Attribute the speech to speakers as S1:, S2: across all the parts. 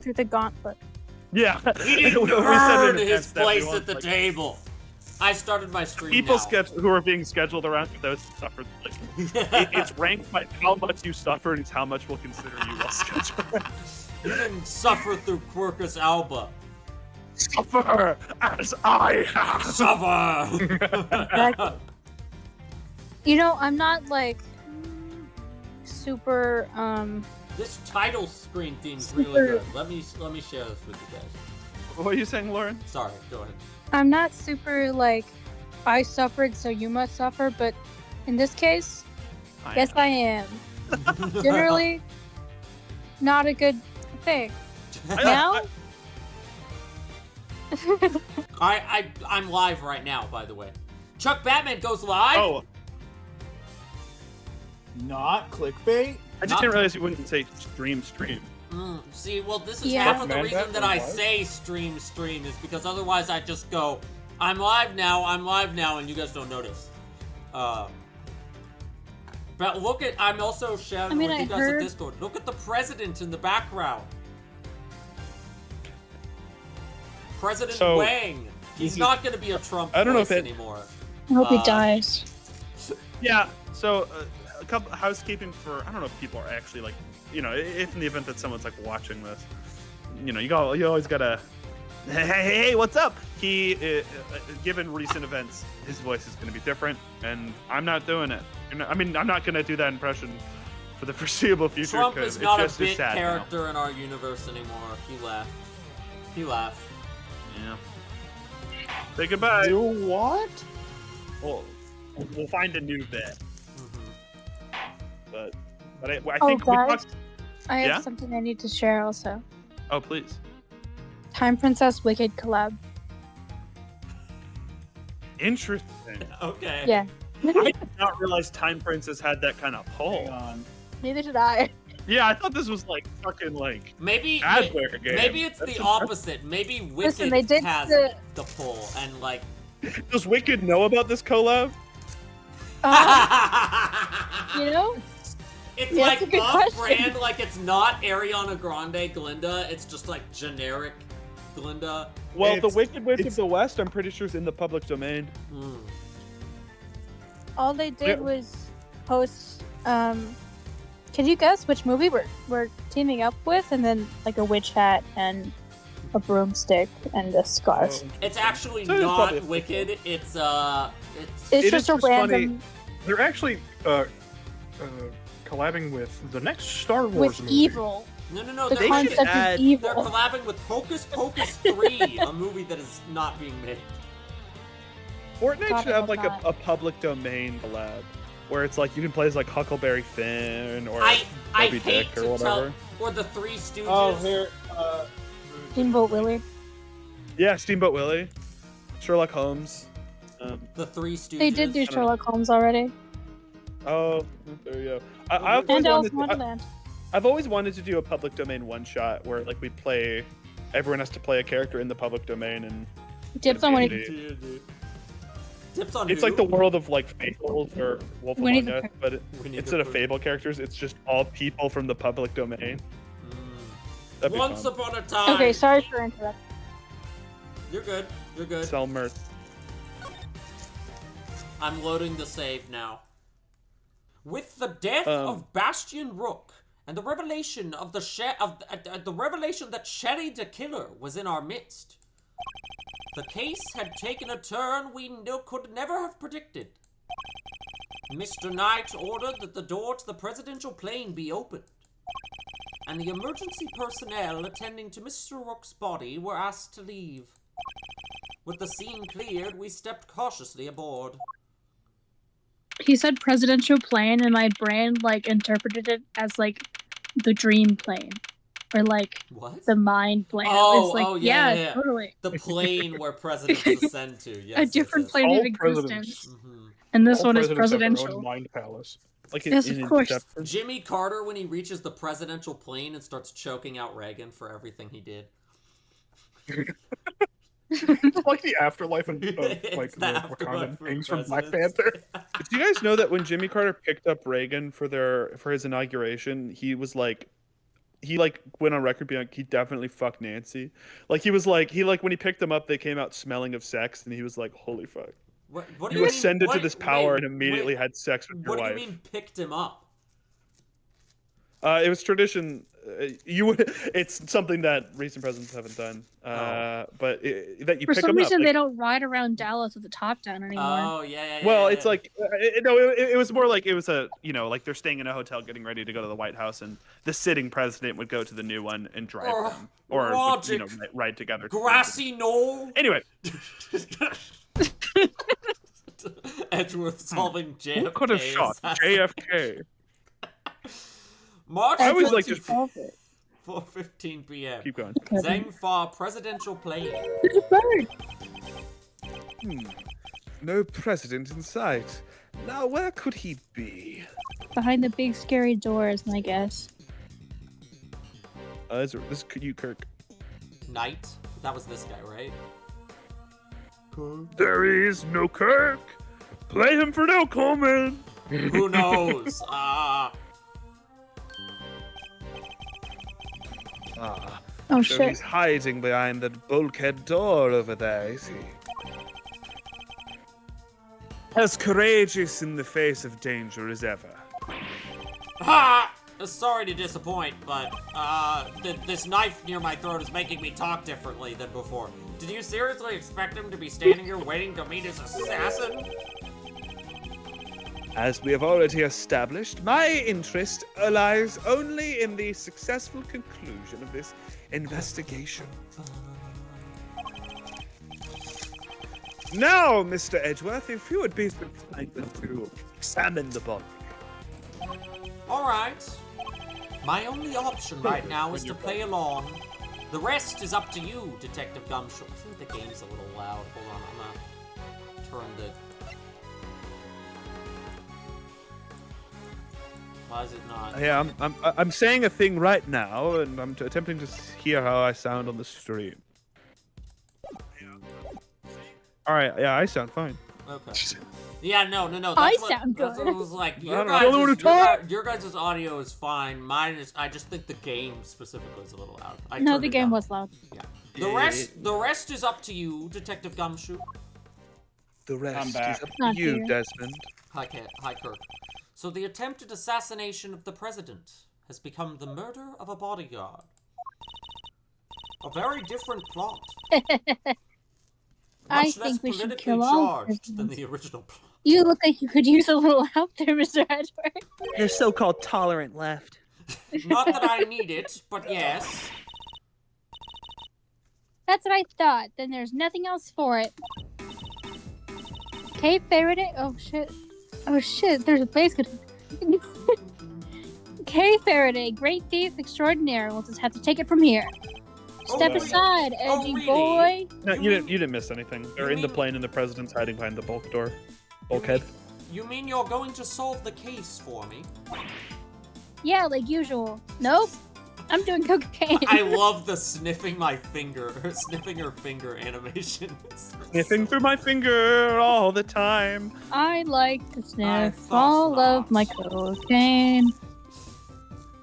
S1: through the gauntlet.
S2: Yeah.
S3: He didn't
S2: We said in
S3: earn his
S2: advance that we
S3: place
S2: want,
S3: at the
S2: like,
S3: table. I started my stream
S2: people
S3: now.
S2: who are being scheduled around those suffered. It's ranked by how much you suffered. It's how much we'll consider you well scheduled.
S3: You didn't suffer through Quercus Alba.
S2: Suffer as I have.
S3: Suffer!
S1: Exactly. You know, I'm not like super
S3: This title screen theme's really
S1: Super-
S3: good. Let me share this with you guys.
S2: What are you saying, Lauren?
S3: Sorry, go ahead.
S1: I'm not super like I suffered so you must suffer, but in this case, yes I am. Generally not a good thing. Now
S3: I'm live right now, by the way. Chuck Batman goes live.
S2: Oh,
S4: Not clickbait?
S2: I just didn't realize you wouldn't say stream.
S3: See, well, this is
S1: Yeah.
S3: half of the
S4: Man,
S3: reason
S4: that
S3: that I
S4: was
S3: say stream is because otherwise I just go, I'm live now, and you guys don't notice. But look at, I'm also sharing
S1: I mean,
S3: with
S1: I
S3: you guys
S1: heard-
S3: at Discord. Look at the president in the background. President
S2: So-
S3: Wang. He's not going to be a Trump
S2: I don't know
S3: voice
S2: if it-
S3: anymore.
S1: I hope he
S3: Uh,
S1: dies.
S2: Yeah. So a couple housekeeping for I don't know if people are actually like if in the event that someone's like watching this, you always gotta. Hey, what's up? Given recent events, his voice is going to be different, and I'm not doing it. I'm not going to do that impression for the foreseeable future.
S3: Trump
S2: 'cause
S3: is
S2: it
S3: not a
S2: just
S3: bit
S2: sad now.
S3: character in our universe anymore. He left.
S2: Yeah. Say goodbye.
S4: Do what?
S2: We'll find a new bit, but I
S1: Oh,
S2: think we
S1: guys.
S2: talked.
S1: I have
S2: yeah?
S1: something I need to share also.
S2: Oh, please.
S1: Time Princess Wicked collab.
S2: Interesting.
S3: Okay.
S1: Yeah.
S2: I did not realize Time Princess had that kind of pull.
S4: Hang on.
S1: Neither did I.
S2: Yeah, I thought this was like fucking like
S3: Maybe
S2: adware game.
S3: maybe it's
S2: That's
S3: the opposite. Maybe Wicked
S1: Listen, they did
S3: has
S1: the-
S3: the pull and like.
S2: Does Wicked know about this collab?
S1: You know?
S3: It's
S1: Yeah,
S3: like
S1: that's a good
S3: off-brand, like it's not Ariana Grande Glinda. It's just like generic Glinda.
S2: Well, the
S4: It's-
S2: Wicked Witch of
S4: it's-
S2: the West, I'm pretty sure, is in the public domain.
S3: Mm.
S1: All they did
S2: Yeah.
S1: was post can you guess which movie we're teaming up with? And then like a witch hat and a broomstick and a scarf.
S3: It's actually
S2: So it's probably
S3: not
S2: a
S3: Wicked. It's
S1: It's
S5: It
S1: just
S5: is
S1: a
S5: just funny.
S1: random
S5: They're actually collabing with the next Star Wars
S1: with
S5: movie.
S1: evil.
S3: no.
S1: The
S3: They're,
S1: concept
S3: actually-
S1: of
S2: add-
S3: they're
S1: evil.
S3: collabing with Hocus Pocus 3, a movie that is not being made.
S2: Fortnite
S1: God,
S2: should
S1: I
S2: have
S1: love
S2: like
S1: that.
S2: a public domain collab, where it's like you can play as like Huckleberry Finn or
S3: I
S2: Moby
S3: hate
S2: Dick or
S3: to
S2: whatever.
S3: tell, or the Three Stooges.
S4: Oh, here.
S1: Steamboat Willie.
S2: Yeah, Steamboat Willie, Sherlock Holmes.
S3: The Three Stooges.
S1: They did do
S2: don't know.
S1: Sherlock Holmes already.
S2: Oh, there you go. I've
S1: And
S2: always
S1: Alice in
S2: wanted,
S1: Wonderland.
S2: I've always wanted to do a public domain one shot where like we play, everyone has to play a character in the public domain, and
S1: Dibs on Winnie.
S2: Indeed.
S3: Tips on
S2: it's
S3: who?
S2: like the world of like Fables or Wolf
S1: Winnie
S2: Among
S1: the
S2: Us,
S1: Pooh.
S2: but
S3: Winnie the
S2: instead of
S3: Pooh.
S2: Fable characters, it's just all people from the public domain. That'd be
S3: Once
S2: fun.
S3: upon a time.
S1: Okay, sorry for interrupting.
S3: You're good. You're good.
S2: Sell merch.
S3: I'm loading the save now. With the death
S2: Um,
S3: of Bastian Rook and the revelation of the revelation that Sherry the Killer was in our midst, the case had taken a turn we could never have predicted. Mr. Knight ordered that the door to the presidential plane be opened, and the emergency personnel attending to Mr. Rook's body were asked to leave. With the scene cleared, we stepped cautiously aboard.
S1: He said presidential plane, and my brain like interpreted it as like the dream plane, or like
S3: What?
S1: the mind plane.
S3: Oh,
S1: it's like,
S3: oh, yeah.
S1: totally.
S3: The plane where presidents ascend to. Yes,
S1: A different
S3: yes,
S1: plane
S5: All
S1: of
S5: presidents.
S1: existence,
S3: hmm
S1: and this
S5: All
S1: one is
S5: presidents have their own
S1: presidential.
S5: mind palace.
S2: Like
S1: Yes,
S2: in
S1: of course.
S2: Inception.
S3: Jimmy Carter, when he reaches the presidential plane and starts choking out Reagan for everything he did.
S5: It's like the afterlife of like
S3: It's
S5: the
S3: the afterlife
S5: Wakandan
S3: for
S5: things from Black
S3: presidents.
S5: Panther.
S2: Do you guys know that when Jimmy Carter picked up Reagan for his inauguration, he was like he like went on record being like he definitely fucked Nancy. Like he was like when he picked them up, they came out smelling of sex, and he was like, holy fuck.
S3: What do
S2: You
S3: you
S2: ascended
S3: mean?
S2: to this power
S3: Wait,
S2: and immediately
S3: wait,
S2: had sex with your
S3: What
S2: wife.
S3: do you mean picked him up?
S2: It was tradition. You would. It's something that recent presidents haven't done. But that you
S1: For
S2: pick
S1: some
S2: them
S1: reason,
S2: up.
S1: they
S2: Like,
S1: don't ride around Dallas with the top down anymore.
S3: Oh yeah.
S2: well,
S3: yeah,
S2: it's
S3: yeah.
S2: like no, it was more like it was a like they're staying in a hotel, getting ready to go to the White House, and the sitting president would go to the new one and drive them, or would,
S3: Logic.
S2: ride together.
S3: Grassy knoll.
S2: Anyway,
S3: Edgeworth solving JFK.
S2: who could have shot JFK?
S3: March
S2: I always like
S3: 20
S2: to
S3: 4:15 p.m.
S2: keep going.
S3: Zhang Fa presidential plane.
S2: No president in sight. Now, where could he be?
S1: Behind the big scary doors, I guess.
S2: This is you, Kirk.
S3: Knight. That was this guy, right?
S2: There is no Kirk. Play him for no Coleman.
S3: Who knows?
S1: Oh
S2: So
S1: shit.
S2: he's hiding behind that bulkhead door over there, is he? As courageous in the face of danger as ever.
S3: Ha! Sorry to disappoint, but this knife near my throat is making me talk differently than before. Did you seriously expect him to be standing here waiting to meet his assassin?
S2: As we have already established, my interest lies only in the successful conclusion of this investigation. Now, Mr. Edgeworth, if you would be so kind to examine the body.
S3: Alright. My only option right now is to play along. The rest is up to you, Detective Gumshoe. I think the game's a little loud. Hold on, I'm gonna turn the... Why is it not?
S2: Yeah, I'm saying a thing right now, and I'm attempting to hear how I sound on the stream. All right, yeah, I sound fine.
S3: Okay. Yeah, no.
S1: I
S3: That's
S1: sound
S3: that's
S1: good.
S3: what it was like.
S2: I don't know.
S3: Your guys' audio is fine. Mine is. I just think the game specifically is a little loud. I
S1: No,
S3: turned
S1: the
S3: it
S1: game
S3: down.
S1: was loud.
S3: Yeah. The rest is up to you, Detective Gumshoe.
S2: The rest
S5: back.
S2: is up to
S1: Not
S2: you,
S1: here.
S2: Desmond.
S3: Hi, Kirk. So the attempted assassination of the president has become the murder of a bodyguard. A very different plot.
S1: I
S3: Much less
S1: think we should
S3: politically
S1: kill all
S3: charged than
S1: presidents.
S3: the original plot.
S1: You look like you could use a little help there, Mr. Edward.
S6: They're so-called tolerant left.
S3: Not that I need it, but yes.
S1: That's what I thought. Then there's nothing else for it. Okay, Faraday. Oh shit. Oh shit. There's a place. Okay, Faraday, great thief extraordinaire. We'll just have to take it from here. Step
S3: Oh,
S1: aside,
S3: oh,
S1: edgy
S3: really?
S1: boy.
S2: No, you didn't miss anything. They're in the
S3: mean-
S2: plane, and the president's hiding behind the bulkhead.
S3: You mean you're going to solve the case for me?
S1: Yeah, like usual. Nope. I'm doing cocaine.
S3: I love the sniffing her finger animation.
S2: Sniffing through my finger all the time.
S1: I like to
S3: I
S1: sniff
S3: thought
S1: all
S3: not.
S1: of my cocaine.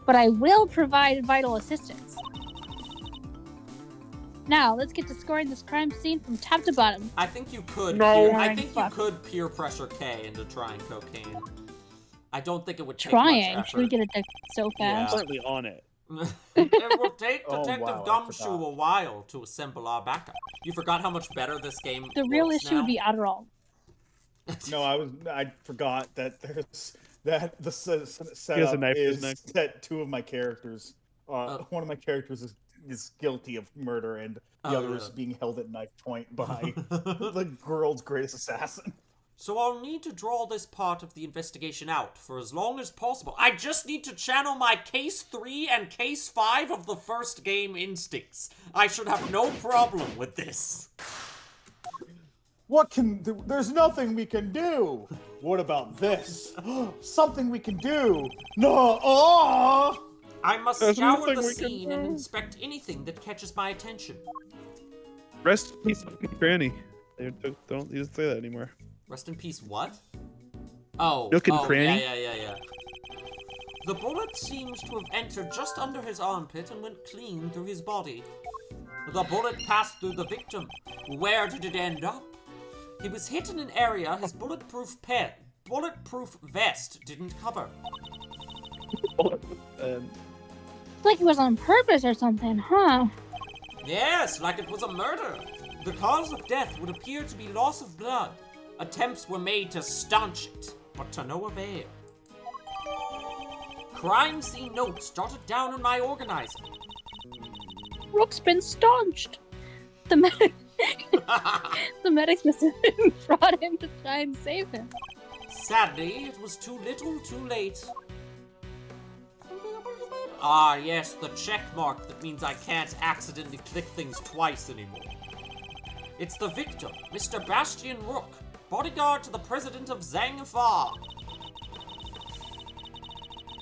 S1: But I will provide vital assistance. Now, let's get to scoring this crime scene from top to bottom.
S3: I think you could.
S2: No.
S3: I think you
S1: Fuck.
S3: could peer pressure Kay into trying cocaine. I don't think it would take
S1: Trying.
S3: much
S1: Should we
S3: effort.
S1: get it so fast?
S2: Currently on it.
S3: It will take
S4: Oh,
S3: Detective
S4: wow, I
S3: Gumshoe
S4: forgot.
S3: a while to assemble our backup. You forgot how much better this game
S1: The real
S3: works
S1: issue
S3: now?
S1: would be Adderall.
S4: No, I forgot that there's that the setup
S2: He has a knife in his
S4: is
S2: neck.
S4: that two of my characters, one of my characters is guilty of murder, and the
S3: Oh,
S4: other is
S3: yeah.
S4: being held at knife point by the world's greatest assassin.
S3: So I'll need to draw this part of the investigation out for as long as possible. I just need to channel my Case 3 and Case 5 of the first game instincts. I should have no problem with this.
S4: There's nothing we can do. What about this? Something we can do. No. Oh.
S3: I must
S2: There's
S3: scour
S2: nothing
S3: the
S2: we can
S3: scene and
S2: do.
S3: inspect anything that catches my attention.
S2: Rest in peace, Granny. They don't need to say that anymore.
S3: Rest in peace, what? Oh,
S2: Nook and
S3: oh,
S2: cranny?
S3: yeah. The bullet seems to have entered just under his armpit and went clean through his body. The bullet passed through the victim. Where did it end up? He was hit in an area his bulletproof vest didn't cover.
S1: Like it was on purpose or something, huh?
S3: Yes, like it was a murder. The cause of death would appear to be loss of blood. Attempts were made to staunch it, but to no avail. Crime scene notes jotted down in my organizer.
S1: Rook's been staunched. The medic must have been brought in to try and save him.
S3: Sadly, it was too little, too late. Ah, yes, the check mark that means I can't accidentally click things twice anymore. It's the victim, Mr. Bastian Rook, bodyguard to the president of Zangfa.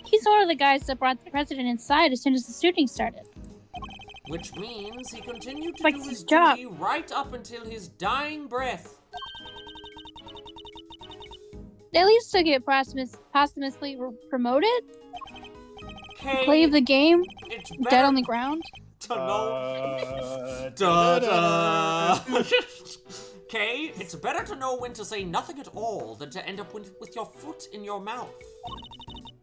S1: He's one of the guys that brought the president inside as soon as the shooting started.
S3: Which means he continued to
S1: Like
S3: do
S1: his
S3: his
S1: job.
S3: duty right up until his dying breath.
S1: At least to get posthumously promoted?
S3: Okay,
S1: Play of the game?
S3: it's
S1: Dead
S3: better
S1: on the ground?
S3: to know.
S4: Da-da-da.
S3: Okay, it's better to know when to say nothing at all than to end up with your foot in your mouth.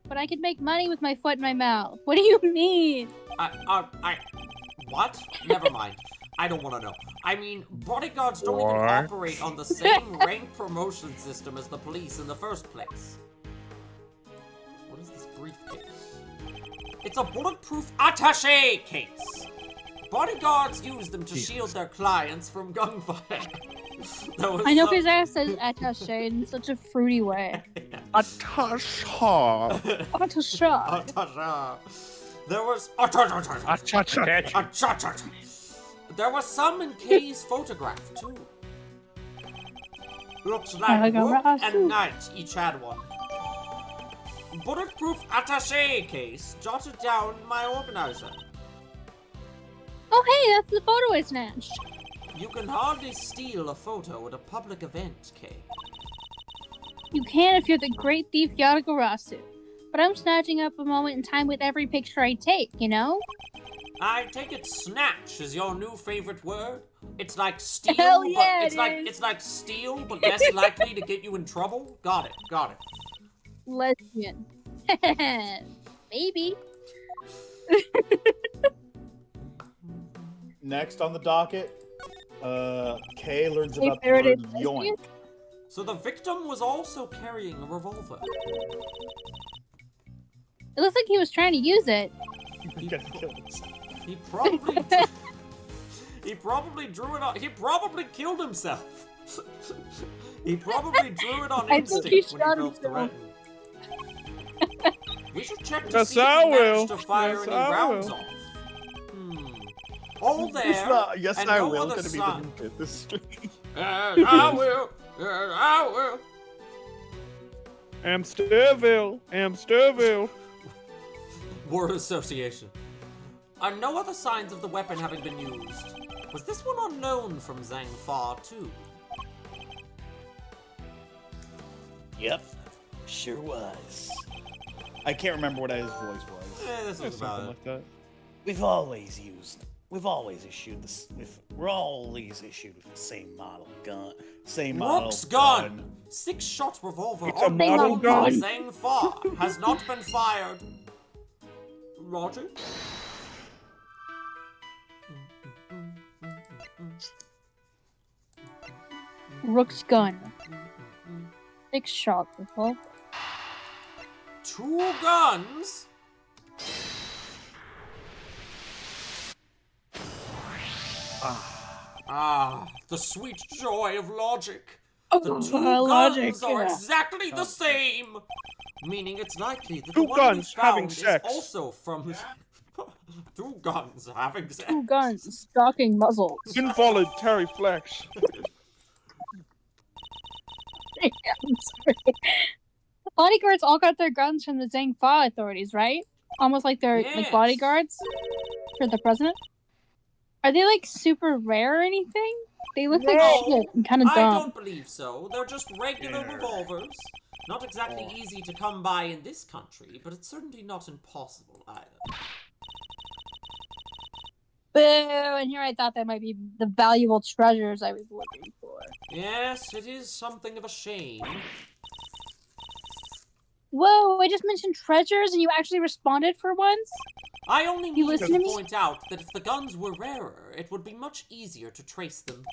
S1: But I could make money with my foot in my mouth. What do you mean?
S3: What? Never mind. I don't want to know. I mean, bodyguards don't even operate on the same rank promotion system as the police in the first place. What is this briefcase? It's a bulletproof attaché case. Bodyguards use them to shield their clients from gunfire.
S1: I know his ass says attaché in such a fruity way.
S5: Atasha.
S1: Attaché.
S3: Attaché. There was There was some in Kay's photograph too. Looks like Rook and Knight each had one. Bulletproof attaché case jotted down in my organizer.
S1: Oh hey, that's the photo I snatched.
S3: You can hardly steal a photo at a public event, Kay.
S1: You can if you're the great thief Yatagarasu. But I'm snatching up a moment in time with every picture I take, you know?
S3: I take it snatch is your new favorite word? It's like steal,
S1: Hell yeah,
S3: but it's like steal, but less likely to get you in trouble? Got it.
S1: Lesbian. Maybe.
S4: Next on the docket, Kay learns
S1: Hey,
S4: about the
S1: Faraday,
S4: word
S1: lesbian?
S4: yoink.
S3: So the victim was also carrying a revolver.
S1: It looks like he was trying to use it.
S4: He got killed himself.
S3: He probably he probably drew it on. He probably killed himself. He probably drew it on
S1: I think he
S3: instinct when
S1: shot
S3: he felt
S1: himself.
S3: threatened. We should check to
S5: Yes,
S3: see if
S5: I
S3: he managed
S5: will.
S3: to fire
S5: Yes,
S3: any
S5: I
S3: rounds
S5: will.
S3: off. All there.
S4: Yes,
S3: and
S4: I
S3: no
S4: will.
S3: other
S4: Gonna be
S3: sign.
S4: the this stream.
S3: Yes, I will. Yes, I will.
S5: Amsterville.
S3: Word association. Are no other signs of the weapon having been used? Was this one unknown from Zhang Fa too?
S4: Yep, sure was. I can't remember what his voice was.
S3: This was about
S5: Something
S3: it.
S5: like that.
S4: We've always issued this. We're always issued with the same model gun, same model
S3: Rook's gun! 6-shot revolver
S5: It's a
S3: on
S5: model gun.
S3: Zhang Fa has not been fired. Roger?
S1: Rook's gun. 6-shot revolver.
S3: 2 guns? The sweet joy of logic. The 2
S1: logic,
S3: guns are
S1: yeah.
S3: exactly the same! Meaning it's likely that
S5: Two
S3: the one
S5: guns
S3: we
S5: having
S3: found is
S5: sex.
S3: also from... 2 guns having sex.
S1: 2 guns, stalking muzzles.
S5: Involuntary flex.
S1: I'm sorry. The bodyguards all got their guns from the Zhang Fa authorities, right? Almost like they're
S3: Yes.
S1: like bodyguards for the president. Are they like super rare or anything? They look like
S3: No,
S1: shit and kind of
S3: I
S1: dumb.
S3: don't believe so. They're just regular revolvers. Not exactly easy to come by in this country, but it's certainly not impossible either.
S1: Boo! And here I thought that might be the valuable treasures I was looking for.
S3: Yes, it is something of a shame.
S1: Whoa! I just mentioned treasures, and you actually responded for once.
S3: I only
S1: You
S3: need
S1: listen
S3: to
S1: to me?
S3: point out that if the guns were rarer, it would be much easier to trace them,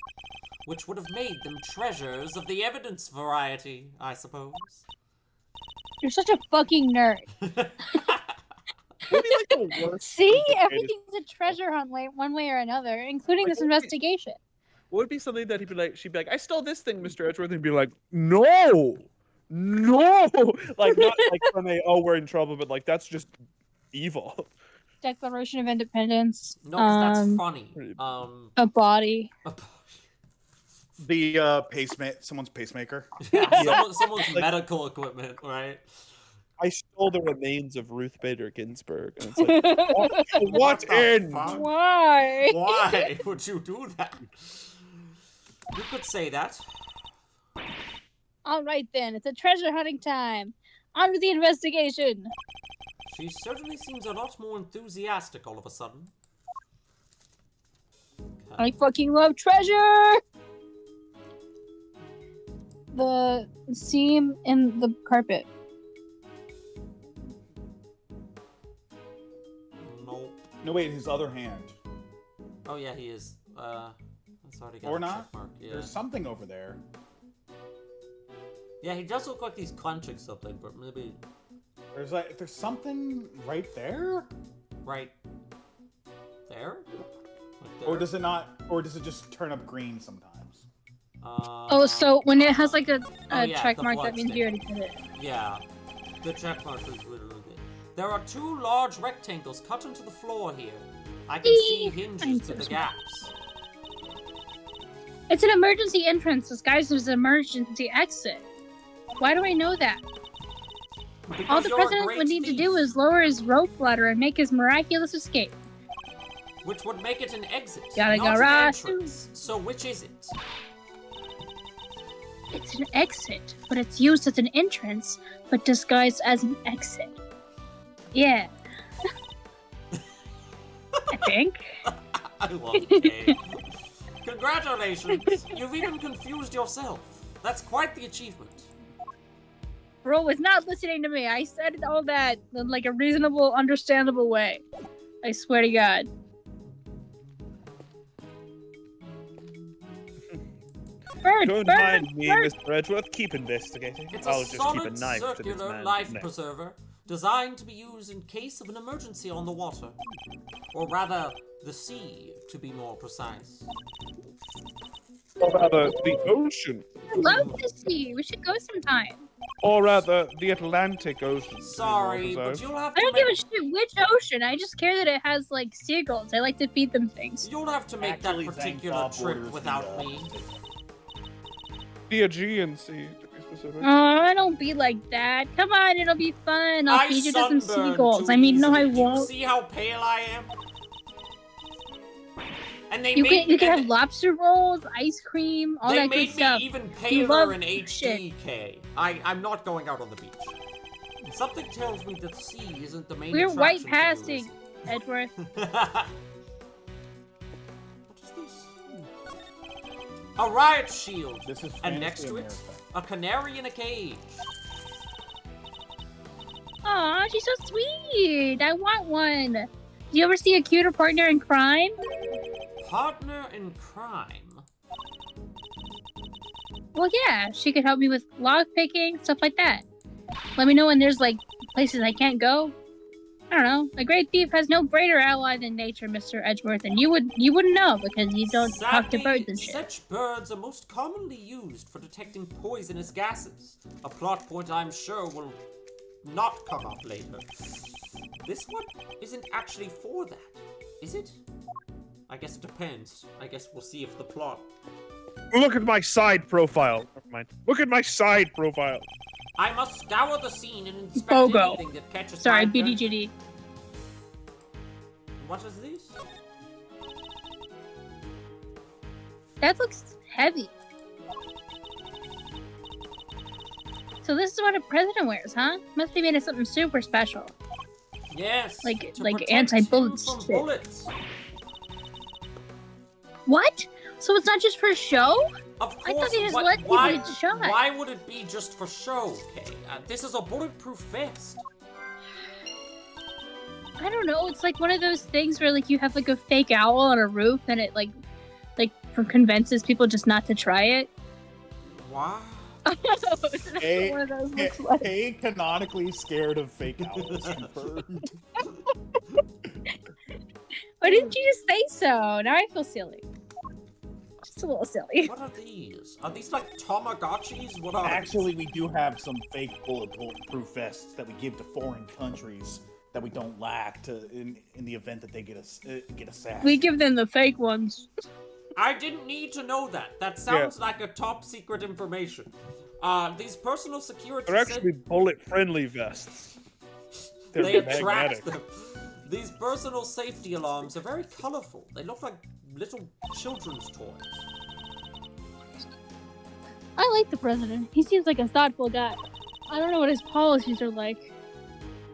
S3: which would have made them treasures of the evidence variety, I suppose.
S1: You're such a fucking nerd.
S2: What would be like the worst?
S1: See,
S2: thing to say to-
S1: everything's a treasure hunt, one way or another, including
S2: Like,
S1: this
S2: what would be-
S1: investigation.
S2: What would be something that she'd be like, I stole this thing, Mr. Edgeworth, and he'd be like, no, like not like when we're in trouble, but like that's just evil.
S1: Declaration of Independence.
S3: No, 'cause that's funny.
S1: A body.
S4: The someone's pacemaker.
S3: Yeah, someone's medical equipment, right?
S2: I stole the remains of Ruth Bader Ginsburg, and it's like, what
S3: the
S2: in?
S3: fuck?
S1: Why?
S3: Why would you do that? You could say that.
S1: All right then, it's a treasure hunting time. On with the investigation.
S3: She certainly seems a lot more enthusiastic all of a sudden. Okay.
S1: I fucking love treasure. The seam in the carpet.
S3: Nope.
S4: No, wait, his other hand.
S3: Oh yeah, he is. That's already got
S4: Or
S3: a
S4: not.
S3: check mark. Yeah.
S4: There's something over there.
S3: Yeah, he does look like he's clenching something, but maybe
S4: There's something right there?
S3: right there? Like
S4: Or
S3: there?
S4: does it not? Or does it just turn up green sometimes?
S1: Oh, so when it has like a
S3: oh, yeah,
S1: check
S3: the
S1: mark,
S3: blood
S1: that means you already did it.
S3: Yeah, the check mark is literally good. There are 2 large rectangles cut into the floor here. I can see
S1: I'm
S3: hinges
S1: so
S3: to the
S1: smart.
S3: gaps.
S1: It's an emergency entrance disguised as an emergency exit. Why do I know that? All
S3: Because
S1: the
S3: you're a
S1: president
S3: great
S1: would need to
S3: thief,
S1: do is lower his rope ladder and make his miraculous escape.
S3: which would make it an exit,
S1: Gotta
S3: not
S1: go
S3: an
S1: right
S3: entrance. So which is it?
S1: It's an exit, but it's used as an entrance, but disguised as an exit. Yeah. I think.
S3: I love it. Congratulations! You've even confused yourself. That's quite the achievement.
S1: Bro was not listening to me. I said all that in like a reasonable, understandable way. I swear to God. Bird,
S2: Don't
S1: bird,
S2: mind me,
S1: bird.
S2: Mr. Edgeworth. Keep investigating.
S3: It's
S2: I'll
S3: a
S2: just keep a
S3: solid
S2: knife to this
S3: circular
S2: man's
S3: life
S2: neck.
S3: preserver designed to be used in case of an emergency on the water. Or rather, the sea, to be more precise.
S2: Or rather, the ocean.
S1: I love the sea. We should go sometime.
S2: Or rather, the Atlantic Ocean. to be more
S3: Sorry, but
S2: precise.
S3: you'll have
S1: I
S3: to
S1: don't give a
S3: make,
S1: shit which ocean. I just care that it has like seagulls. I like to feed them things.
S3: you'll have to make
S4: Actually,
S3: that particular
S4: Zangtov
S3: trip
S4: borders
S3: without
S4: the,
S3: me.
S2: The Aegean Sea, to be specific.
S1: Oh, I don't be like that. Come on, it'll be fun. I'll
S3: I
S1: feed you to some
S3: sunburn
S1: seagulls.
S3: too
S1: I mean, no, I
S3: easily. Do you
S1: won't.
S3: see how pale I am? And they
S1: You
S3: made
S1: can
S3: and
S1: have lobster rolls, ice cream, all
S3: they
S1: that
S3: made
S1: good stuff.
S3: me even
S1: You love
S3: paler in HDK. I'm not going out on the beach. Something tells me that the sea isn't the main
S1: We're white
S3: attraction for you,
S1: passing, Edgeworth.
S3: is it? What is this? A riot shield.
S4: This is
S3: And
S4: fantasy
S3: next to it,
S4: America.
S3: a canary in a cage.
S1: Aw, she's so sweet. I want one. Do you ever see a cuter partner in crime?
S3: Partner in crime.
S1: Well, yeah, she could help me with log picking, stuff like that. Let me know when there's like places I can't go. I don't know. A great thief has no greater ally than nature, Mr. Edgeworth, and you wouldn't know because you don't talk to
S3: Sadly,
S1: birds and shit.
S3: such birds are most commonly used for detecting poisonous gases. A plot point I'm sure will not come up later. This one isn't actually for that, is it? I guess it depends. I guess we'll see if the plot...
S2: Look at my side profile. Never mind. Look at my side profile.
S3: I must scour the scene and inspect
S1: Bogo.
S3: anything that catches
S1: Sorry,
S3: my attention.
S1: BDGD.
S3: What is this? That
S1: That looks heavy. So this is what a president wears, huh? Must be made of something super special.
S3: Yes.
S1: Like-
S3: to
S1: like
S3: protect
S1: anti-bullets
S3: you from
S1: shit.
S3: bullets.
S1: What? So it's not just for show?
S3: Of course.
S1: I thought they just
S3: what-
S1: let people
S3: why,
S1: get shot.
S3: Why would it be just for show, okay? This is a bulletproof vest.
S1: I don't know. It's like one of those things where like you have like a fake owl on a roof, and it like convinces people just not to try it.
S3: Wow.
S1: Isn't that
S4: Hey,
S1: what one of those looks like?
S4: Hey, canonically scared of fake owls confirmed.
S1: Why didn't you just say so? Now I feel silly. Just a little silly.
S3: What are these? Are these like Tamagotchis? What are
S4: Actually, we do have some fake bulletproof vests that we give to foreign countries that we don't lack in the event that they get attacked.
S1: We give them the fake ones.
S3: I didn't need to know that. That sounds like a top secret information. These personal security
S5: They're actually bullet-friendly vests. They're
S3: they
S5: magnetic.
S3: attract them. These personal safety alarms are very colorful. They look like little children's toys.
S1: I like the president. He seems like a thoughtful guy. I don't know what his policies are like.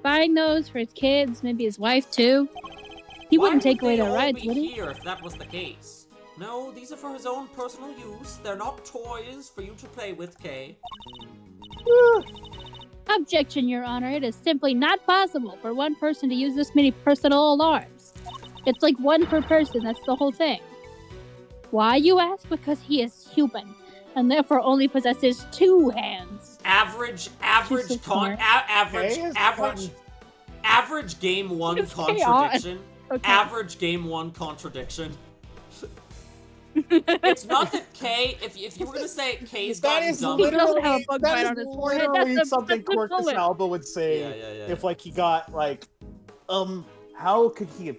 S1: Buying those for his kids, maybe his wife too. He wouldn't take away their rights, would he?
S3: Here if that was the case. No, these are for his own personal use. They're not toys for you to play with, Kay.
S1: Objection, Your Honor. It is simply not possible for one person to use this many personal alarms. It's like one per person, that's the whole thing. Why, you ask? Because he is human, and therefore only possesses 2 hands.
S3: Average game 1
S1: It's
S3: contradiction.
S1: Okay.
S3: Average game 1 contradiction. It's not that Kay, if you were gonna say Kay's
S4: That
S3: gotten
S4: is
S3: dumber.
S1: He doesn't have a
S4: literally,
S1: bug
S4: that
S1: bite
S4: is
S1: on his forehead. That's
S4: literally
S1: a-
S4: something
S1: that's a
S4: Quirkus
S1: bullet.
S4: Alba would say
S3: Yeah.
S4: if, like, he got, like, how could he have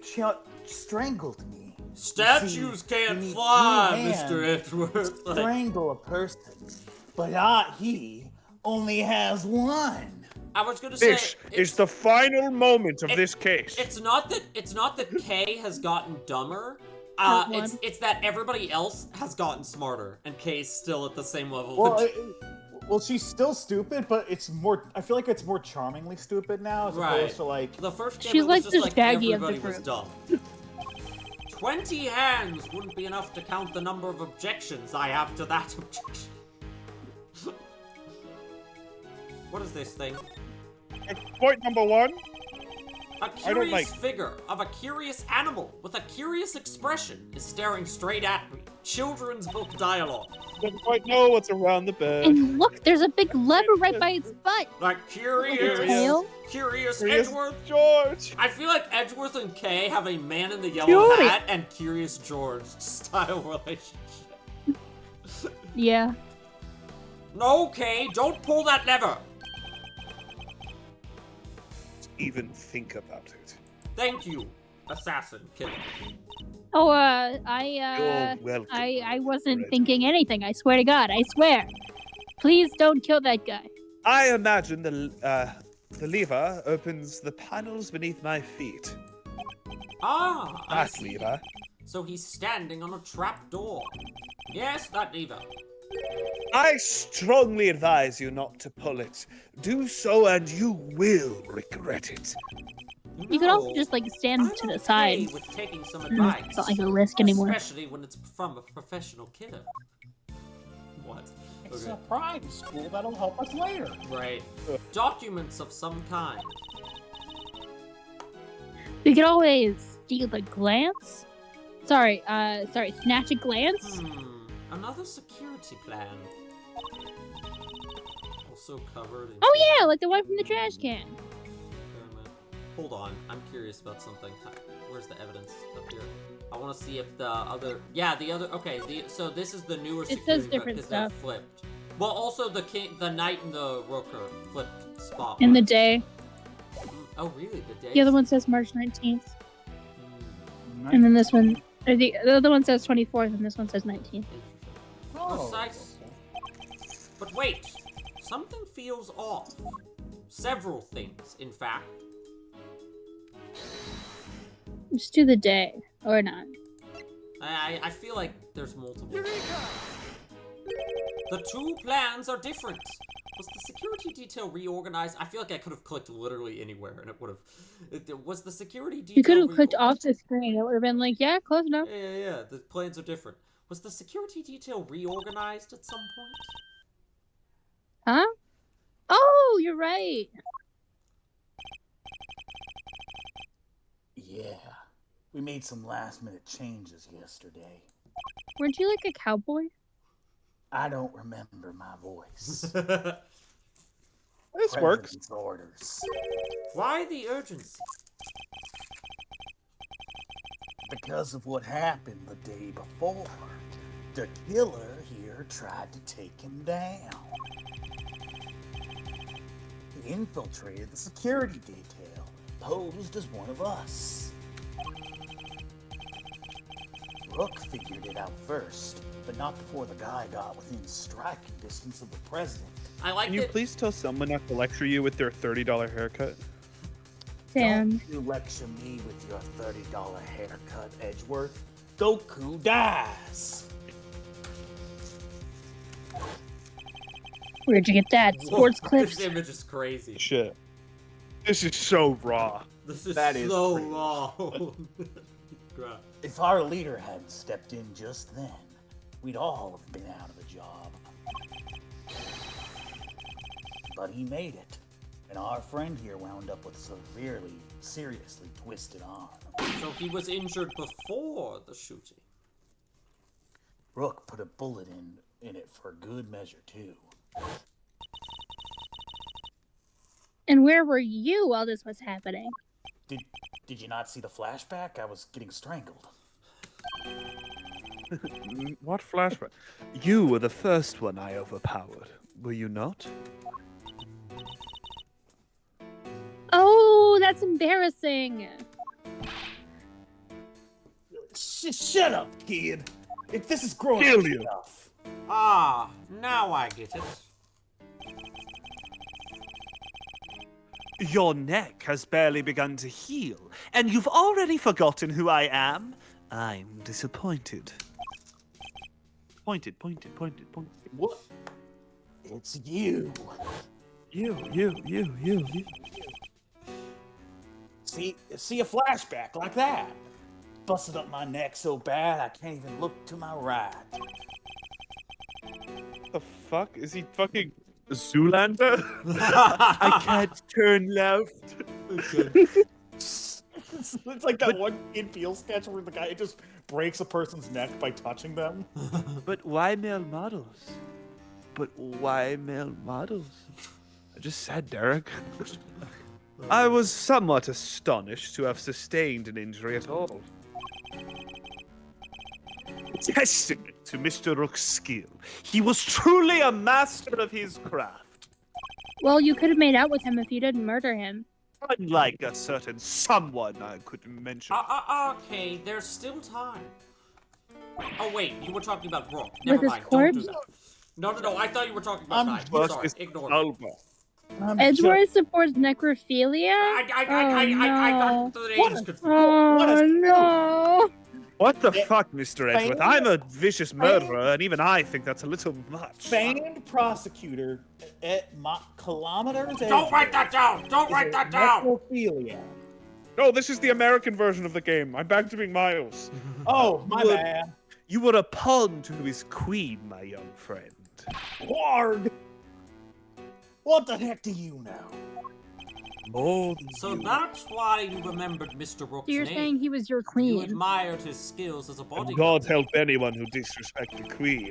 S4: strangled me?
S3: Statues
S4: You
S3: can't
S4: need
S3: fly,
S4: 2 hands
S3: Mr. Edgeworth.
S4: to
S3: Like,
S4: strangle a person, but not he only has 1.
S3: I was gonna say
S5: This is the final moment of this case.
S3: It's not that Kay has gotten dumber.
S1: Not one.
S3: It's that everybody else has gotten smarter, and Kay's still at the same level.
S4: Well, well, she's still stupid, but it's more. I feel like it's more charmingly stupid now, as
S3: Right.
S4: opposed to like.
S3: The first game
S1: She's
S3: it was
S1: like
S3: just
S1: the
S3: like
S1: Shaggy of the
S3: everybody was dumb. 20 hands wouldn't be enough to count the number of objections I have to that objection. What is this thing?
S5: Point number 1.
S3: A
S5: I don't
S3: curious
S5: like-
S3: figure of a curious animal with a curious expression is staring straight at me. Children's book dialogue.
S5: Doesn't quite know what's around the bend.
S1: And look, there's a big lever right by its butt.
S3: Like curious,
S1: tail?
S3: curious
S5: Curious
S3: Edgeworth.
S5: George.
S3: I feel like Edgeworth and Kay have a man in the yellow
S1: Curious.
S3: hat and Curious George style relationship.
S1: Yeah.
S3: No, Kay, don't pull that lever.
S5: Even think about it.
S3: Thank you, assassin killer.
S1: Oh,
S5: You're welcome.
S1: I wasn't
S5: Red.
S1: thinking anything. I swear to God. I swear. Please don't kill that guy.
S5: I imagine the lever opens the panels beneath my feet.
S3: Ah, I
S5: That
S3: see.
S5: lever.
S3: So he's standing on a trap door. Yes, that lever.
S5: I strongly advise you not to pull it. Do so and you will regret it.
S1: You could also
S3: No,
S1: just like stand
S3: I'm
S1: to the
S3: okay
S1: side.
S3: with taking some advice.
S1: It's not like a risk anymore.
S3: Especially when it's from a professional killer. What?
S4: It's
S3: Okay.
S4: a private school that'll help us later.
S3: Right. Documents of some kind.
S1: We could always steal a glance. Sorry, snatch a glance.
S3: Another security plan. Also covered in...
S1: Oh yeah, like the one from the trash can.
S3: Hold on, I'm curious about something. Where's the evidence up here? I want to see if the other... Yeah, the other... Okay, so this is the newer
S1: It
S3: security
S1: says
S3: plan,
S1: different
S3: 'cause they're
S1: stuff.
S3: flipped. Well, also the knight and the rooker flipped spot.
S1: In the day.
S3: Oh, really? The day?
S1: The other one says March 19th,
S3: Hmm,
S1: and then this one, or the other one says 24th, and this one says 19th.
S3: interesting.
S4: Oh.
S3: Precise. But wait, something feels off. Several things, in fact.
S1: Just do the day or not.
S3: I feel like there's multiple. The 2 plans are different. Was the security detail reorganized? I feel like I could have clicked literally anywhere and it would have. Was the security detail?
S1: You could have clicked off the screen. It would have been like, yeah, close enough.
S3: Yeah. The plans are different. Was the security detail reorganized at some point?
S1: Huh? Oh, you're right.
S4: Yeah. We made some last-minute changes yesterday.
S1: Weren't you like a cowboy?
S4: I don't remember my voice.
S2: This works.
S4: President's orders.
S3: Why the urgency?
S4: Because of what happened the day before. The killer here tried to take him down. He infiltrated the security detail, posed as one of us. Rook figured it out first, but not before the guy got within striking distance of the president.
S3: I like
S2: Can you
S3: that.
S2: please tell someone not to lecture you with their $30 haircut?
S1: Damn.
S4: Don't you lecture me with your $30 haircut, Edgeworth. Goku dies.
S1: Where'd you get that? Sports
S3: Whoa,
S1: clips?
S3: This image is crazy.
S2: Shit. This is so raw.
S3: This is
S4: That is
S3: so
S4: pretty
S3: long. Bruh.
S4: If our leader hadn't stepped in just then, we'd all have been out of a job. But he made it, and our friend here wound up with seriously twisted arm.
S3: So he was injured before the shooting.
S4: Rook put a bullet in it for good measure, too.
S1: And where were you while this was happening?
S4: Did you not see the flashback? I was getting strangled.
S5: What flashback? You were the first one I overpowered, were you not?
S1: Oh, that's embarrassing.
S4: Shut up, kid! If this is grown
S5: Kill
S4: up
S5: you.
S4: stuff.
S3: Ah, now I get it.
S5: Your neck has barely begun to heal, and you've already forgotten who I am? I'm disappointed. Pointed.
S4: What? It's you.
S5: You.
S4: See a flashback like that. Busted up my neck so bad I can't even look to my right.
S2: The fuck? Is he fucking Zoolander?
S5: I can't turn left.
S4: It's like that one Kid Peele sketch where the guy just breaks a person's neck by touching them.
S5: But why male models? I just said, Derek. I was somewhat astonished to have sustained an injury at all. Testament to Mr. Rook's skill. He was truly a master of his craft.
S1: Well, you could have made out with him if you didn't murder him.
S5: Unlike a certain someone I could mention.
S3: Okay, there's still time. Oh wait, you were talking about Rook.
S1: With
S3: Never
S1: his
S3: mind, don't do
S1: corpse?
S3: that. No, I thought you were talking about Knight.
S2: First
S3: Sorry,
S2: is
S3: ignore me.
S2: Alba.
S1: Edgeworth supports necrophilia?
S3: I got the names confused.
S1: Oh, no.
S2: What the fuck, Mr. Edgeworth? I'm a vicious murderer, and even I think that's a little much.
S4: Famed prosecutor at kilometers.
S3: Don't write that down! Don't write that down!
S4: Necrophilia.
S2: No, this is the American version of the game. I'm back to being Miles.
S4: Oh, my
S5: Look.
S4: bad.
S5: You were a pawn to his queen, my young friend.
S4: Ward. What the heck do you know?
S5: More than
S3: So
S5: you.
S3: that's why you remembered Mr. Rook's
S1: So you're
S3: name.
S1: saying he was your
S3: You
S1: queen?
S3: admired his skills as a
S2: And
S3: bodyguard.
S2: God help anyone who disrespects the Queen.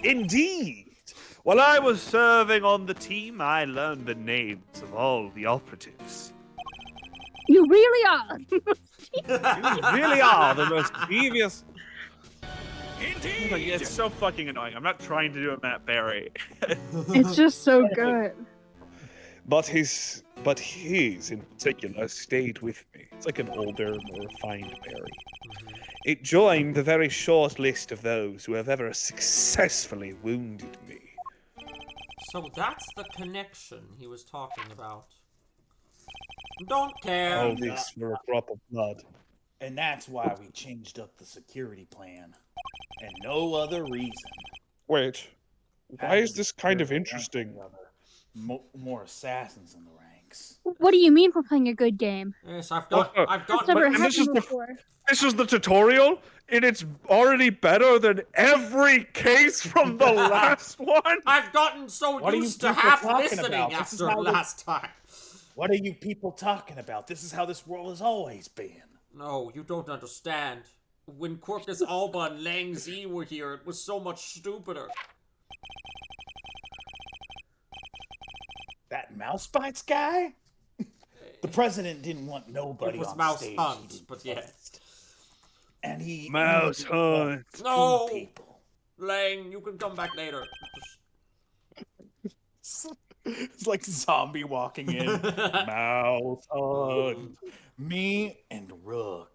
S2: Indeed! While I was serving on the team, I learned the names of all the operatives.
S1: You really are.
S2: You really are the most devious. It's so fucking annoying. I'm not trying to do a Matt Berry.
S1: It's just so good.
S2: But his in particular stayed with me. It's like an older, more refined Barry. It joined the very short list of those who have ever successfully wounded me.
S3: So that's the connection he was talking about. Don't care.
S2: All this for a drop of blood.
S4: And that's why we changed up the security plan. And no other reason.
S2: Wait, why is this kind of interesting?
S4: more assassins in the ranks.
S1: What do you mean for playing a good game?
S3: Yes, I've
S2: That's
S3: got
S1: That's never
S2: and this
S1: happened
S2: is the-
S1: before.
S2: This is the tutorial, and it's already better than every case from the last one.
S3: I've gotten so
S4: What are you
S3: used to
S4: people
S3: half
S4: talking
S3: listening
S4: about? This is
S3: after
S4: how this-
S3: last time.
S4: What are you people talking about? This is how this world has always been.
S3: No, you don't understand. When Quercus Alba and Lang Z were here, it was so much stupider.
S4: That Mouse Bites guy? The president didn't want nobody
S3: It was
S4: on
S3: Mouse
S4: stage.
S3: Hunt,
S4: he didn't
S3: but yeah.
S4: trust. And he
S5: Mouse
S4: only wanted
S5: Hunt.
S4: two
S3: No!
S4: people.
S3: Lang, you can come back later.
S4: It's like zombie walking in. Mouse Hunt. Me and Rook.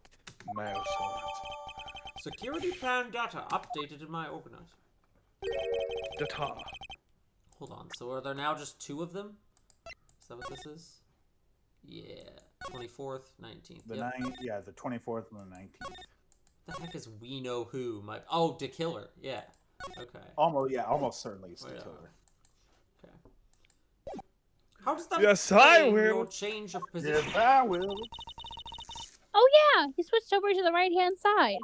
S5: Mouse Hunt.
S3: Security plan data updated in my organizer.
S5: Data.
S3: Hold on, so are there now just 2 of them? Is that what this is? Yeah. 24th, 19th.
S4: The
S3: Yep.
S4: the 24th and the 19th.
S3: The heck is We Know Who? Oh, The Killer. Yeah. Okay.
S4: Almost certainly it's the
S3: Oh, yeah.
S4: killer.
S3: Okay. How does that
S5: Yes, I
S3: explain
S5: will.
S3: your change of position?
S4: Yes, I will.
S1: Oh yeah, he switched over to the right-hand side.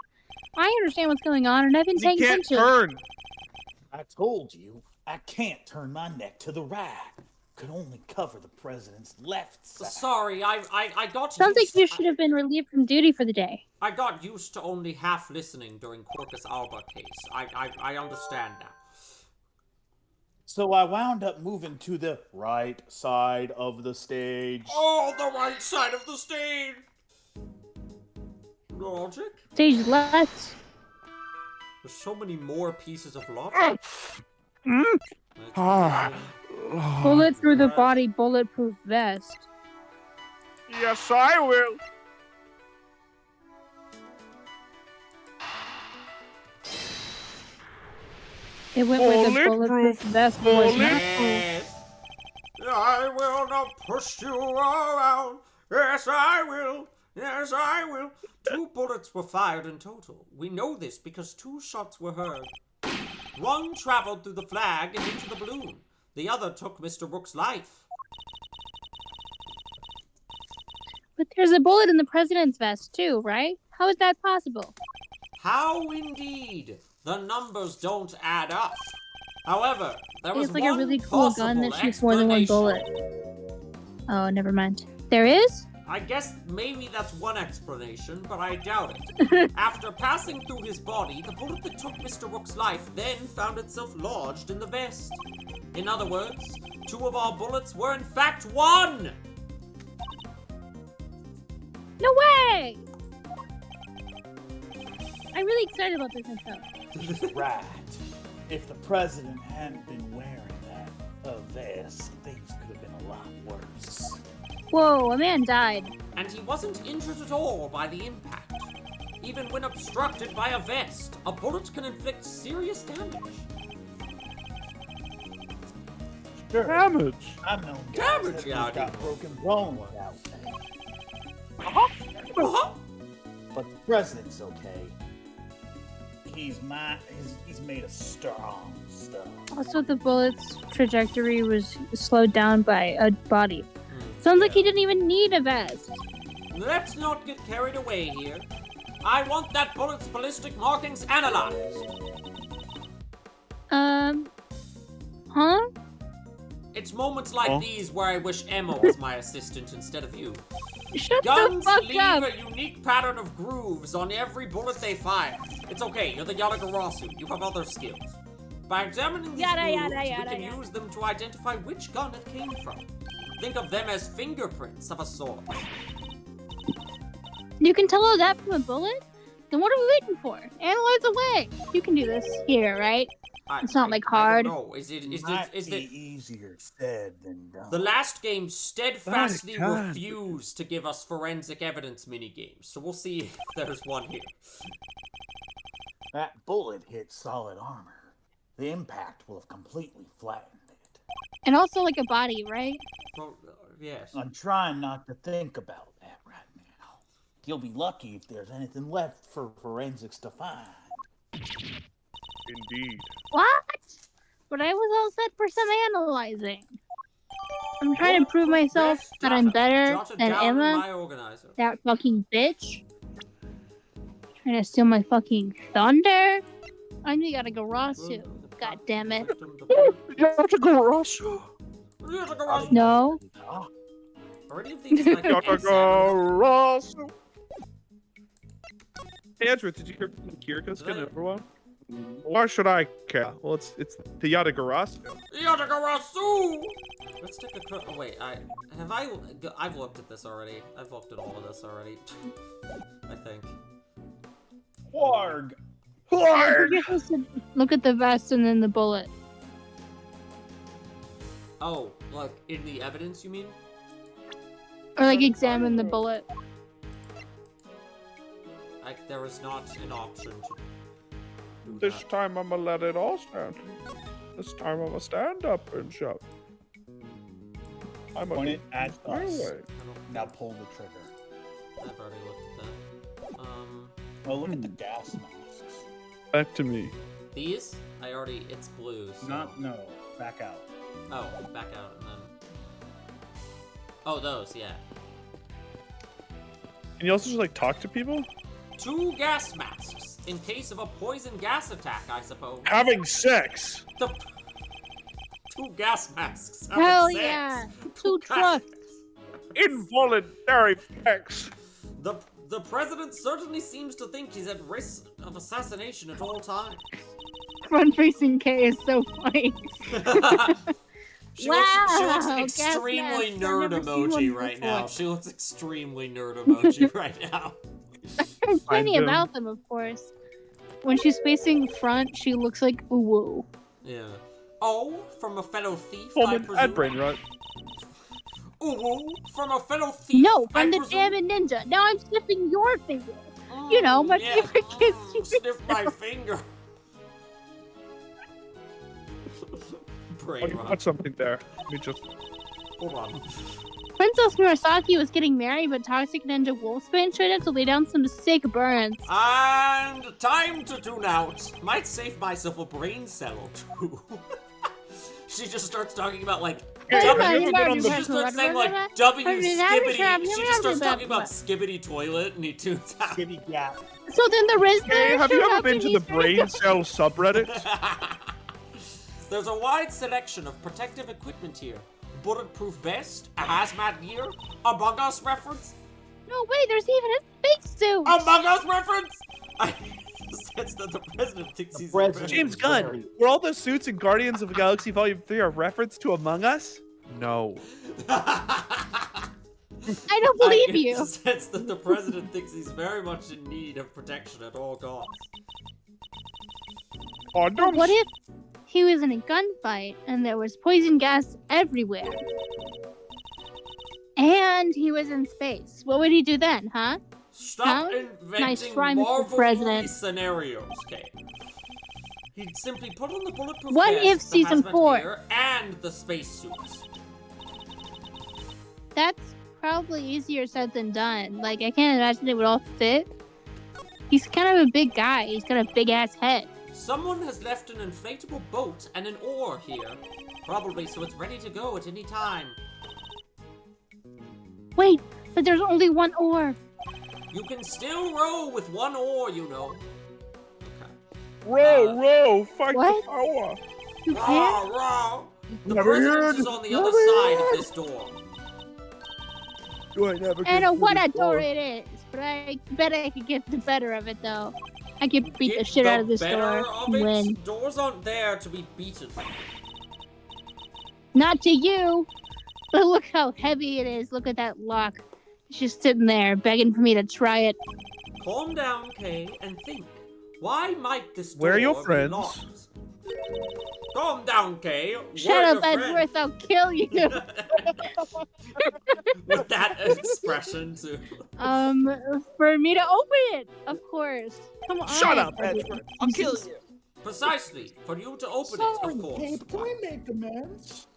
S1: I understand what's going on, and I've been
S2: He
S1: paying
S2: can't
S1: attention.
S2: turn.
S4: I told you, I can't turn my neck to the right. Could only cover the president's left side.
S3: Sorry, I got
S1: Sounds like
S3: used.
S1: you should have been relieved from duty for the day.
S3: I got used to only half listening during Quercus Alba case. I understand now.
S4: So I wound up moving to the right side of the stage.
S3: Oh, the right side of the stage. Logic?
S1: Stage left.
S3: There's so many more pieces of logic.
S5: Ah.
S1: Bullet through the body, bulletproof vest.
S5: Yes, I will.
S1: It went where the
S5: Bulletproof,
S1: bulletproof vest was not.
S3: Yes. I will not push you around. Yes, I will. Yes, I will. 2 bullets were fired in total. We know this because 2 shots were heard. One traveled through the flag and into the balloon. The other took Mr. Rook's life.
S1: But there's a bullet in the president's vest too, right? How is that possible?
S3: How indeed? The numbers don't add up. However, there was
S1: It's like a
S3: one
S1: really cool gun that
S3: possible
S1: shoots more than one
S3: explanation.
S1: bullet. Oh, never mind. There is?
S3: I guess maybe that's one explanation, but I doubt it. After passing through his body, the bullet that took Mr. Rook's life then found itself lodged in the vest. In other words, 2 of our bullets were in fact 1!
S1: No way! I'm really excited about this info.
S4: He's right. If the president hadn't been wearing that vest, things could have been a lot worse.
S1: Whoa, a man died.
S3: And he wasn't injured at all by the impact. Even when obstructed by a vest, a bullet can inflict serious damage.
S4: Sure,
S5: Damage.
S4: I've known guys
S3: Damage,
S4: that
S3: yeah,
S4: have got broken bones out there.
S3: Uh-huh.
S4: But the president's okay. He's made of strong stuff.
S1: Also, the bullet's trajectory was slowed down by a body. Sounds like he didn't even need a vest.
S3: Let's not get carried away here. I want that bullet's ballistic markings analyzed.
S1: Huh?
S3: It's moments like
S5: Huh?
S3: these where I wish Emma was my assistant instead of you.
S1: Shut
S3: Guns
S1: the fuck
S3: leave
S1: up!
S3: a unique pattern of grooves on every bullet they fire. It's okay, you're the Yalagarasu. You have other skills. By examining these
S1: Yada,
S3: grooves,
S1: yada,
S3: we
S1: yada,
S3: can
S1: yada.
S3: use them to identify which gun it came from. Think of them as fingerprints of a sort.
S1: You can tell all that from a bullet? Then what are we waiting for? Analyze away! You can do this here, right? It's not, like, hard.
S3: No, is it?
S4: Might
S3: Is
S4: be
S3: it?
S4: easier said than done.
S3: The last game steadfastly
S5: That it can.
S3: refused to give us forensic evidence minigames, so we'll see if there's one here.
S4: That bullet hit solid armor. The impact will have completely flattened it.
S1: And also like a body, right?
S3: Well, yes.
S4: I'm trying not to think about that right now. You'll be lucky if there's anything left for forensics to find.
S5: Indeed.
S1: What? But I was all set for some analyzing. I'm trying to prove myself
S3: Best
S1: that I'm
S3: data.
S1: better
S3: Jot it
S1: than
S3: down in
S1: Emma.
S3: my organizer.
S1: That fucking bitch. Trying to steal my fucking thunder. I knew you gotta go Rasu. God damn it.
S5: Yatagarasu.
S1: No.
S3: Are any of these like examined?
S2: Yatagarasu. Hey, Edgeworth, did you hear Kiriko's
S3: Did I?
S2: gonna for one? Why should I care? Well, it's the Yatagarasu.
S3: Yatagarasu! Let's take a quick. Oh wait, I've looked at this already. I've looked at all of this already. I think.
S4: Warg.
S1: You're supposed to look at the vest and then the bullet.
S3: Oh, like in the evidence, you mean?
S1: Or like examine the bullet.
S3: Like there was not an option to do
S2: This
S3: that.
S2: time I'm gonna let it all stand. This time I'm gonna stand up and shout. I'm
S4: Point it at
S2: my
S4: us.
S2: way.
S3: I don't,
S4: Now pull the trigger.
S3: I've already looked at that.
S4: Oh, look at the gas masks.
S2: Back to me.
S3: These? It's blue. So.
S4: No, back out.
S3: Oh, back out and then. Oh, those, yeah.
S2: Can you also just like talk to people?
S3: 2 gas masks in case of a poison gas attack, I suppose.
S2: Having sex.
S3: The 2 gas masks.
S1: Hell
S3: Having sex.
S1: yeah.
S3: 2
S1: Two
S3: gas
S1: trucks.
S2: Involuntary sex.
S3: The president certainly seems to think he's at risk of assassination at all times.
S1: Front facing K is so funny.
S3: She
S1: Wow,
S3: looks
S1: gas
S3: extremely
S1: masks. I've
S3: nerd
S1: never seen
S3: emoji
S1: one
S3: right
S1: before.
S3: now. She looks extremely nerd emoji right now.
S1: There's plenty
S2: do.
S1: about them, of course. When she's facing front, she looks like Uwu.
S3: Yeah. Oh, from a fellow thief, I
S2: Woman
S3: presume.
S2: and brain rot.
S3: Ooh, from a fellow thief.
S1: No,
S3: I
S1: from the
S3: presume.
S1: Jammin' Ninja. Now I'm sniffing your finger. You know, my
S3: yeah,
S1: favorite kiss you
S3: sniff my finger. Brain
S2: Oh, you
S3: rot.
S2: got something there. Let me just.
S3: Hold on.
S1: Princess Murasaki was getting married, but Toxic Ninja Wolfsbane showed up to lay down some sick burns.
S3: And time to tune out. Might save myself a brain cell or 2. She just starts talking about like
S2: Hey,
S3: W.
S2: have you ever been on
S3: She
S2: the-
S3: just starts saying like W skibbity. She just starts talking about skibbity toilet, and he tunes out.
S4: Skibby gap.
S1: So then the Rizzler
S2: Hey, have you
S1: showed
S2: ever
S1: up
S2: been
S1: and
S2: to
S1: he's
S2: the brain cell subreddit?
S3: There's a wide selection of protective equipment here. Bulletproof vest, a hazmat gear, Among Us reference,
S1: No way, there's even a spacesuit!
S3: Among Us reference. I sense that the president thinks he's
S4: president.
S5: James
S4: Very-
S5: Gunn. Were all the suits in Guardians of the Galaxy Volume 3 a reference to Among Us?
S2: No.
S1: I don't believe you.
S3: I sense that the president thinks he's very much in need of protection at all costs.
S2: Condoms?
S1: What if he was in a gunfight and there was poison gas everywhere? And he was in space. What would he do then, huh?
S3: Stop
S1: Huh? Nice
S3: inventing
S1: try, Mr.
S3: Marvel
S1: President.
S3: movie scenarios, okay? He'd simply put on the bulletproof
S1: What
S3: vest,
S1: if
S3: the
S1: season
S3: hazmat
S1: 4?
S3: gear, and the spacesuits.
S1: That's probably easier said than done. Like, I can't imagine it would all fit. He's kind of a big guy. He's got a big ass head.
S3: Someone has left an inflatable boat and an oar here. Probably so it's ready to go at any time.
S1: Wait, but there's only one oar.
S3: You can still row with one oar, you know. Okay.
S2: Row, fight
S1: What?
S2: the power.
S1: You can't?
S3: Row, row. The
S2: Never
S3: president
S2: heard.
S3: is on the
S2: Never
S3: other side
S2: heard.
S3: of this door.
S2: You ain't never
S1: I know
S2: get
S1: what
S2: through
S1: a
S2: this
S1: door it is, but I bet I could get the better of it, though. I could beat the
S3: Get
S1: shit out of this
S3: better
S1: door
S3: of
S1: and
S3: it.
S1: win.
S3: Doors aren't there to be beaten.
S1: Not to you. But look how heavy it is. Look at that lock. It's just sitting there, begging for me to try it.
S3: Calm down, Kay, and think. Why might this door
S2: Where are your
S3: be
S2: friends?
S3: locked? Calm down, Kay.
S1: Shut
S3: We're
S1: up,
S3: your friends.
S1: Edgeworth. I'll kill you.
S3: With that expression, too.
S1: For me to open it, of course. Come on.
S5: Shut up, Edgeworth. I'll kill you.
S3: Precisely. For you to open
S4: Sorry,
S3: it, of course.
S4: Gabe, can we make amends?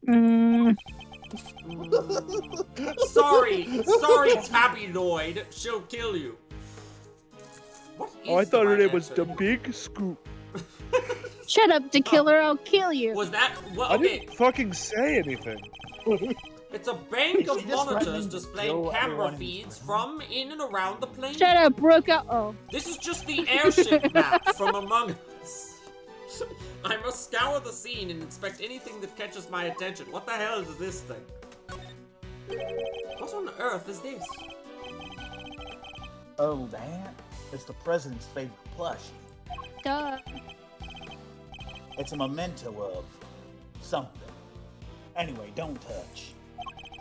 S1: Mm,
S3: Sorry, Tabbyloid. She'll kill you. What
S2: Oh, I
S3: is the
S2: thought her
S3: right
S2: name was
S3: answer
S2: the
S3: here?
S2: Big Scoop.
S1: Shut up, the killer. I'll kill you.
S3: Was that? Well,
S2: I
S3: okay.
S2: didn't fucking say anything.
S3: It's a bank of
S4: He just
S3: monitors
S4: threatened to
S3: displaying
S4: kill
S3: camera
S4: everyone.
S3: feeds from in and around the plane.
S1: Shut up, Brooke. Oh.
S3: This is just the airship map from Among Us. I must scour the scene and inspect anything that catches my attention. What the hell is this thing? What on earth is this?
S4: Oh, that? It's the president's favorite plush.
S1: Duh.
S4: It's a memento of something. Anyway, don't touch.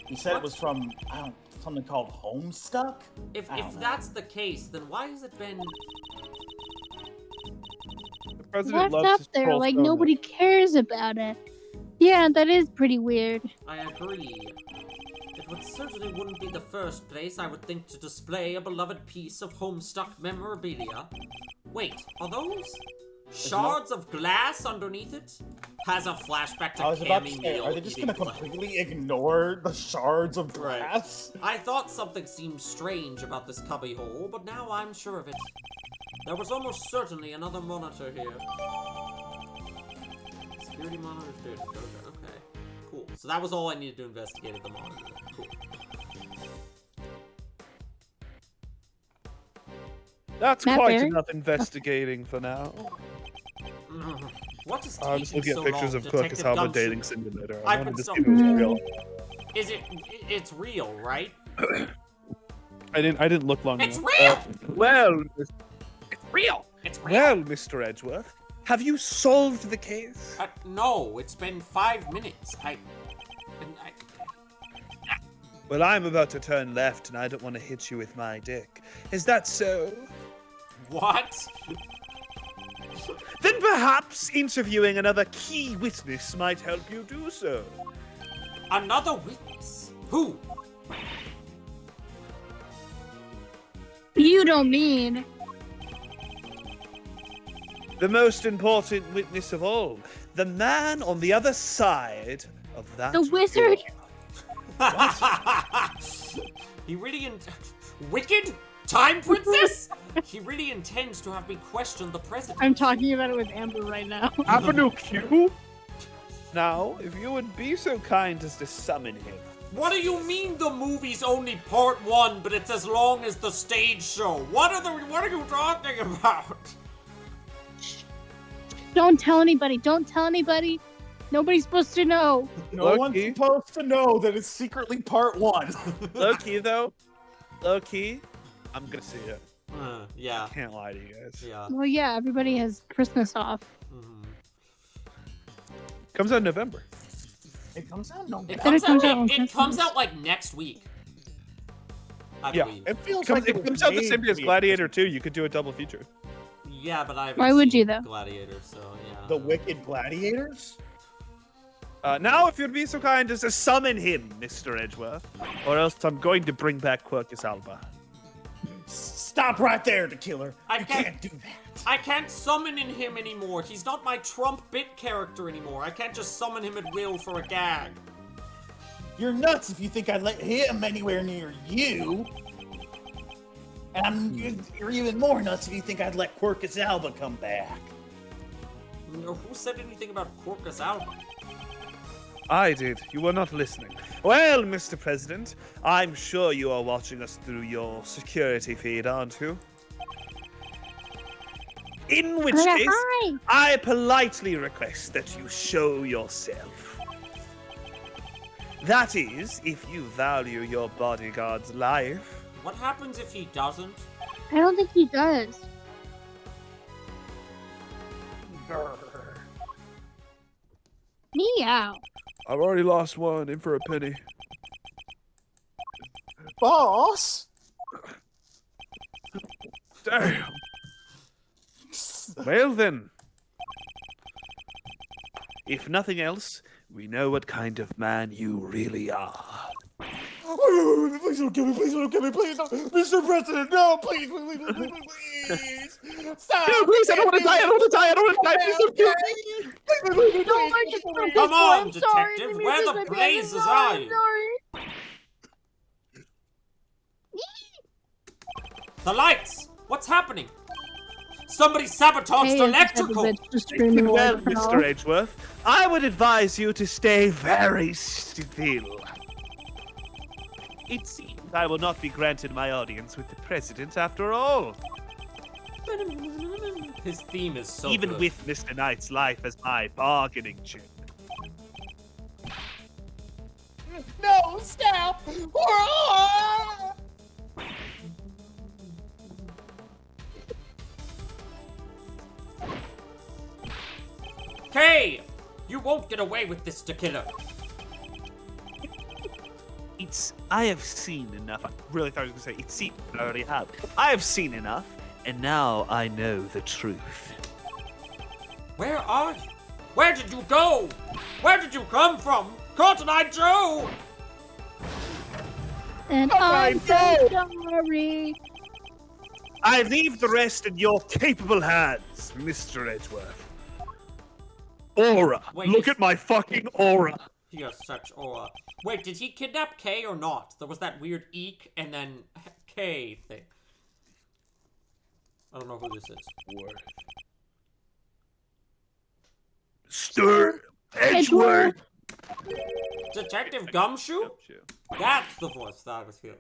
S4: You said it was from, something called Homestuck?
S3: If
S4: I don't know.
S3: that's the case, then why has it been...
S2: The president
S1: Left
S2: loves
S1: up
S2: his
S1: there
S2: Pearl
S1: like
S2: Stone.
S1: nobody cares about it. Yeah, that is pretty weird.
S3: I agree. It would certainly wouldn't be the first place I would think to display a beloved piece of Homestuck memorabilia. Wait, are those shards of glass underneath it? Has a flashback to
S4: I was about to
S3: Cammy
S4: say,
S3: Neal
S4: are they just
S3: eating
S4: gonna
S3: glass.
S4: completely ignore the shards of
S3: Right.
S4: glass?
S3: I thought something seemed strange about this cubbyhole, but now I'm sure of it. There was almost certainly another monitor here. Security monitor, dude. Okay, cool. So that was all I needed to investigate at the monitor. Cool.
S2: That's
S1: Matt
S2: quite
S1: Berry?
S2: enough investigating for now.
S3: What is
S2: I was
S3: taking
S2: looking at
S3: so
S2: pictures
S3: long,
S2: of Quirkus
S3: Detective
S2: Alba
S3: Gumption?
S2: dating simulator.
S3: I
S2: I wanted
S3: put
S2: to see
S3: some-
S2: if it was
S1: Mm.
S2: real.
S3: Is it? It's real, right?
S2: I didn't look long
S3: It's
S2: enough.
S3: real!
S2: Well, it's real.
S3: It's real.
S2: Well, Mr. Edgeworth, have you solved the case?
S3: No, it's been 5 minutes.
S2: Well, I'm about to turn left, and I don't want to hit you with my dick. Is that so?
S3: What?
S2: Then perhaps interviewing another key witness might help you do so.
S3: Another witness? Who?
S1: You don't mean.
S2: The most important witness of all. The man on the other side of that
S1: The wizard?
S2: door.
S3: He really Wicked? Time Princess? He really intends to have me question the president.
S1: I'm talking about it with Amber right now.
S2: Avenue Q? Now, if you would be so kind as to summon him.
S3: What do you mean the movie's only part 1, but it's as long as the stage show? What are you talking about?
S1: Don't tell anybody. Don't tell anybody. Nobody's supposed to know.
S4: No
S2: Loki?
S4: one's supposed to know that it's secretly part 1.
S2: Low-key, though. Low-key, I'm gonna see it.
S3: Yeah.
S2: Can't lie to you guys.
S3: Yeah.
S1: Well, yeah, everybody has Christmas off.
S3: Mhm.
S2: Comes out in November.
S4: It comes out no.
S3: It
S1: Then it
S3: comes
S1: comes out
S3: out.
S1: on
S3: It comes
S1: Christmas.
S3: out like next week. I
S2: Yeah.
S3: believe.
S4: It feels
S2: It
S4: like
S2: comes
S4: was
S2: out the
S4: made
S2: same day
S4: to
S2: as
S4: be a
S2: Gladiator 2. You could do a double feature.
S3: Yeah, but I haven't
S1: Why would
S3: seen
S1: you, though?
S3: Gladiator, so yeah.
S4: The Wicked Gladiators?
S2: Now, if you'd be so kind as to summon him, Mr. Edgeworth, or else I'm going to bring back Quirkus Alba.
S4: Stop right there, the killer.
S3: I
S4: You
S3: can't-
S4: can't do that.
S3: I can't summon in him anymore. He's not my Trump bit character anymore. I can't just summon him at will for a gag.
S4: You're nuts if you think I'd let him anywhere near you. And you're even more nuts if you think I'd let Quirkus Alba come back.
S3: Who said anything about Quirkus Alba?
S2: I did. You were not listening. Well, Mr. President, I'm sure you are watching us through your security feed, aren't you? In which case,
S1: Hi.
S2: I politely request that you show yourself. That is, if you value your bodyguard's life.
S3: What happens if he doesn't?
S1: I don't think he does. Meow.
S2: I've already lost one, in for a penny.
S4: Boss?
S2: Damn. Well then. If nothing else, we know what kind of man you really are.
S4: Please don't kill me, please don't kill me, please don't. Mr. President, no, please, please, please, please, please, please. Stop.
S2: No, please, I don't want to die, I don't want to die, I don't want to die, please don't kill me.
S4: Please, please, please, please,
S1: No, I
S4: please,
S1: just
S4: please,
S1: broke
S4: please.
S3: Come
S1: his
S3: on,
S1: I'm sorry.
S3: detective,
S1: I didn't
S3: where
S1: mean
S3: the
S1: to say that.
S3: blazes
S1: I'm
S3: are
S1: sorry,
S3: you?
S1: I'm sorry.
S3: The lights! What's happening? Somebody sabotaged
S1: Hey, it's
S3: electrical!
S1: a bitch just screaming
S5: Well,
S1: like hell.
S5: Mr. Edgeworth, I would advise you to stay very still. It seems I will not be granted my audience with the president after all.
S3: His theme is so
S5: Even
S3: good.
S5: with Mr. Knight's life as my bargaining chip.
S4: No, stop!
S3: Hey! You won't get away with this, Killer.
S5: I have seen enough. I really thought I was going to say, it seems I already have. I have seen enough, and now I know the truth.
S3: Where are you? Where did you go? Where did you come from? Cotton Eye Joe!
S1: And I'm so sorry.
S5: I leave the rest in your capable hands, Mr. Edgeworth. Aura.
S3: Wait,
S5: Look
S3: is-
S5: at my fucking aura.
S3: He has such aura. Wait, did he kidnap Kay or not? There was that weird eek and then Kay thing. I don't know who this is.
S5: Stir
S1: Edgeworth.
S3: Detective Gumshoe? That's the voice that I was hearing.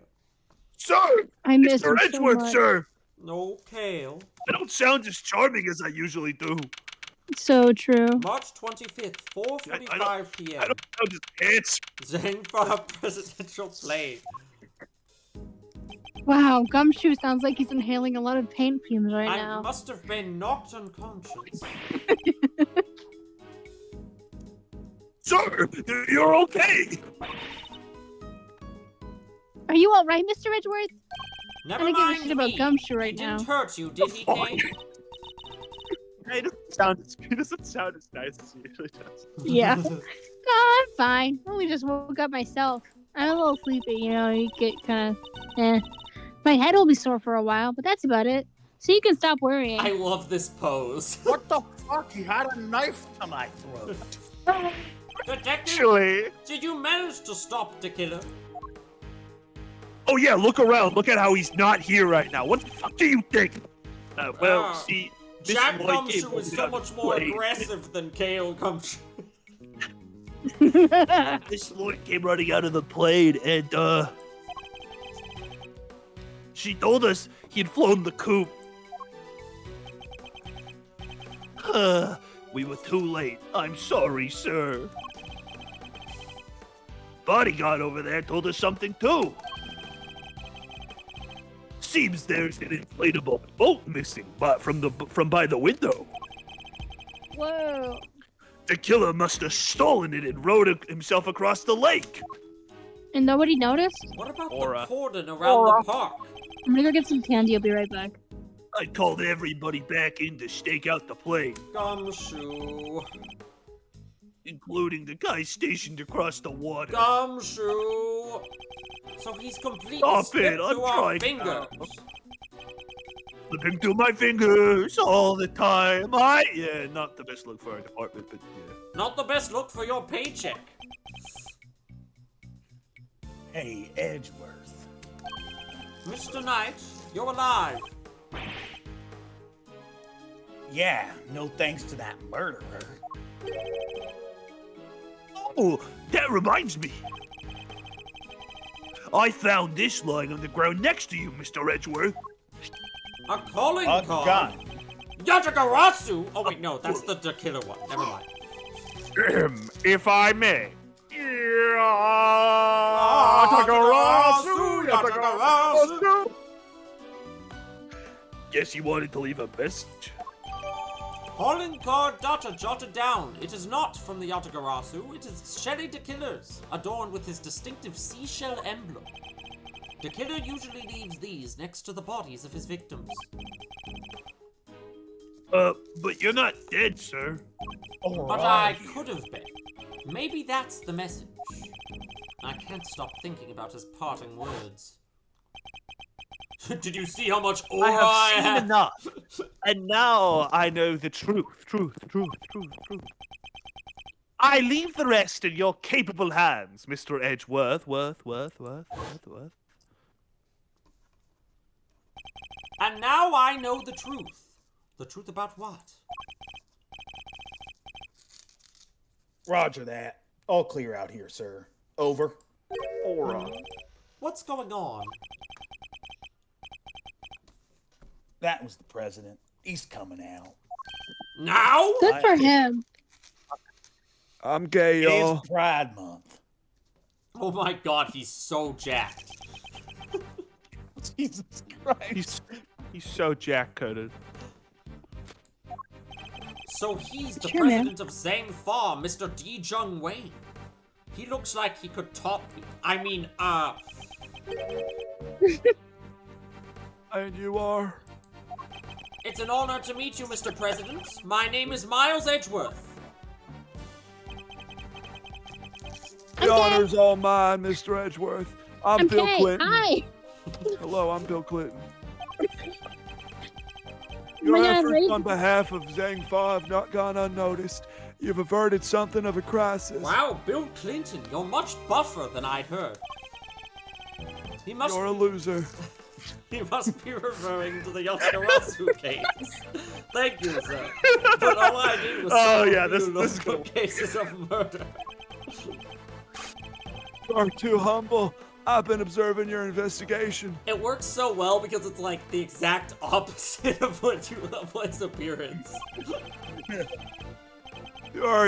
S5: Sir!
S1: I miss
S5: Mr.
S1: him so
S5: Edgeworth,
S1: much.
S5: sir!
S3: No Kale.
S5: I don't sound as charming as I usually do.
S1: So true.
S3: March 25th, 4:45
S5: I
S3: p.m.
S5: don't sound as handsome.
S3: Zane for a presidential plane.
S1: Wow, Gumshoe sounds like he's inhaling a lot of paint fumes right
S3: I
S1: now.
S3: must have been knocked unconscious.
S5: Sir, you're okay.
S1: Are you all right, Mr. Edgeworth?
S3: Never
S1: I'm gonna give a
S3: mind
S1: shit about
S3: me.
S1: Gumshoe
S3: He
S1: right now.
S3: didn't hurt you, did he, Kay?
S5: He doesn't sound as nice as he usually does.
S1: Yeah. Oh, I'm fine. I only just woke up myself. I'm a little sleepy, you know, you get kind of, My head will be sore for a while, but that's about it. So you can stop worrying.
S3: I love this pose.
S4: What the fuck? He had a knife to my throat.
S3: Detective,
S5: Actually.
S3: did you manage to stop the killer?
S5: Oh yeah, look around. Look at how he's not here right now. What the fuck do you think? See, this
S3: Jack
S5: boy
S3: Gumshoe
S5: came
S3: is
S5: over
S3: so
S5: on
S3: much
S5: the
S3: more
S5: plane.
S3: aggressive than Kale Gumshoe.
S5: This Lloyd came running out of the plane, and she told us he'd flown the coop. We were too late. I'm sorry, sir. Bodyguard over there told us something too. Seems there's an inflatable boat missing, but from by the window.
S1: Whoa.
S5: The killer must have stolen it and rowed himself across the lake.
S1: And nobody noticed?
S3: What about
S2: Aura.
S3: the cordon around the park?
S1: I'm gonna go get some candy. I'll be right back.
S5: I called everybody back in to stake out the plane,
S3: Gumshoe.
S5: including the guy stationed across the water.
S3: Gumshoe. So he's completely
S5: Stop
S3: slipped
S5: it, I'm
S3: through our
S5: trying
S3: fingers.
S5: now. Slipping through my fingers all the time. Yeah, not the best look for our department, but yeah.
S3: Not the best look for your paycheck.
S4: Hey, Edgeworth.
S3: Mr. Knight, you're alive.
S4: Yeah, no thanks to that murderer.
S5: Oh, that reminds me. I found this lying on the ground next to you, Mr. Edgeworth.
S3: A calling
S4: A
S3: card.
S4: gun.
S3: Yatagarasu! Oh wait, no, that's the killer one. Never mind.
S2: If I may.
S3: Yatagarasu, Yatagarasu.
S5: Guess you wanted to leave a message.
S3: Calling card data jotted down. It is not from the Yatagarasu. It is Shelly the Killer's, adorned with his distinctive seashell emblem. The killer usually leaves these next to the bodies of his victims.
S5: But you're not dead, sir.
S4: Or
S3: But
S4: are
S3: I
S4: you?
S3: could have been. Maybe that's the message. I can't stop thinking about his parting words. Did you see how much aura
S5: I have seen
S3: have?
S5: enough. And now I know the truth. Truth. I leave the rest in your capable hands, Mr. Edgeworth. Worth.
S3: And now I know the truth. The truth about what?
S4: Roger that. All clear out here, sir. Over.
S2: Aura.
S3: What's going on?
S4: That was the president. He's coming out.
S3: Now?
S1: Good for him.
S5: I'm gay,
S4: It is
S5: y'all.
S4: Pride Month.
S3: Oh my god, he's so jacked.
S4: Jesus Christ.
S2: He's so jack-coated.
S3: So he's the
S1: Sure, man.
S3: president of Zhang Fa, Mr. D. Jung Wei. He looks like he could top me. I mean,
S5: And you are?
S3: it's an honor to meet you, Mr. President. My name is Miles Edgeworth.
S5: The honor's all mine, Mr. Edgeworth. I'm Bill
S1: Kay.
S5: Clinton.
S1: Hi.
S5: Hello, I'm Bill Clinton.
S1: Oh
S5: Your
S1: my God,
S5: efforts
S1: Ray-
S5: on behalf of Zhang Fa have not gone unnoticed. You've averted something of a crisis.
S3: Wow, Bill Clinton, you're much buffer than I'd heard. He must
S5: You're a loser.
S3: He must be referring to the Yoshirasu case. Thank you, sir. But all I did was
S2: Oh,
S3: solve
S2: yeah, this
S3: few
S2: is
S3: local
S2: cool.
S3: cases of murder.
S5: You're too humble. I've been observing your investigation.
S3: It works so well because it's like the exact opposite of what you of his appearance.
S5: You're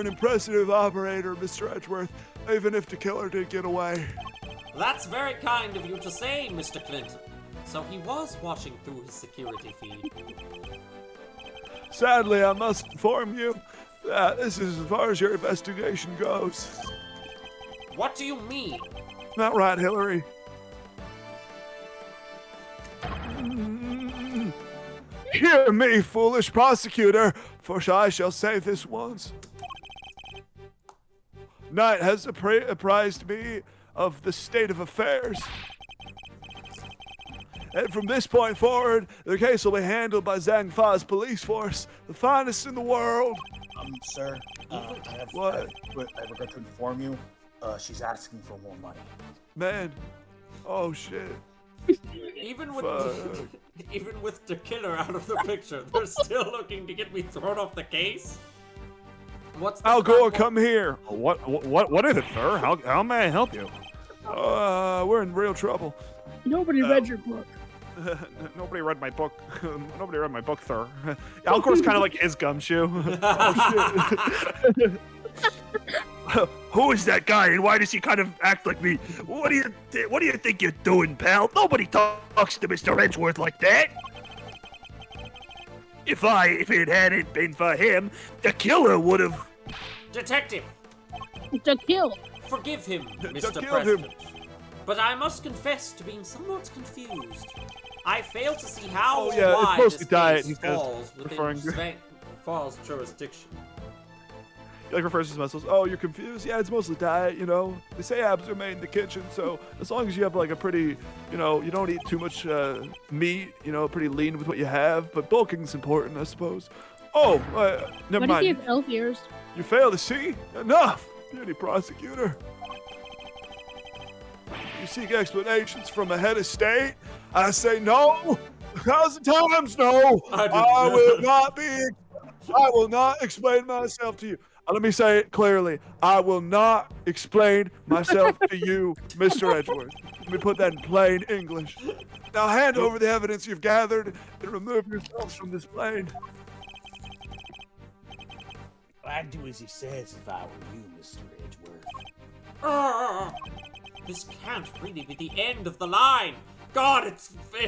S5: an impressive operator, Mr. Edgeworth, even if the killer did get away.
S3: That's very kind of you to say, Mr. Clinton. So he was watching through his security feed.
S5: Sadly, I must inform you that this is as far as your investigation goes.
S3: What do you mean?
S5: Not right, Hillary. Hear me, foolish prosecutor, for I shall say this once. Knight has apprised me of the state of affairs. And from this point forward, the case will be handled by Zhang Fa's police force, the finest in the world.
S4: Sir, I
S5: What?
S4: regret to inform you, she's asking for more money.
S5: Man, oh shit.
S3: Even with
S5: Fuck.
S3: even with the killer out of the picture, they're still looking to get me thrown off the case. What's the
S5: Al Gore,
S3: platform?
S5: come here.
S2: What is it, sir? How may I help you?
S5: We're in real trouble.
S1: Nobody read your book.
S2: Nobody read my book. Nobody read my book, sir. Al Gore's kind of like his gumshoe.
S5: Who is that guy, and why does he kind of act like me? What do you think you're doing, pal? Nobody talks to Mr. Edgeworth like that. If it hadn't been for him, the killer would have.
S3: Detective,
S1: To kill.
S3: forgive him, Mr.
S5: killed
S3: President.
S5: him.
S3: But I must confess to being somewhat confused. I fail to see how
S5: Oh,
S3: or
S5: yeah, it's
S3: why
S5: mostly
S3: this
S5: diet,
S3: case
S5: he says,
S3: falls within
S2: referring to-
S3: Zhang Fa's jurisdiction.
S5: He like refers to his muscles. Oh, you're confused? Yeah, it's mostly diet, you know. They say abs are made in the kitchen, so as long as you have like a pretty, you know, you don't eat too much meat, you know, pretty lean with what you have. But bulking's important, I suppose. Oh, never
S1: What if
S5: mind.
S1: you have elf ears?
S5: You fail to see? Enough! Beauty prosecutor. You seek explanations from a head of state? I say no! 1,000 times no! I will not explain myself to you. Let me say it clearly. I will not explain myself to you, Mr. Edgeworth. Let me put that in plain English. Now hand over the evidence you've gathered and remove yourselves from this plane.
S4: I'd do as he says if I were you, Mr. Edgeworth.
S3: This can't really be the end of the line. God,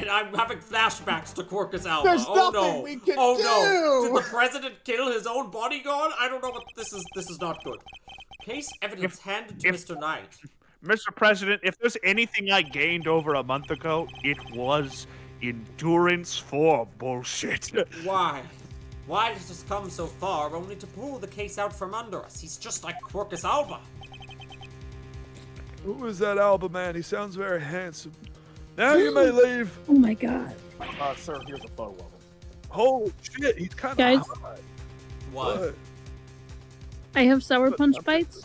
S3: I'm having flashbacks to Quercus Alba.
S4: There's
S3: oh
S4: nothing
S3: no!
S4: we can
S3: oh no!
S4: do!
S3: Did the president kill his own bodyguard? I don't know what this is. This is not good. Case evidence handed to Mr. Knight.
S2: Mr. President, if there's anything I gained over a month ago, it was endurance for bullshit.
S3: Why? Why did this come so far only to pull the case out from under us? He's just like Quercus Alba.
S5: Who is that Alba man? He sounds very handsome. Now you may leave.
S1: Oh my god.
S4: Sir, here's a photo of him.
S5: Holy shit, he's kind
S1: Guys.
S5: of hot.
S3: What?
S1: I have Sour Punch bites,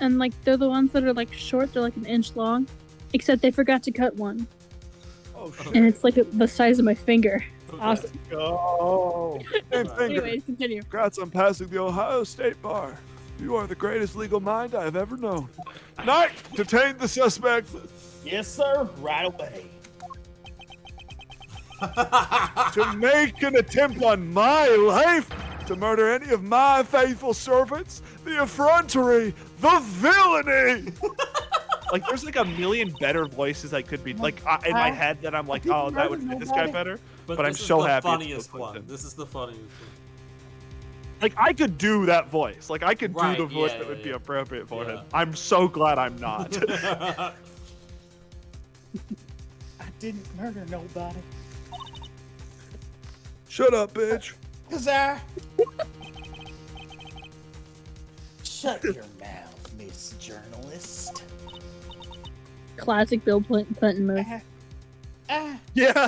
S1: and like they're the ones that are like short, they're like an inch long, except they forgot to cut one,
S5: Oh shit.
S1: and it's like the size of my finger. Awesome.
S4: Go.
S5: Same thing.
S1: Anyways, continue.
S5: Congrats on passing the Ohio State bar. You are the greatest legal mind I have ever known. Knight, detain the suspect.
S4: Yes, sir. Right away.
S5: To make an attempt on my life, to murder any of my faithful servants, the effrontery, the villainy.
S2: Like, there's like a million better voices I could be like in my head that I'm like, oh, that would fit this guy better. But I'm so happy.
S3: Funniest one. This is the funniest one.
S2: Like, I could do that voice. Like, I could
S3: Right,
S2: do the voice
S3: yeah,
S2: that would be
S3: yeah.
S2: appropriate for
S3: Yeah.
S2: him. I'm so glad I'm not.
S4: I didn't murder nobody.
S5: Shut up, bitch.
S4: Cause I. Shut your mouth, Miss Journalist.
S1: Classic Bill Clinton move.
S2: Yeah.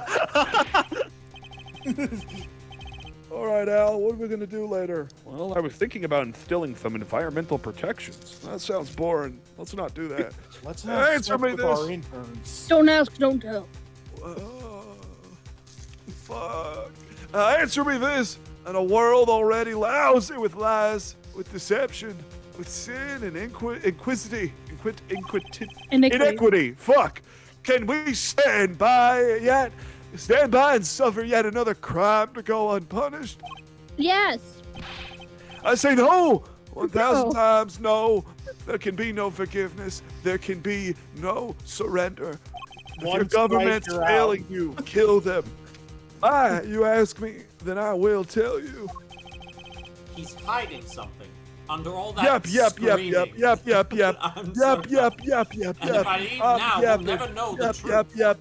S5: All right, Al, what are we going to do later? Well, I was thinking about instilling some environmental protections. That sounds boring. Let's not do that.
S4: Let's
S5: Answer me
S4: with
S5: this.
S4: our interns.
S1: Don't ask, don't tell.
S5: Fuck. Answer me this. In a world already lousy with lies, with deception, with sin and iniquity, fuck. Can we stand by and suffer yet another crime to go unpunished?
S1: Yes.
S5: I say no. 1,000
S1: No.
S5: times no. There can be no forgiveness. There can be no surrender. If your
S4: One
S5: government's
S4: strike, you're
S5: failing you, kill them. Why, you ask me, then I will tell you.
S3: He's hiding something under all that
S5: Yep.
S3: screaming. I'm so
S5: Yep.
S3: And if I leave now, we'll never know the truth.
S5: Yep.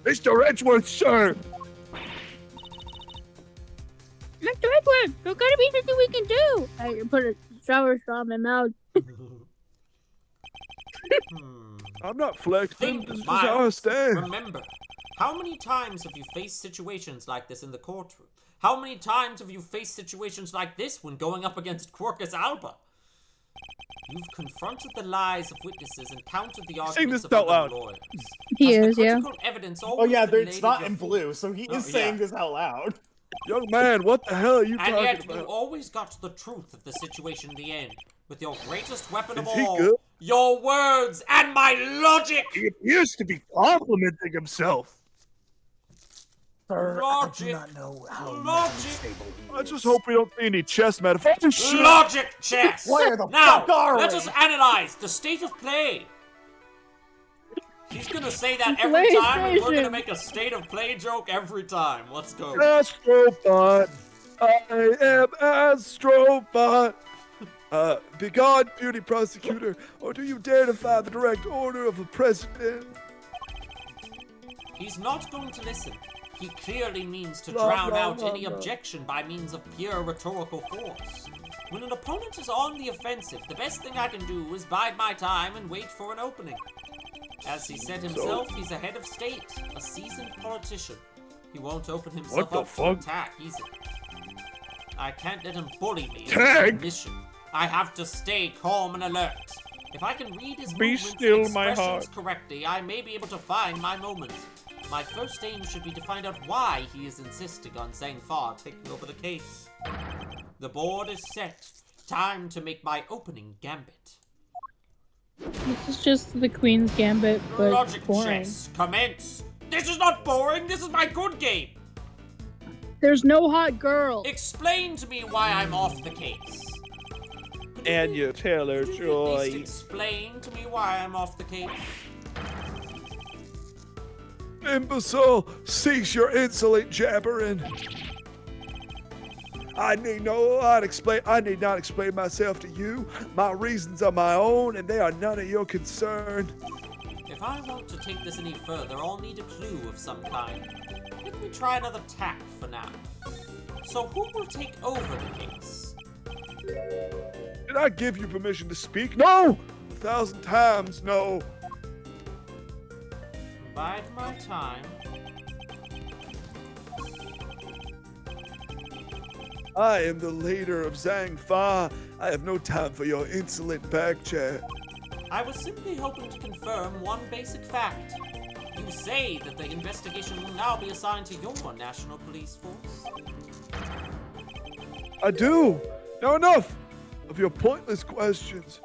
S5: Mr. Edgeworth, sir.
S1: Mr. Edward, there's gotta be something we can do. I put a shower straw in my mouth.
S5: I'm not flexing.
S3: Think,
S5: This is how I
S3: Miles.
S5: stand.
S3: Remember, how many times have you faced situations like this in the courtroom? How many times have you faced situations like this when going up against Quercus Alba? You've confronted the lies of witnesses and countered the
S2: Saying
S3: arguments
S2: this
S3: of
S2: out
S3: other
S2: loud.
S3: lawyers.
S1: He
S3: Has the
S1: is, yeah.
S3: critical evidence
S4: Oh
S3: always
S4: yeah,
S3: been
S4: it's
S3: laid
S4: not
S3: at
S4: in
S3: your feet?
S4: blue, so he
S3: Oh,
S4: is saying
S3: yeah.
S4: this out loud.
S5: Young man, what the hell are you
S3: And
S5: talking
S3: yet, you
S5: about?
S3: always got to the truth of the situation in the end, with your greatest weapon of
S5: Is he
S3: all,
S5: good?
S3: your words and my logic!
S5: He appears to be complimenting himself.
S4: Sir, I
S3: Logic.
S4: do not know how
S3: Logic.
S4: mentally stable he
S5: I
S4: is.
S5: just hope we don't see any chess metaphors. Oh, shit.
S3: Logic chess!
S4: Where the
S3: Now,
S4: fuck are
S3: let
S4: we?
S3: us analyze the state of play. He's gonna say that every time, and we're gonna
S1: PlayStation.
S3: make a state of play joke every time. Let's go.
S5: Astrobot. I am Astrobot. Begone, beauty prosecutor, or do you dare defy the direct order of the president?
S3: He's not going to listen. He clearly means to
S5: Blah,
S3: drown
S5: blah,
S3: out
S5: blah,
S3: any
S5: blah.
S3: objection by means of pure rhetorical force. When an opponent is on the offensive, the best thing I can do is bide my time and wait for an opening. As he said himself, he's a head of state, a seasoned politician. He won't open himself
S5: What the
S3: up to
S5: fuck?
S3: attack easy. I can't let him bully me.
S5: Tag?
S3: It's a mission. I have to stay calm and alert. If I can read his
S2: Be
S3: movements
S2: still,
S3: and
S2: my
S3: expressions
S2: heart.
S3: correctly, I may be able to find my moments. My first aim should be to find out why he is insisting on Zhang Fa taking over the case. The board is set. Time to make my opening gambit.
S1: This is just the Queen's Gambit, but
S3: Logic
S1: boring.
S3: chess, commence. This is not boring. This is my good game.
S1: There's no hot girl.
S3: Explain to me why I'm off the case.
S5: Anya
S3: Could you at least
S5: Taylor-Joy.
S3: explain to me why I'm off the case?
S5: Imbecile, cease your insolent jabbering. I need not explain myself to you. My reasons are my own, and they are none of your concern.
S3: If I want to take this any further, I'll need a clue of some kind. Let me try another tack for now. So who will take over the case?
S5: Did I give you permission to speak? No! 1,000 times no.
S3: Bide my time.
S5: I am the leader of Zhang Fa. I have no time for your insolent back chat.
S3: I was simply hoping to confirm one basic fact. You say that the investigation will now be assigned to your National Police Force?
S5: I do. Now enough of your pointless questions.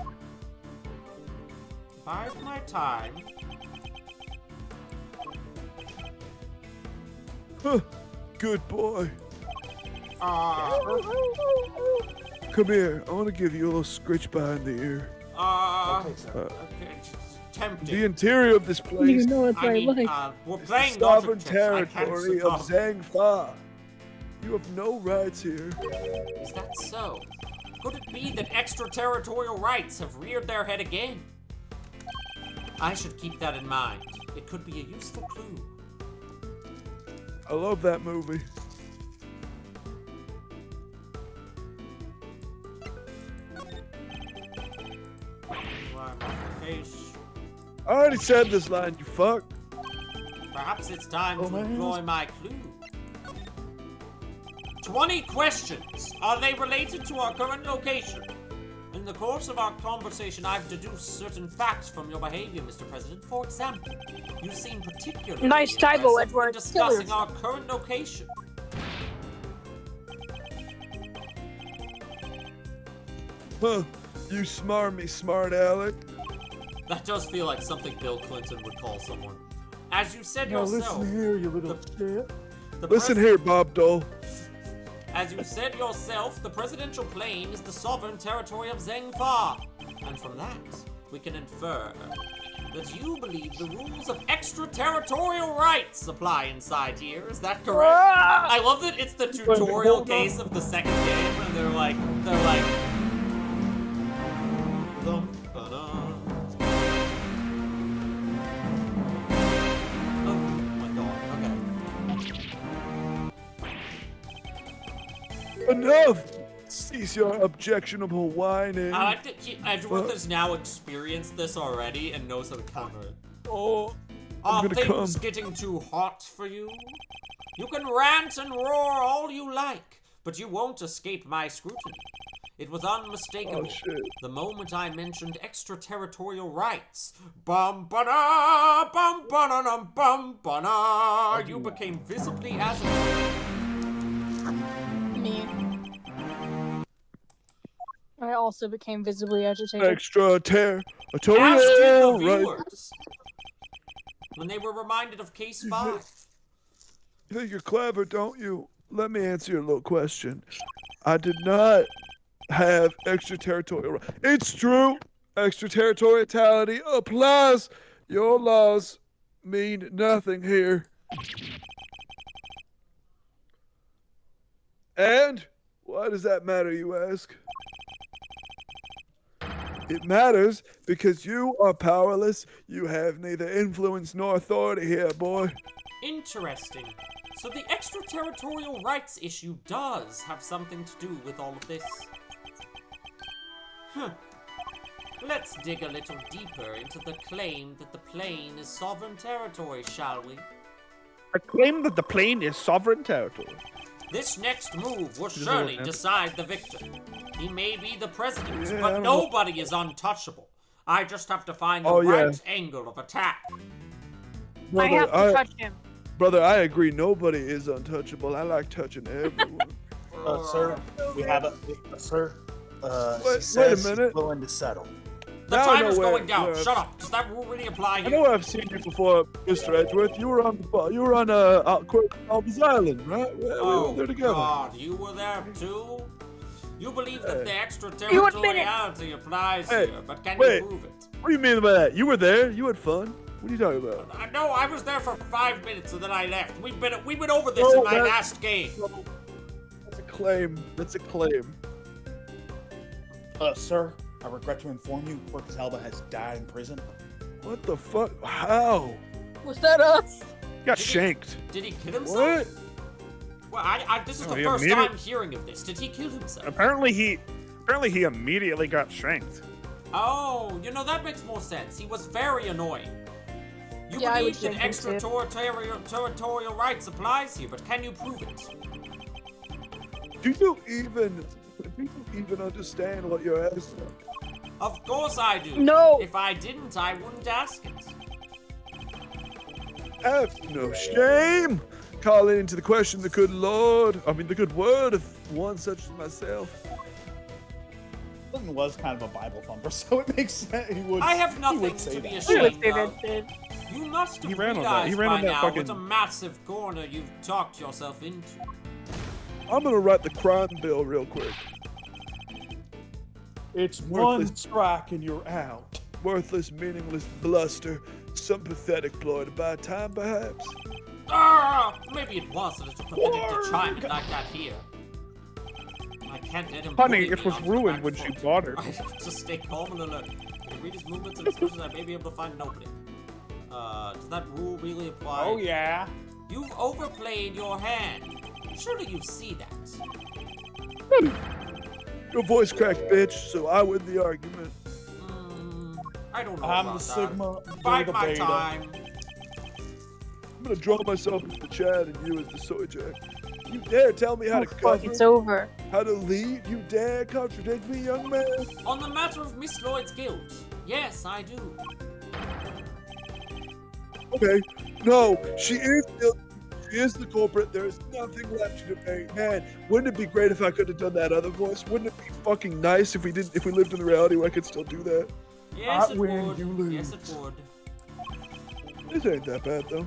S3: Bide my time.
S5: Huh. Good boy.
S3: Uh,
S5: Come here. I want to give you a little scritch behind the ear.
S4: Okay, sir.
S3: Okay, it's tempting.
S5: The interior of this
S1: You
S5: place
S1: know it's
S3: I mean,
S1: like.
S3: we're
S5: is the
S3: playing
S5: sovereign
S3: Dr. Chess. I can't
S5: territory of
S3: succumb.
S5: Zhang Fa. You have no rights here.
S3: Is that so? Could it be that extraterritorial rights have reared their head again? I should keep that in mind. It could be a useful clue.
S5: I love that movie.
S3: Why, my case.
S5: I already said this line, you fuck.
S3: Perhaps it's time
S5: Oh,
S3: to
S5: my
S3: employ my clue. 20 questions. Are they related to our current location? In the course of our conversation, I've deduced certain facts from your behavior, Mr. President. For example, you seem particularly
S1: Nice typo,
S3: aggressive when
S1: Edward.
S3: discussing
S1: Killers.
S3: our current location.
S5: Huh. You smarmy smart aleck.
S3: That does feel like something Bill Clinton would call someone. As you said
S5: Now
S3: yourself,
S5: listen here, you little shit.
S3: the
S5: Listen
S3: pres-
S5: here, Bob Dole.
S3: As you said yourself, the presidential plane is the sovereign territory of Zhang Fa. And from that, we can infer that you believe the rules of extraterritorial rights apply inside here. Is that correct? I love that it's the tutorial
S5: hold on.
S3: case of the second game, and they're like, dum, ba-da. Oh my god, okay.
S5: Enough! Cease your objectionable whining.
S3: I like that Edgeworth has now experienced this already and knows how to counter it.
S5: Oh,
S3: Are
S5: gonna
S3: things
S5: come.
S3: getting too hot for you? You can rant and roar all you like, but you won't escape my scrutiny. It was unmistakable.
S5: Oh, shit.
S3: The moment I mentioned extraterritorial rights, bum ba da bum ba da dum bum ba da, you became visibly agitated.
S1: Me. I also became visibly agitated.
S3: As did the
S5: Extraterritorial right.
S3: viewers. When they were reminded of Case 5.
S5: You think you're clever, don't you? Let me answer your little question. I did not have extraterritorial rights. It's true. Extraterritoriality applies. Your laws mean nothing here. And why does that matter, you ask? It matters because you are powerless. You have neither influence nor authority here, boy.
S3: Interesting. So the extraterritorial rights issue does have something to do with all of this. Let's dig a little deeper into the claim that the plane is sovereign territory, shall we?
S6: I claim that the plane is sovereign territory.
S3: This next move will surely decide the victor. He may be the president,
S5: Yeah,
S3: but nobody is untouchable. I just have to find the
S5: Oh, yeah.
S3: right angle of attack.
S1: I have to touch him.
S5: Brother, I agree. Nobody is untouchable. I like touching everyone.
S4: Sir, we have a sir.
S5: Wait
S4: She says
S5: a minute.
S4: she's willing to settle.
S3: The
S5: Now I
S3: timer's
S5: know where-
S3: going down.
S5: where-
S3: Shut up. Does that rule really apply
S5: I
S3: here?
S5: know I've seen you before, Mr. Edgeworth. You were on Albus Island, right? We were there together.
S3: God, you were there too? You believe that the
S1: You admit it.
S3: extraterritoriality applies
S5: Hey,
S3: here, but can
S5: wait.
S3: you prove it?
S5: What do you mean by that? You were there. You had fun. What are you talking about?
S3: No, I was there for 5 minutes and then I left. We went over this
S5: No,
S3: in my
S5: that-
S3: last game.
S5: That's a claim. That's a claim.
S4: Sir, I regret to inform you, Quirkus Alba has died in prison.
S5: What the fuck? How?
S1: Was that us?
S5: Got shanked.
S3: Did he kill himself?
S5: What?
S3: Well, this is
S2: No,
S3: the
S2: he
S3: first
S2: immediately-
S3: time hearing of this. Did he kill himself?
S2: Apparently he immediately got shanked.
S3: Oh, that makes more sense. He was very annoying. You
S1: Yeah, I
S3: believe
S1: would
S3: that
S1: think him too.
S3: extraterritorial rights applies here, but can you prove it?
S5: Do you even understand what you're asking?
S3: Of course I do.
S1: No.
S3: If I didn't, I wouldn't ask it.
S5: Have no shame. Calling into the question the good word of one such as myself.
S4: Clinton was kind of a Bible thumper, so it makes sense. He would.
S3: I have
S4: he
S3: nothing
S4: would say
S3: to be
S4: that.
S1: He would
S3: ashamed
S1: say
S3: of.
S1: that shit.
S3: You must have
S2: He ran on that. He
S3: realized
S2: ran
S3: by
S2: on that
S3: now
S2: fucking-
S3: what a massive corner you've talked yourself into.
S5: I'm gonna write the crime bill real quick.
S4: It's
S5: Worthless.
S4: one strike and you're out.
S5: Worthless, meaningless bluster. Some pathetic ploy to buy time, perhaps.
S3: Maybe it was a little pathetic to chime in like that here. I can't let him
S6: Honey,
S3: bully
S6: it
S3: me
S6: was
S3: on the
S6: ruined
S3: back
S6: when she
S3: foot.
S6: bought her.
S3: I have to stay calm and alert. When I read his movements and expressions, I may be able to find an opening. Does that rule really apply?
S4: Oh yeah.
S3: You've overplayed your hand. Surely you see that.
S5: Your voice cracked, bitch, so I win the argument.
S3: I don't know
S4: I'm
S3: about
S4: the
S3: that.
S4: Sigma.
S3: Bide
S4: Beta
S3: my
S4: Beta.
S3: time.
S5: I'm gonna draw myself as the Chad and you as the Soy Jack. You dare tell me how
S1: Oh,
S5: to
S1: fuck,
S5: govern,
S1: it's over.
S5: how to lead? You dare contradict me, young man?
S3: On the matter of Miss Lloyd's guilt, yes, I do.
S5: Okay, no, she is guilty. She is the culprit. There is nothing left to debate. Man, wouldn't it be great if I could have done that other voice? Wouldn't it be fucking nice if we lived in the reality where I could still do that?
S3: Yes,
S4: I
S3: it
S4: win,
S3: would.
S4: you lose.
S3: Yes, it would.
S5: This ain't that bad though.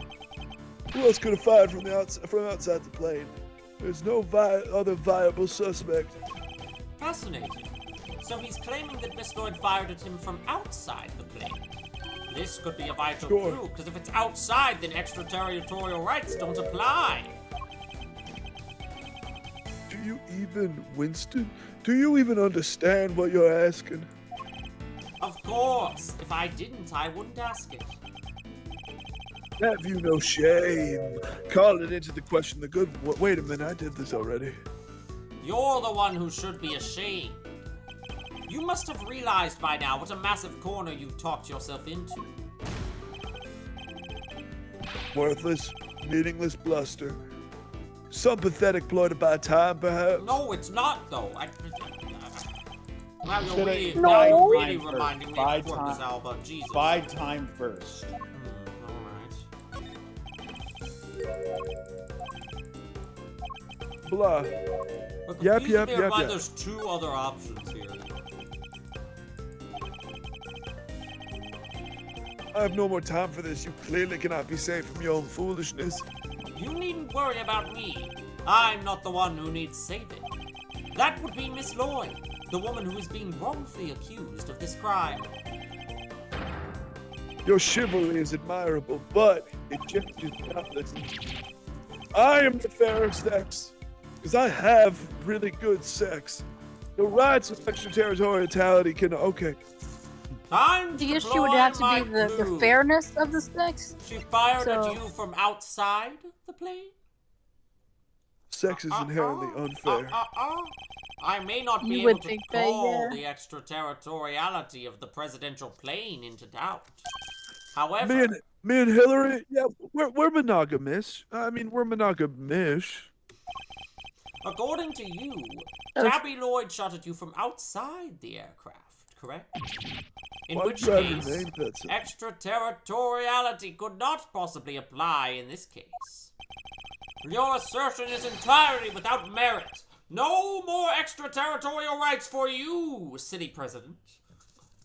S5: Who else could have fired from outside the plane? There's no other viable suspect.
S3: Fascinating. So he's claiming that Miss Lloyd fired at him from outside the plane. This could be a vital
S5: Sure.
S3: clue, because if it's outside, then extraterritorial rights don't apply.
S5: Do you even, Winston? Do you even understand what you're asking?
S3: Of course. If I didn't, I wouldn't ask it.
S5: Have you no shame? Calling into the question the good. Wait a minute, I did this already.
S3: You're the one who should be ashamed. You must have realized by now what a massive corner you've talked yourself into.
S5: Worthless, meaningless bluster. Some pathetic ploy to buy time, perhaps.
S3: No, it's not, though. Now you're
S4: Should've-
S3: really,
S1: No.
S3: now you're really
S4: Time
S3: reminding me
S4: first.
S3: of Corpus
S4: Buy
S3: Alba. Jesus.
S4: Buy time first.
S3: Alright.
S5: Blah.
S3: But
S5: Yep,
S3: please
S5: yep,
S3: bear in
S5: yep,
S3: mind
S5: yep.
S3: there's two other options here.
S5: I have no more time for this. You clearly cannot be saved from your own foolishness.
S3: You needn't worry about me. I'm not the one who needs saving. That would be Miss Lloyd, the woman who is being wrongfully accused of this crime.
S5: Your chivalry is admirable, but it just is nothing. I am the fairer sex, because I have really good sex. The rights of extraterritoriality can, okay.
S3: Time to
S1: The issue
S3: deploy
S1: would have to
S3: my
S1: be the
S3: crew.
S1: fairness of the sex.
S3: She fired
S1: So-
S3: at you from outside the plane?
S5: Sex is inherently unfair.
S3: I may not be
S1: You
S3: able
S1: would
S3: to
S1: think that,
S3: call
S1: yeah.
S3: the extraterritoriality of the presidential plane into doubt. However,
S5: Me and Hillary, yeah, we're monogamous. I mean, we're monogamish.
S3: according to you,
S1: Those-
S3: Tabby Lloyd shot at you from outside the aircraft, correct? In
S5: Why'd
S3: which
S5: you have
S3: case,
S5: your name that simple?
S3: extraterritoriality could not possibly apply in this case. Your assertion is entirely without merit. No more extraterritorial rights for you, city president.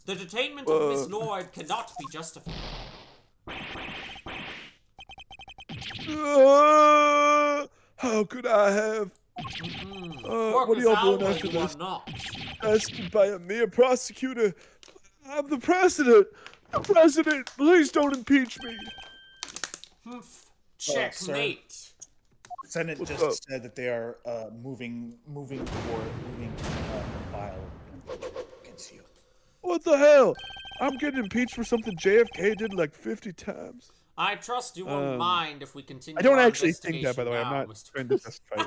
S3: The detainment of Miss Lloyd cannot be justified.
S5: How could I have what are y'all doing
S3: Corpus
S5: after
S3: Alba, you
S5: this?
S3: are not.
S5: Arrested by a mere prosecutor? I'm the president. The president. Please don't impeach me.
S3: Checkmate.
S4: Senate
S5: What's
S4: just
S5: up?
S4: said that they are moving file against you.
S5: What the hell? I'm getting impeached for something JFK did like 50 times.
S3: I trust you won't mind if we continue.
S6: I don't
S3: our
S6: actually think that, by the way. I'm
S3: investigation
S6: not
S3: now, Mr.
S6: trying to justify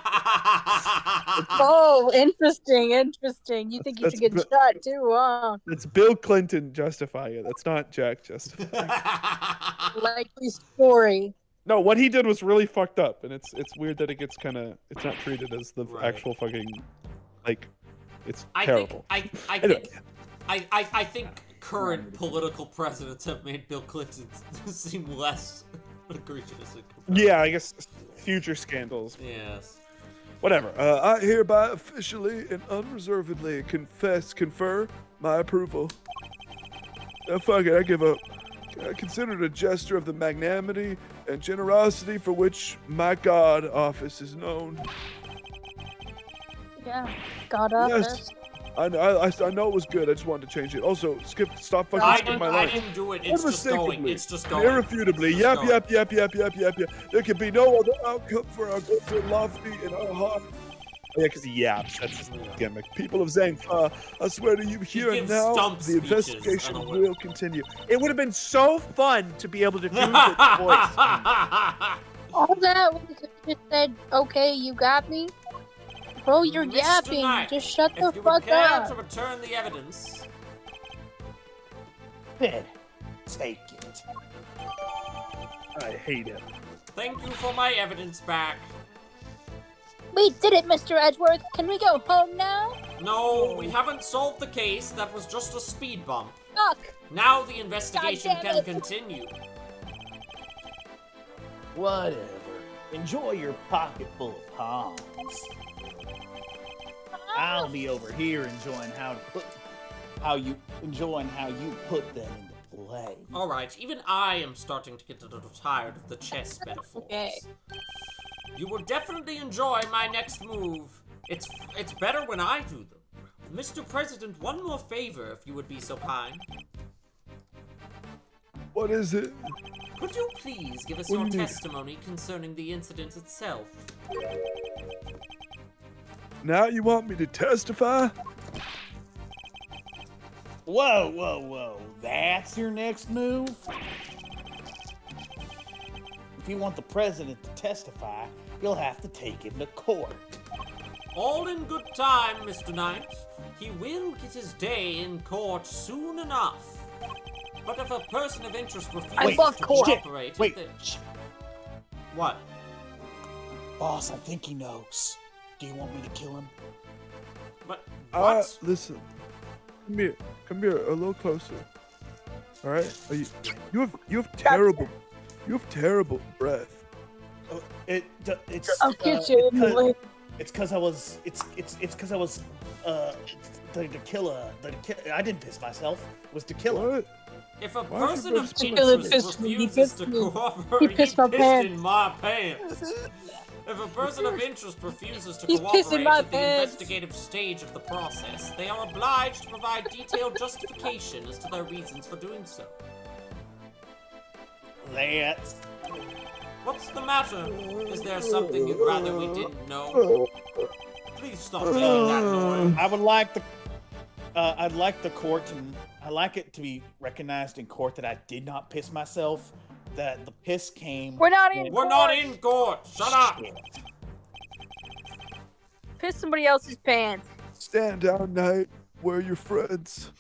S6: it.
S1: Oh, interesting. You think you
S5: That's
S1: should get
S5: br-
S1: shot too, huh?
S6: It's Bill Clinton justifying it. That's not Jack justifying it.
S1: Likely story.
S6: No, what he did was really fucked up, and it's weird that it gets kind of it's not treated as the
S3: Right.
S6: actual fucking like it's
S3: I
S6: terrible.
S3: think
S6: Anyway.
S3: I think current political presidents have made Bill Clinton seem less Egregious.
S6: Yeah, I guess future scandals.
S3: Yes.
S6: Whatever. I hereby officially and unreservedly confer my approval. Fuck it, I give up. I consider it a gesture of the magnanimity and generosity for which my God office is known.
S1: Yeah, God office.
S6: I know it was good. I just wanted to change it. Also, stop fucking
S3: I
S6: skipping
S3: didn't,
S6: my
S3: I
S6: lines.
S3: didn't do it. It's just going. It's just going.
S6: Irrefutably.
S3: It's just
S6: Yep.
S3: going.
S6: There can be no other outcome for our good and lofty in our heart. Yeah, because he yaps. That's his gimmick. People of Zangfa, I swear to you here and
S3: gives
S6: now,
S3: stump
S6: the
S3: speeches,
S6: investigation
S3: unaware.
S6: will continue. It would have been so fun to be able to do this voice.
S1: All that was just said, okay, you got me? Bro, you're
S3: Mr.
S1: yapping.
S3: Knight,
S1: Just shut the
S3: if you would
S1: fuck
S3: care
S1: up.
S3: to return the evidence,
S4: Then take it.
S6: I hate it.
S3: thank you for my evidence back.
S1: We did it, Mr. Edgeworth. Can we go home now?
S3: No, we haven't solved the case. That was just a speed bump.
S1: Fuck.
S3: Now the investigation
S1: God damn
S3: can
S1: it.
S3: continue.
S4: Whatever. Enjoy your pocket full of palms. I'll be over here enjoying how you put them into play.
S3: All right, even I am starting to get a little tired of the chess metaphors.
S1: Okay.
S3: You will definitely enjoy my next move. It's better when I do them. Mr. President, one more favor, if you would be so kind.
S6: What is it?
S3: Could you please give us
S6: What
S3: your
S6: do you need?
S3: testimony concerning the incident itself?
S6: Now you want me to testify?
S4: Whoa. That's your next move? If you want the president to testify, you'll have to take him to court.
S3: All in good time, Mr. Knight. He will get his day in court soon enough. But if a person of interest refuses
S1: I love
S3: to
S1: court.
S3: cooperate,
S4: Wait,
S3: then... What?
S4: boss, I think he knows. Do you want me to kill him?
S3: But what?
S6: Listen. Come here, a little closer. All right? You have terrible breath.
S1: I'll get you in the lip.
S4: It's because I was tequila. I didn't piss myself. It was tequila.
S6: What?
S3: If a
S6: Why is
S3: person
S6: your
S3: of
S6: breath
S3: interest
S1: pissed me? He
S3: refuses
S1: pissed
S3: to
S1: me.
S3: cooperate,
S1: He pissed my pants.
S3: in my pants. If a person of interest refuses to
S1: He's
S3: cooperate
S1: pissing my
S3: at the
S1: pants.
S3: investigative stage of the process, they are obliged to provide detailed justification as to their reasons for doing so.
S4: That's
S3: What's the matter? Is there something you'd rather we didn't know? Please stop making that noise.
S4: I would like the I'd like the court and I like it to be recognized in court that I did not piss myself. That the piss came.
S1: We're not in
S3: We're
S1: court.
S3: not in court. Shut up.
S1: Piss somebody else's pants.
S6: Stand down, Knight. We're your friends.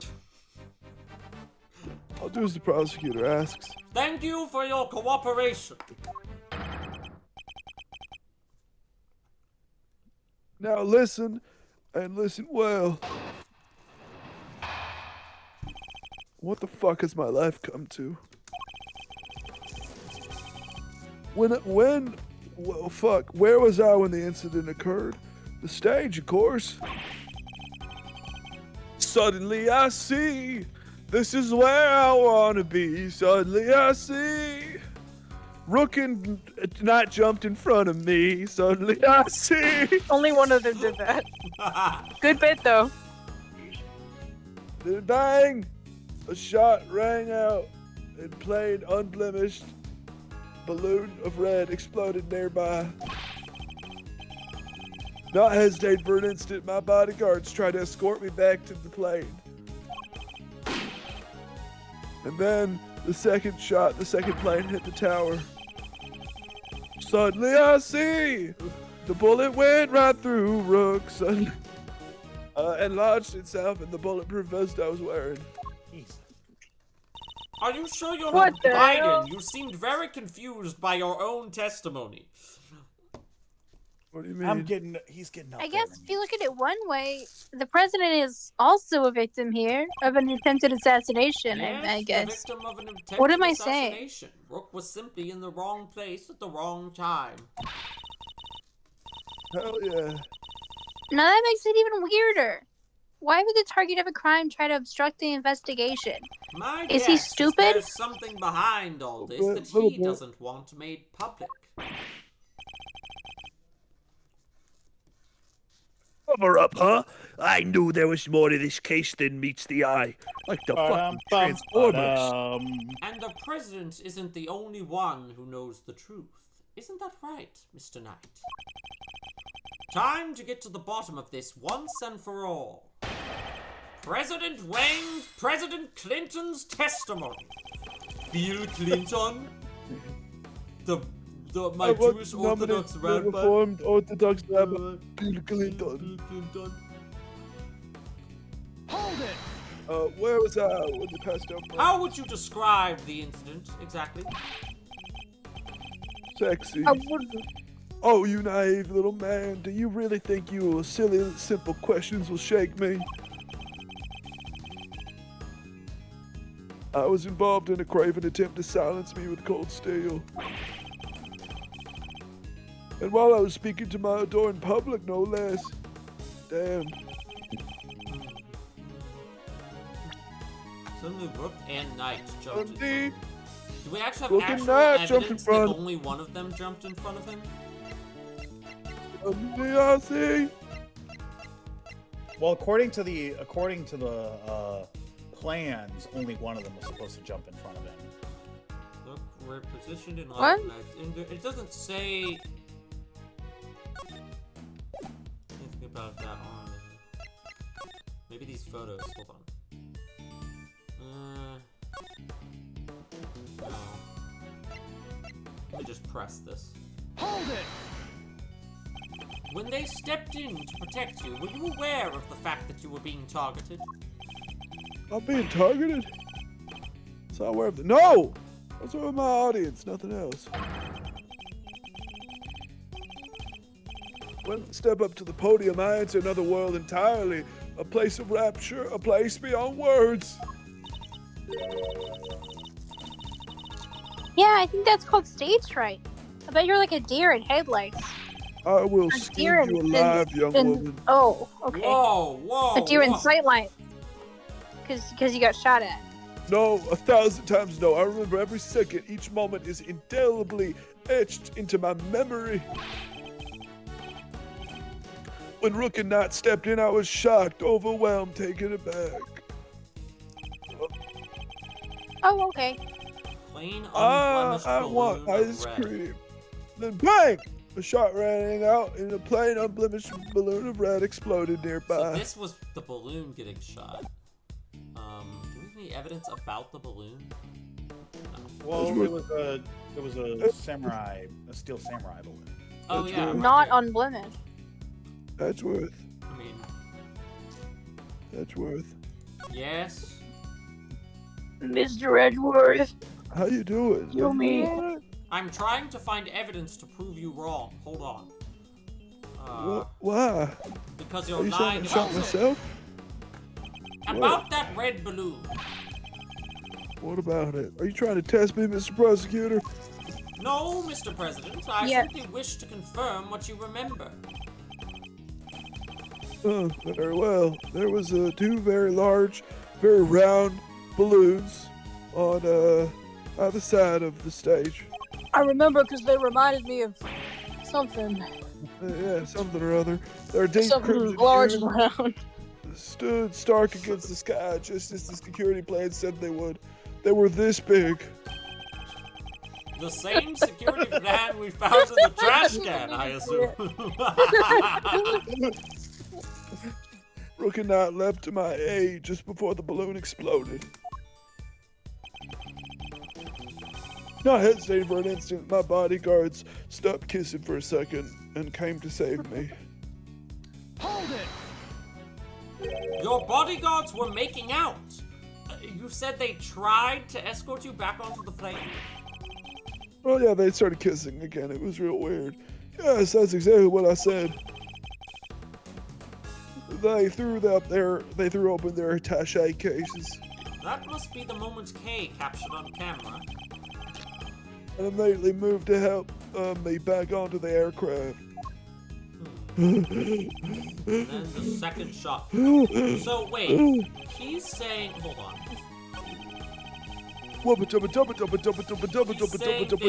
S6: I'll do as the prosecutor asks.
S3: Thank you for your cooperation.
S6: Now listen, and listen well. What the fuck has my life come to? Well, fuck, where was I when the incident occurred? The stage, of course. Suddenly I see, this is where I wanna be. Suddenly I see, Rook and Knight jumped in front of me. Suddenly I see.
S1: Only one of them did that. Good bit though.
S6: Then bang! A shot rang out and plain, unblemished balloon of red exploded nearby. Not hesitate for an instant, my bodyguards tried to escort me back to the plane. And then the second plane hit the tower. Suddenly I see the bullet went right through Rook suddenly, and lodged itself in the bulletproof vest I was wearing.
S3: Are you sure you're
S1: What
S3: not
S1: the
S3: Biden?
S1: hell?
S3: You seemed very confused by your own testimony.
S6: What do you mean?
S4: He's getting up
S1: I
S4: there,
S1: guess
S4: man.
S1: if you look at it one way, the president is also a victim here of an attempted assassination.
S3: Yes,
S1: I
S3: the
S1: guess.
S3: victim of an attempted
S1: What am I saying?
S3: assassination. Rook was simply in the wrong place at the wrong time.
S6: Hell yeah.
S1: Now that makes it even weirder. Why would the target of a crime try to obstruct the investigation?
S3: My
S1: Is he
S3: guess
S1: stupid?
S3: there's something behind all this that he doesn't want made public.
S6: Cover up, huh? I knew there was more to this case than meets the eye. Like the fucking Transformers.
S3: And the president isn't the only one who knows the truth. Isn't that right, Mr. Knight? Time to get to the bottom of this once and for all. President Wayne's President Clinton's testimony. Bill Clinton, my Jewish Orthodox rabbi.
S6: Reformed Orthodox rabbi, Bill Clinton.
S5: Hold it!
S6: Where was I when you passed out?
S3: How would you describe the incident exactly?
S6: Sexy.
S1: I wouldn't.
S6: Oh, you naive little man. Do you really think your silly, simple questions will shake me? I was involved in a craven attempt to silence me with cold steel. And while I was speaking to my door in public, no less. Damn.
S3: Suddenly Rook and Knight jumped in
S6: Indeed.
S3: front. Do we actually have
S6: Rook and
S3: actual
S6: Knight jumped in
S3: evidence that
S6: front.
S3: only one of them jumped in front of him?
S6: I see.
S4: Well, according to the plans, only one of them was supposed to jump in front of him.
S3: Look, we're positioned in
S1: What?
S3: It doesn't say anything about that on it. Maybe these photos. Hold on. No. Let me just press this.
S5: Hold it!
S3: When they stepped in to protect you, were you aware of the fact that you were being targeted?
S6: I'm being targeted? So aware of the— No! That's over my audience, nothing else. When I step up to the podium, I enter another world entirely. A place of rapture, a place beyond words.
S1: Yeah, I think that's called stage fright. I bet you're like a deer in headlights.
S6: I will
S1: A
S6: skin
S1: deer
S6: you alive, young woman.
S1: Oh, okay.
S3: Whoa, whoa!
S1: A deer in
S3: whoa.
S1: sightline. Because you got shot at.
S6: No, 1,000 times no. I remember every second. Each moment is indelibly etched into my memory. When Rook and Knight stepped in, I was shocked, overwhelmed, taken aback.
S1: Oh, okay.
S3: Plain
S6: I
S3: unblemished
S6: want
S3: balloon of
S6: ice
S3: red.
S6: cream. Then bang! A shot rang out and a plain unblemished balloon of red exploded
S3: So
S6: nearby.
S3: this was the balloon getting shot. Do we have any evidence about the balloon?
S4: Well, it was a samurai, a steel samurai balloon.
S3: Oh
S6: That's
S3: yeah.
S6: right.
S3: right
S1: Not
S3: there.
S1: unblemished.
S6: That's worth.
S3: I mean,
S6: That's worth.
S3: yes.
S1: Mr. Edgeworth.
S6: How you doing?
S1: You me.
S6: alright?
S3: I'm trying to find evidence to prove you wrong. Hold on.
S6: Why?
S3: Because
S6: Are
S3: you're
S6: you
S3: lying
S6: saying I shot
S3: about
S6: myself?
S3: about that red balloon.
S6: What about it? Are you trying to test me, Mr. Prosecutor?
S3: No, Mr. President. I
S1: Yes.
S3: simply wish to confirm what you remember.
S6: Very well. There was two very large, very round balloons on either side of the stage.
S1: I remember because they reminded me of something.
S6: Yeah, something or other. Their deep
S1: Something
S6: crimson
S1: large
S6: hues
S1: and round.
S6: stood stark against the sky, just as the security plane said they would. They were this big.
S3: The same security plan we found in the trash can, I assume.
S6: Rook and Knight leapt to my aid just before the balloon exploded. Not hesitating for an instant, my bodyguards stopped kissing for a second and came to save me.
S5: Hold it!
S3: Your bodyguards were making out. You said they tried to escort you back onto the plane?
S6: Oh yeah, they started kissing again. It was real weird. Yes, that's exactly what I said. They threw open their attaché cases
S3: That must be the moment K captured on camera.
S6: and immediately moved to help me back onto the aircraft.
S3: And then the second shot. So wait, he's saying, hold on. He's saying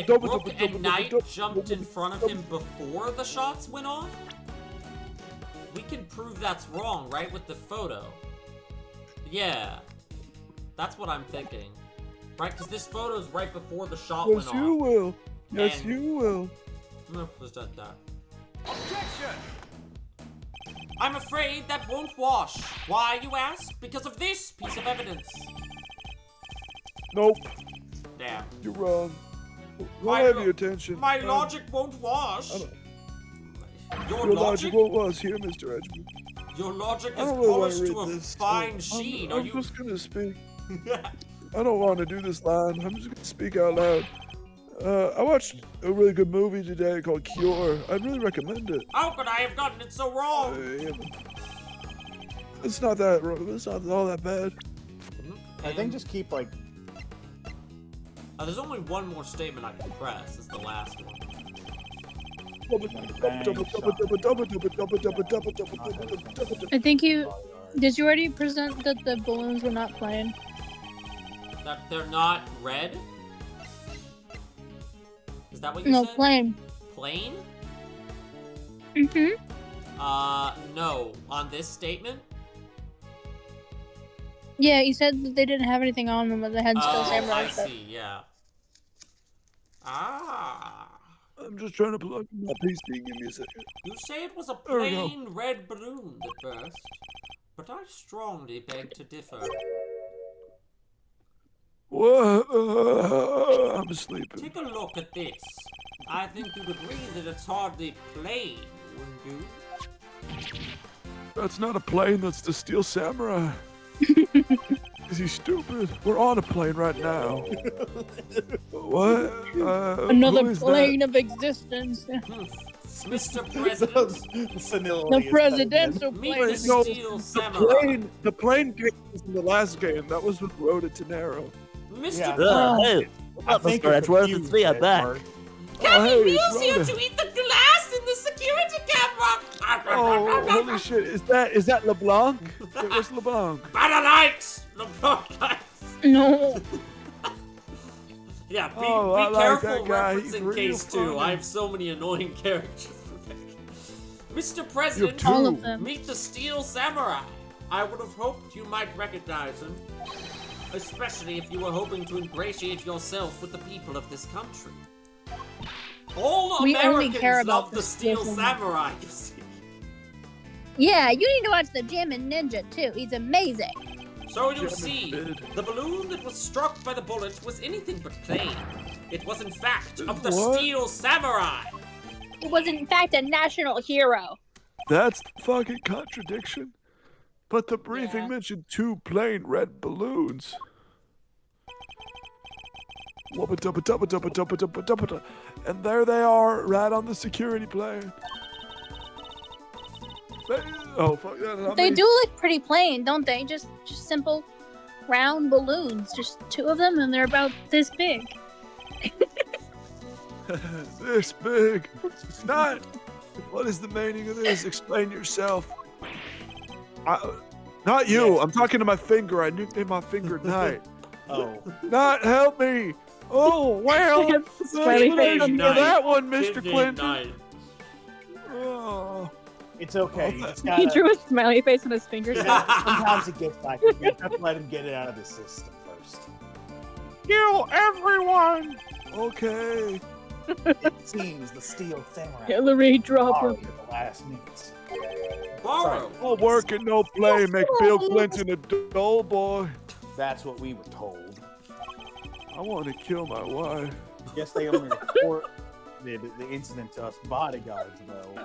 S3: that Rook and Knight jumped in front of him before the shots went off? We can prove that's wrong, right, with the photo? Yeah. That's what I'm thinking. Right, because this photo's right before the shot went
S6: Yes,
S3: off.
S6: you will. Yes,
S3: And-
S6: you will.
S3: I'm gonna present that. Objection! I'm afraid that won't wash. Why, you ask? Because of this piece of evidence.
S6: Nope,
S3: Damn.
S6: you're wrong.
S3: My
S6: I'll have
S3: lo-
S6: your attention.
S3: My logic won't wash.
S6: I don't-
S3: Your
S6: Your
S3: logic?
S6: logic what was here, Mr. Edgman.
S3: Your logic
S6: I
S3: is
S6: don't really want
S3: polished
S6: to
S3: to a
S6: read this.
S3: fine sheen. Are
S6: I'm
S3: you?
S6: just gonna speak. I don't want to do this line. I'm just gonna speak out loud. I watched a really good movie today called Cure. I'd really recommend it.
S3: How could I have gotten it so wrong?
S6: It's not that wrong. It's not all that bad.
S4: I think just keep like.
S3: There's only one more statement I can press. It's the last one.
S1: I think you did. You already present that the balloons were not playing.
S3: That they're not red? Is that what you
S1: No,
S3: said?
S1: playing.
S3: Plain?
S1: Mhm.
S3: No. On this statement?
S1: Yeah, you said that they didn't have anything on them, but they had still
S3: Oh,
S1: samurai
S3: I
S1: stuff.
S3: see, yeah. Ah.
S6: I'm just trying to plug in my PC. Give me a second.
S3: You say it was a
S6: There we go.
S3: plain red balloon that burst, but I strongly beg to differ.
S6: What? I'm sleeping.
S3: Take a look at this. I think you'd agree that it's hardly plain, wouldn't you?
S6: That's not a plane. That's the Steel Samurai. Is he stupid? We're on a plane right now. What?
S1: Another
S6: who is that?
S1: plane of existence.
S3: Mr. President,
S1: The presidential
S3: meet
S1: plane.
S3: the
S6: No,
S3: Steel Samurai.
S6: The plane game was in the last game. That was with Rhoda Tenero.
S3: Mr.
S4: Yeah.
S3: President,
S7: Hey, what's up, Mr. Edgeworth? It's me, I'm back.
S3: Captain
S6: hey,
S3: Wheels
S6: it's
S3: here
S6: Rhoda.
S3: to eat the glass in the security camera!
S6: Oh, holy shit! Is that LeBlanc? Where's LeBlanc?
S3: Banner lights! LeBron lights!
S1: No.
S3: Yeah, be
S6: Oh, I like
S3: careful
S6: that guy. He's
S3: referencing
S6: real
S3: Case 2.
S6: funny.
S3: I have so many annoying characters. Mr.
S6: You
S3: President,
S6: have
S1: All
S6: two.
S1: of them.
S3: meet the Steel Samurai. I would have hoped you might recognize him. Especially if you were hoping to ingratiate yourself with the people of this country. All
S1: We only
S3: Americans
S1: care about
S3: love the
S1: the
S3: Steel
S1: Steel
S3: Samurai, you see.
S1: Yeah, you need to watch the Jammin' Ninja too. He's amazing.
S3: So you
S6: German
S3: see,
S6: bid.
S3: the balloon that was struck by the bullet was anything but plain. It was in fact of the
S6: What?
S3: Steel Samurai.
S1: He was in fact a national hero.
S6: That's the fucking contradiction. But the briefing
S1: Yeah.
S6: mentioned two plain red balloons. Wubba-dubba-dubba-dubba-dubba-dubba-dubba. And there they are, right on the security plane. Oh, fuck that. not
S1: They
S6: me.
S1: do look pretty plain, don't they? Just simple round balloons. Just two of them, and they're about this big.
S6: This big. Not. What is the meaning of this? Explain yourself. Not you. I'm talking to my finger. I nicknamed my finger Knight.
S4: Oh,
S6: Not help me. Oh, well.
S1: Smiley face.
S6: Explanation for that one, Mr.
S3: Kid named
S6: Clinton.
S3: Knight.
S6: Oh.
S4: it's okay. You just
S1: He
S4: gotta.
S1: drew a smiley face on his fingers.
S4: Sometimes it gets like you have to let him get it out of the system first.
S6: Kill everyone. Okay.
S4: It seems the Steel Samurai
S1: Hillary, drop
S4: are
S1: him.
S4: at the last minutes.
S3: Borrow.
S6: No work and no play make Bill Clinton a dull boy.
S4: That's what we were told.
S6: I want to kill my wife.
S4: Guess they only report the incident to us bodyguards, though.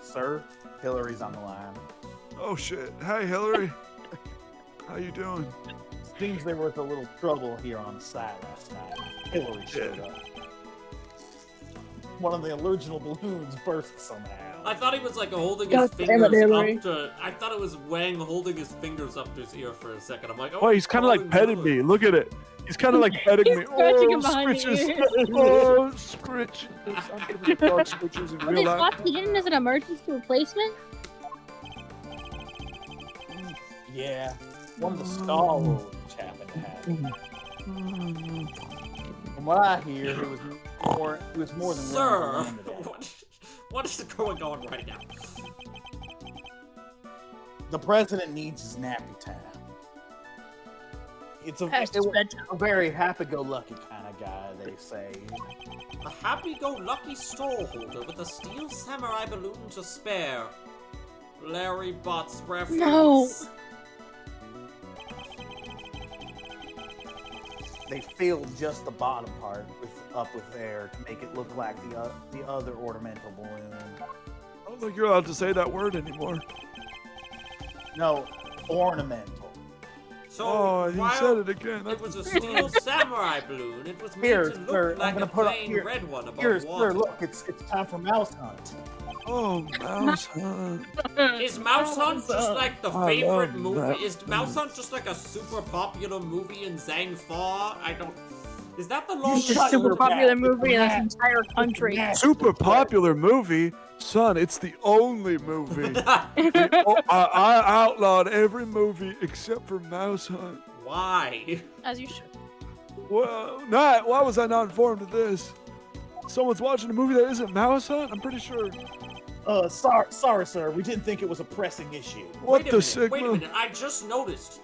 S4: Sir, Hillary's on the line.
S6: Oh shit. Hey Hillary. How you doing?
S4: Seems there was a little trouble here on site last night. Hillary showed up. One of the original balloons burst somehow.
S3: I thought he was like holding his fingers up to. I thought it was Wang holding his fingers up to his ear for a second. I'm like, oh,
S5: he's kind of like petting me. Look at it. He's kind of like petting me.
S1: Scratching him behind the
S5: scritches.
S1: ear.
S5: Oh, scritches. I'm gonna get dog scritches in
S1: Are they
S5: real life.
S1: swapped in as an emergency replacement?
S4: Yeah, one of the stalwarts happened to have it. From what I hear, it was more than
S3: Sir,
S4: willing to lend it.
S3: what is going on right now?
S4: The president needs his nappy time. It's a
S1: bedtime.
S4: very happy-go-lucky kind of guy, they say.
S3: A happy-go-lucky storeholder with a steel samurai balloon to spare. Larry Bot's reference.
S1: No.
S4: They filled just the bottom part up with air to make it look like the other ornamental balloon.
S5: I don't think you're allowed to say that word anymore.
S4: No, ornamental.
S3: So
S5: You
S3: while
S5: said it again.
S3: it was a steel samurai balloon, it was made
S4: Here,
S3: to look
S4: sir, I'm
S3: like
S4: gonna
S3: a
S4: put up
S3: plain
S4: here.
S3: red one above
S4: Here,
S3: water.
S4: sir, look, it's time for mouse hunt.
S5: Oh, Mouse Hunt.
S3: Is Mouse Hunt just like the
S5: I
S3: favorite
S5: love
S3: movie?
S5: that.
S3: Is Mouse Hunt just like a super popular movie in Zhangfa? I don't. Is that the
S1: It's
S3: longest?
S1: a
S4: shut
S1: super
S4: your
S1: popular
S4: mouth.
S1: movie in this entire country.
S5: Super popular movie? Son, it's the only movie. I outlawed every movie except for Mouse Hunt.
S3: Why?
S1: As you should.
S5: Well, why was I not informed of this? Someone's watching a movie that isn't Mouse Hunt? I'm pretty sure.
S4: Sorry, sir. We didn't think it was a pressing issue.
S5: What
S3: Wait
S5: the
S3: a
S5: Sigma?
S3: minute. I just noticed.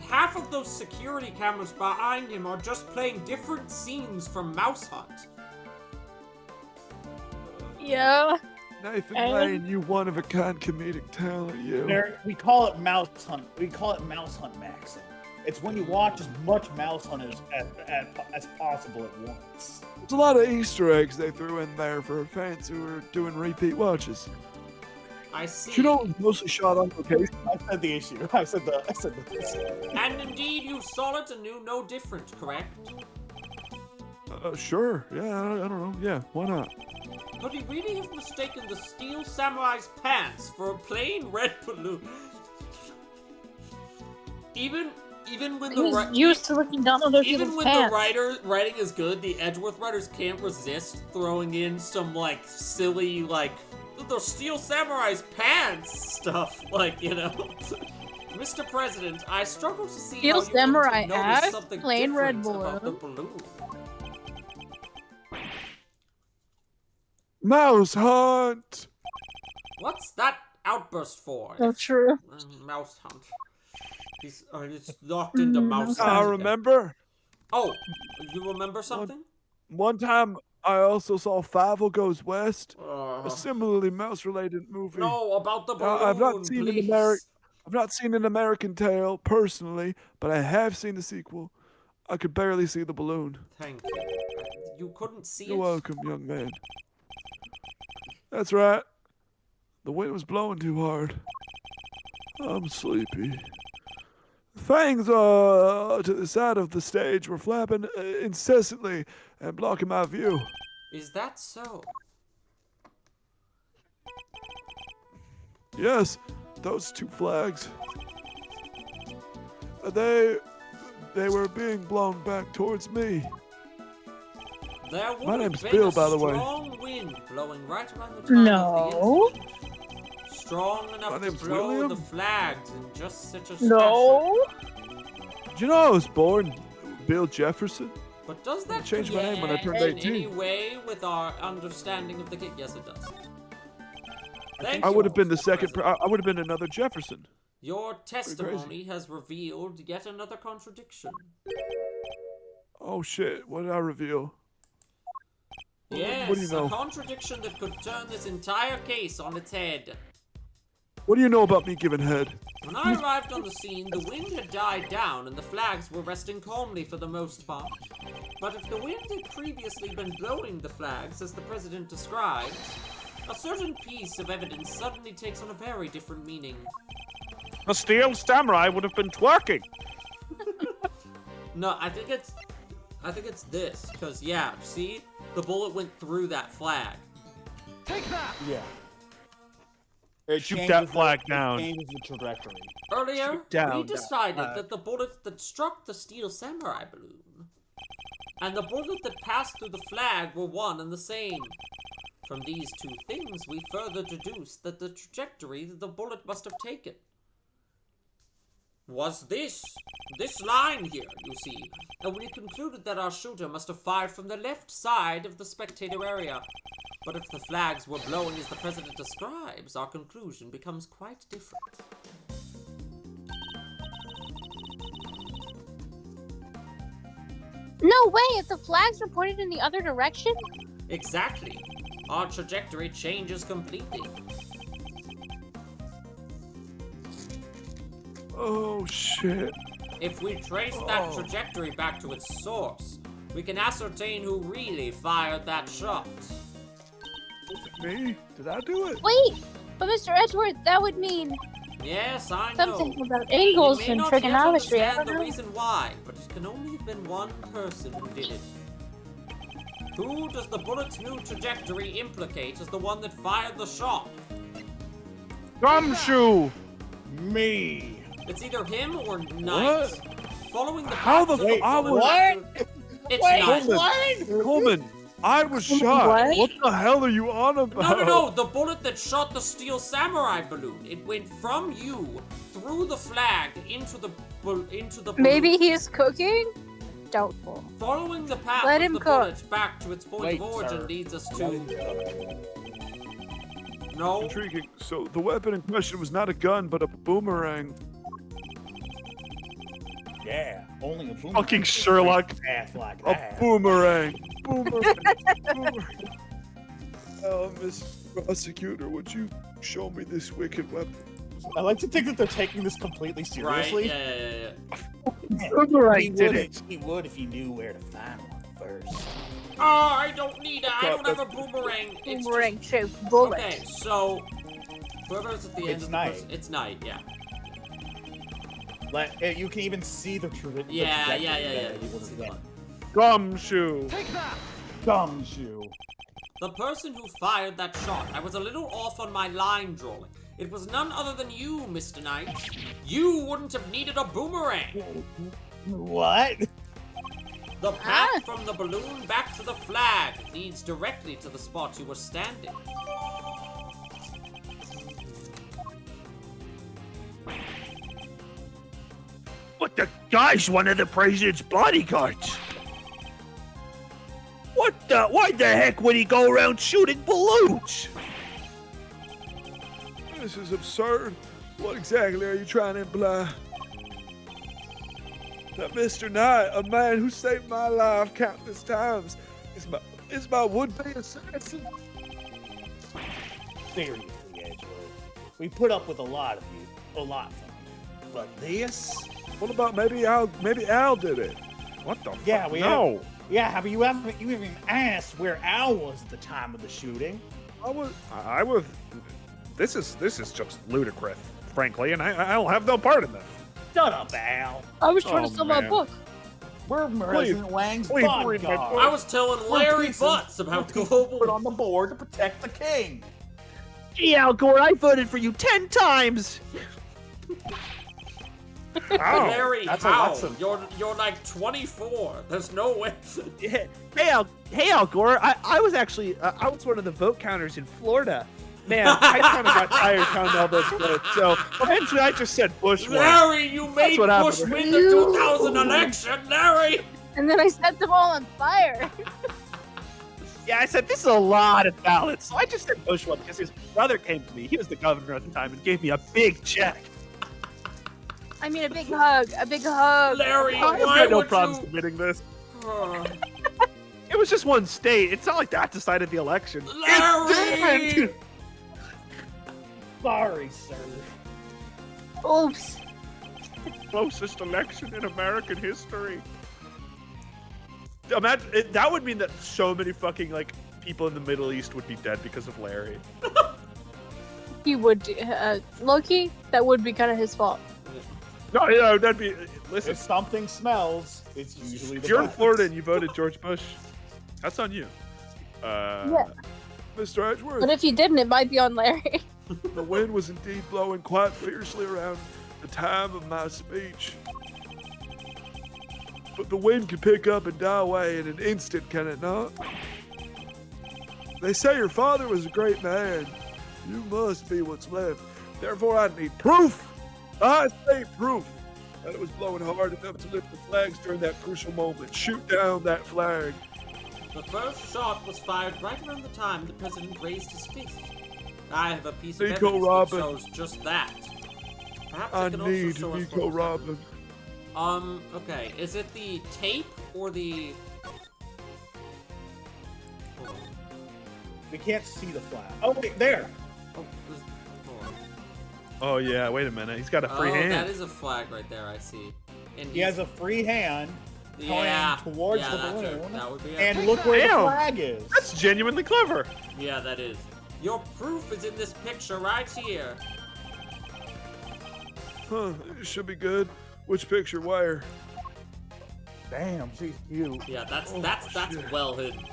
S3: Half of those security cameras behind him are just playing different scenes from Mouse Hunt.
S1: Yeah.
S5: Nathan
S1: And-
S5: Lane, you one-of-a-kind comedic talent, you.
S4: We call it mouse hunt. We call it mouse hunt maxing. It's when you watch as much mouse hunt as possible at once.
S5: There's a lot of Easter eggs they threw in there for fans who are doing repeat watches.
S3: I see.
S5: You know, it was mostly shot on location.
S4: I said the issue. I said the.
S3: And indeed, you saw it and knew no different, correct?
S5: Sure. Yeah, I don't know. Yeah, why not?
S3: Could he really have mistaken the steel samurai's pants for a plain red balloon? Even when
S1: He
S3: the
S1: was used to looking down on those
S3: even
S1: people's
S3: when the
S1: pants.
S3: writing is good, the Edgeworth writers can't resist throwing in some like silly like the steel samurai's pants stuff, like, you know. Mr. President, I struggle to see
S1: Steel
S3: how you
S1: samurai
S3: wouldn't notice
S1: ass,
S3: something
S1: plain red
S3: different about the
S1: balloon.
S3: balloon.
S5: Mouse Hunt!
S3: What's that outburst for?
S1: So true.
S3: Mouse Hunt. He's locked into Mouse Hunt.
S5: I
S3: again.
S5: remember.
S3: Oh, you remember something?
S5: One time, I also saw Fievel Goes West,
S3: Uh,
S5: a similarly mouse-related movie.
S3: no, about the balloon,
S5: I've not seen
S3: please.
S5: I've not seen an American Tale personally, but I have seen the sequel. I could barely see the balloon.
S3: Thank you. You couldn't see
S5: You're
S3: it?
S5: welcome, young man. That's right. The wind was blowing too hard. I'm sleepy. Fangs to the side of the stage were flapping incessantly and blocking my view.
S3: Is that so?
S5: Yes, those two flags. They were being blown back towards me.
S3: There would
S5: My
S3: have
S5: name's
S3: been
S5: Bill,
S3: a
S5: by the way.
S3: strong wind blowing right around the time of
S1: No.
S3: the incident. Strong
S5: My
S3: enough to
S5: name's
S3: blow
S5: William.
S3: the flags in just such a
S1: No.
S5: Did you know I was born Bill Jefferson?
S3: But does that
S5: changed my name when I turned
S3: in
S5: 18.
S3: any way with our understanding of the game? Yes, it does. Thank
S5: I
S3: you,
S5: would have been the
S3: Mr.
S5: second.
S3: President.
S5: I would have been another Jefferson.
S3: Your testimony has revealed yet another contradiction.
S5: Oh shit! What did I reveal?
S3: Yes,
S5: What do you know?
S3: a contradiction that could turn this entire case on its head.
S5: What do you know about me giving head?
S3: When I arrived on the scene, the wind had died down and the flags were resting calmly for the most part. But if the wind had previously been blowing the flags, as the president described, a certain piece of evidence suddenly takes on a very different meaning.
S2: A steel samurai would have been twerking.
S3: No, I think it's this. Cause yeah, see, the bullet went through that flag.
S4: Yeah. It
S2: Shoot
S4: changes
S2: that flag down.
S4: It changes the trajectory.
S3: Earlier,
S2: down
S3: we
S2: that
S3: decided
S2: flag.
S3: that the bullet that struck the steel samurai balloon and the bullet that passed through the flag were one and the same. From these two things, we further deduced that the trajectory that the bullet must have taken was this line here, you see, and we concluded that our shooter must have fired from the left side of the spectator area. But if the flags were blowing as the president describes, our conclusion becomes quite different.
S1: No way! If the flags were pointed in the other direction?
S3: Exactly. Our trajectory changes completely.
S6: Oh shit.
S3: If we trace that trajectory back to its source, we can ascertain who really fired that shot.
S6: Me? Did I do it?
S1: Wait! But Mr. Edgeworth, that would mean
S3: Yes, I know.
S1: something about angles
S3: You may
S1: and
S3: not yet
S1: trigonometry. I
S3: understand
S1: don't
S3: the
S1: know.
S3: reason why, but it can only have been one person who did it. Who does the bullet's new trajectory implicate as the one that fired the shot?
S2: Gumshoe!
S4: Me.
S3: It's either him or Knight. Following the
S6: How
S3: path
S6: the
S3: of
S6: f- I
S3: bullet
S6: was-
S3: back to- It's Knight.
S6: Coleman, I was shot.
S1: What?
S6: What the hell are you on about?
S3: No, the bullet that shot the steel samurai balloon. It went from you through the flag into the balloon.
S1: Maybe he is cooking? Doubtful.
S3: Following the path
S1: Let
S3: of
S1: him
S3: the
S1: cook.
S3: bullet back to its point
S4: Wait,
S3: of origin
S4: sir.
S3: leads us to... No.
S6: Intriguing. So the weapon in question was not a gun, but a boomerang.
S4: Yeah. Only a boomerang.
S2: Fucking
S4: can
S2: Sherlock.
S4: break path like
S6: A
S4: that.
S6: boomerang. Boomerang. Boomerang. Oh, Mr. Prosecutor, would you show me this wicked weapon?
S4: I like to think that they're taking this completely
S3: Right,
S4: seriously.
S3: yeah.
S2: Boomerang did it.
S4: He would if he knew where to find one first.
S3: Oh, I don't need it. I don't have a boomerang. It's
S1: Boomerang shaped bullet.
S3: Okay, so whoever's at the end
S4: It's
S3: of the
S4: Knight.
S3: person, it's Knight, yeah.
S4: You can even see the trajectory.
S3: Yeah.
S4: that
S3: You
S4: he
S3: can
S4: would've
S3: see the
S4: went.
S3: one.
S2: Gumshoe!
S4: Gumshoe.
S3: The person who fired that shot, I was a little off on my line drawing. It was none other than you, Mr. Knight. You wouldn't have needed a boomerang.
S4: What?
S3: The path from the balloon back to the flag leads directly to the spot you were standing.
S7: But the guy's one of the president's bodyguards. What the? Why the heck would he go around shooting balloons?
S6: This is absurd. What exactly are you trying to imply? That Mr. Knight, a man who saved my life countless times, is my would-be assassin.
S4: Seriously, Edgeworth. We put up with a lot from you. But this?
S6: What about maybe Al did it?
S2: What the
S4: Yeah,
S2: fuck?
S4: we
S2: No!
S4: Yeah, have you even asked where Al was at the time of the shooting?
S2: I would. This is just ludicrous, frankly, and I don't have no part in this.
S4: Shut up, Al.
S1: I was trying
S2: Oh,
S1: to sell my
S2: man.
S1: book.
S4: We're President Wang's
S2: please read my
S4: bodyguard.
S2: book.
S3: I was telling Larry Butts about global...
S4: Put on the board to protect the king.
S7: Gee, Al Gore, I voted for you 10 times.
S2: How?
S3: Larry,
S4: that's
S3: how?
S4: awesome.
S3: You're like 24. There's no way.
S7: Hey, Al Gore, I was actually I was one of the vote counters in Florida. Man, I kind of got tired counting all those votes, so
S2: Eventually, I just said Bush won.
S3: Larry, you made
S7: what
S3: Bush
S7: happened.
S3: win the 2000 election, Larry!
S1: And then I set them all on fire.
S7: yeah, I said this is a lot of ballots. So I just said Bush won because his brother came to me. He was the governor at the time and gave me a big check.
S1: I mean, a big hug. A big hug.
S3: Larry,
S2: I've
S3: why
S2: got no
S3: would
S2: problems
S3: you...
S2: admitting this.
S7: It was just one state. It's not like that decided the election.
S3: Larry!
S4: Sorry, sir.
S1: Oops.
S2: Closest election in American history. Imagine, that would mean that so many fucking people in the Middle East would be dead because of Larry.
S1: He would. Loki, that would be kind of his fault.
S2: No, yeah, that'd be. Listen,
S4: If something smells, it's usually
S2: if
S4: the
S2: you're in
S4: bats.
S2: Florida and you voted George Bush, that's on you.
S1: Yeah.
S6: Mr. Edgeworth,
S1: But if you didn't, it might be on Larry.
S6: the wind was indeed blowing quite fiercely around the time of my speech. But the wind can pick up and die away in an instant, can it not? They say your father was a great man. You must be what's left. Therefore, I need proof. I say proof that it was blowing hard enough to lift the flags during that crucial moment. Shoot down that flag.
S3: The first shot was fired right around the time the president raised his fist. I have a piece of
S6: Nico
S3: evidence
S6: Robin.
S3: that shows just that. Perhaps
S6: I
S3: can also
S6: need
S3: show us
S6: Nico
S3: what was
S6: Robin.
S3: happening. Okay. Is it the tape or the... Hold on.
S4: We can't see the flag. Oh, wait, there.
S3: Oh, hold on.
S2: Oh yeah, wait a minute. He's got a free hand.
S3: That is a flag right there, I see. And
S4: He has a free hand
S3: yeah,
S4: pointing towards
S3: yeah,
S4: the
S3: that's
S4: balloon.
S3: it. That would be it.
S4: And look where the
S2: Damn.
S4: flag is.
S2: That's genuinely clever.
S3: Yeah, that is. Your proof is in this picture right here.
S6: Huh, it should be good. Which picture where?
S4: Damn, she's cute.
S3: Yeah, that's
S6: shit.
S3: well hidden.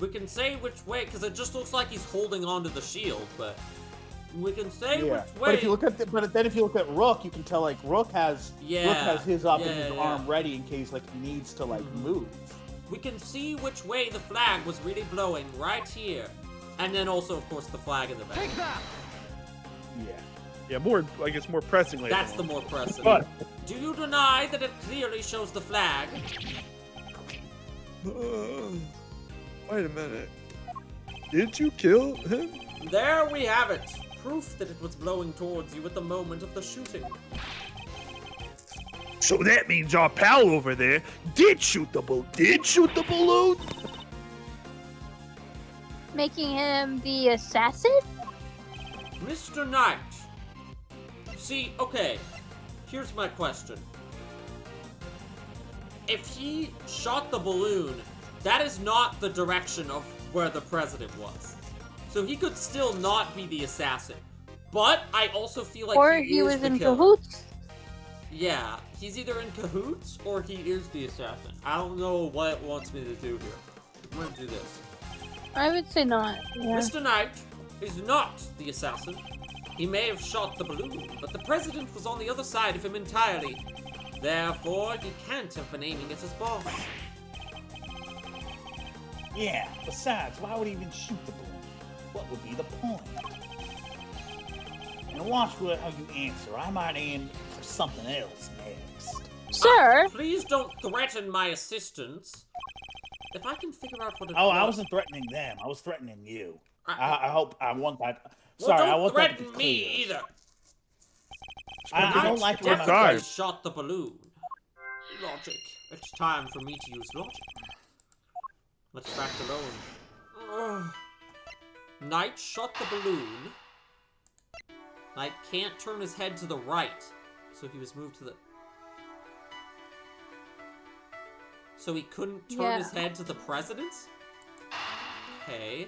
S3: We can say which way, because it just looks like he's holding onto the shield, but we can say
S4: Yeah.
S3: which way.
S4: But if you look at but then if you look at Rook, you can tell like Rook has his up
S3: Yeah,
S4: and his
S3: yeah.
S4: arm ready in case like he needs to like move.
S3: We can see which way the flag was really blowing right here. And then also, of course, the flag in the back.
S4: Yeah.
S2: Yeah, more. I guess more pressingly.
S3: That's the more pressing.
S2: But
S3: Do you deny that it clearly shows the flag?
S6: Wait a minute. Did you kill him?
S3: There we have it. Proof that it was blowing towards you at the moment of the shooting.
S5: So that means our pal over there did shoot the balloon?
S1: Making him the assassin?
S3: Mr. Knight. See, okay. Here's my question. If he shot the balloon, that is not the direction of where the president was. So he could still not be the assassin. But I also feel like
S1: Or
S3: he
S1: he
S3: is
S1: was
S3: the
S1: in
S3: killer.
S1: cahoots?
S3: Yeah, he's either in cahoots or he is the assassin. I don't know what it wants me to do here. I'm gonna do this.
S1: I would say not. Yeah.
S3: Mr. Knight is not the assassin. He may have shot the balloon, but the president was on the other side of him entirely. Therefore, he can't have been aiming at his boss.
S4: Yeah. Besides, why would he even shoot the balloon? What would be the point? And watch how you answer. I might aim for something else next.
S1: Sir,
S3: Please don't threaten my assistants. If I can figure out what it
S4: Oh, I
S3: was-
S4: wasn't threatening them. I was threatening you.
S3: I-
S4: I hope. I want that.
S3: Well,
S4: Sorry,
S3: don't
S4: I want that to be
S3: threaten me
S4: clear.
S3: either.
S4: I don't like it when my
S3: definitely
S2: Time.
S3: shot the balloon. Logic. It's time for me to use logic. Let's fact alone. Ugh. Knight shot the balloon. Knight can't turn his head to the right, so he was moved to the... So he couldn't turn his
S1: Yeah.
S3: head to the president's? Okay.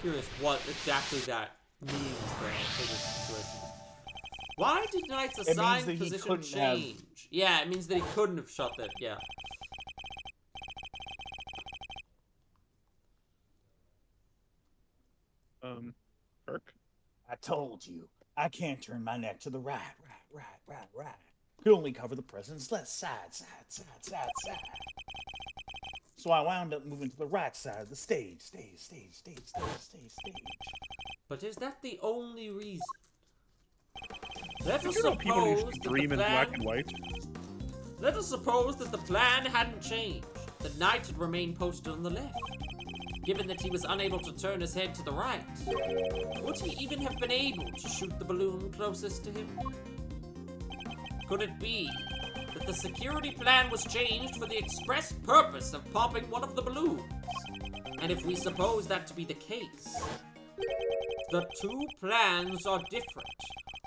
S3: Curious what exactly that means then for this situation. Why did Knight's
S4: means
S3: assigned
S4: that he
S3: position
S4: couldn't have-
S3: change? Yeah, it means that he couldn't have shot that, yeah.
S2: Kirk.
S4: I told you. I can't turn my neck to the right. Could only cover the president's left side. So I wound up moving to the right side of the stage.
S3: But is that the only reason? Let us
S2: You know people
S3: suppose
S2: usually
S3: that
S2: dream
S3: the
S2: in
S3: plan...
S2: black and white.
S3: Let us suppose that the plan hadn't changed. That Knight had remained posted on the left. Given that he was unable to turn his head to the right, would he even have been able to shoot the balloon closest to him? Could it be that the security plan was changed for the express purpose of popping one of the balloons? And if we suppose that to be the case, the two plans are different.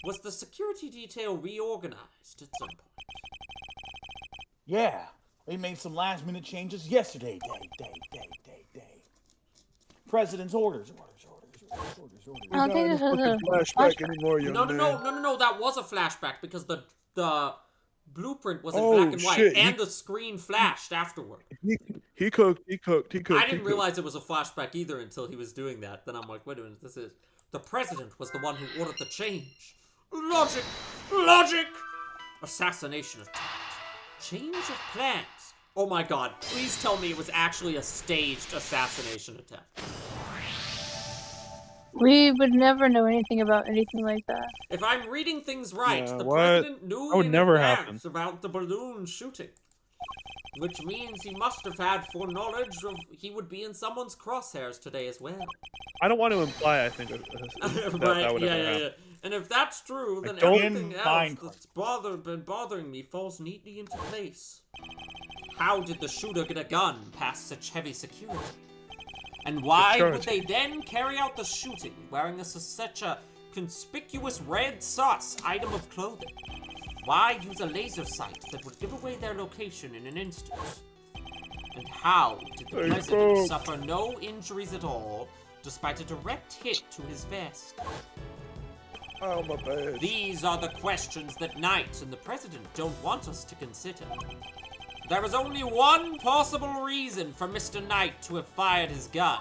S3: Was the security detail reorganized at some point?
S4: Yeah, we made some last minute changes yesterday. Day. President's orders.
S1: I don't think this is a
S6: flashback anymore, young
S3: No,
S6: man.
S3: that was a flashback because the blueprint was in
S6: Oh,
S3: black and white,
S6: shit,
S3: and the screen flashed afterward.
S6: He cooked.
S3: I didn't realize it was a flashback either until he was doing that. Then I'm like, wait a minute, this is... The president was the one who ordered the change. Logic! Assassination attempt. Change of plans. Oh my god, please tell me it was actually a staged assassination attempt.
S1: We would never know anything about anything like that.
S3: If I'm reading things right,
S2: Yeah,
S3: the
S2: what?
S3: president knew
S2: That would
S3: in
S2: never
S3: advance
S2: happen.
S3: about the balloon shooting. Which means he must have had foreknowledge of he would be in someone's crosshairs today as well.
S2: I don't want to imply. I think that would ever happen.
S3: And if that's true, then
S2: don't-
S3: everything else that's been bothering me falls neatly into place. How did the shooter get a gun past such heavy security? And why would they then carry out the shooting wearing such a conspicuous red sus item of clothing? Why use a laser sight that would give away their location in an instant? And how did the president suffer no injuries at all, despite a direct hit to his vest?
S6: Oh, my bad.
S3: These are the questions that Knight and the president don't want us to consider. There is only one possible reason for Mr. Knight to have fired his gun.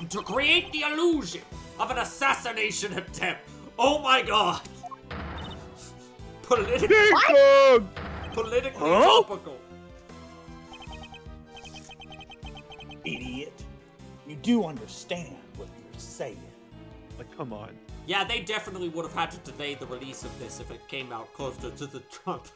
S3: To create the illusion of an assassination attempt. Oh my god! Politically topical.
S4: Idiot. You do understand what you're saying.
S2: Like, come on.
S3: Yeah, they definitely would have had to delay the release of this if it came out closer to the Trump.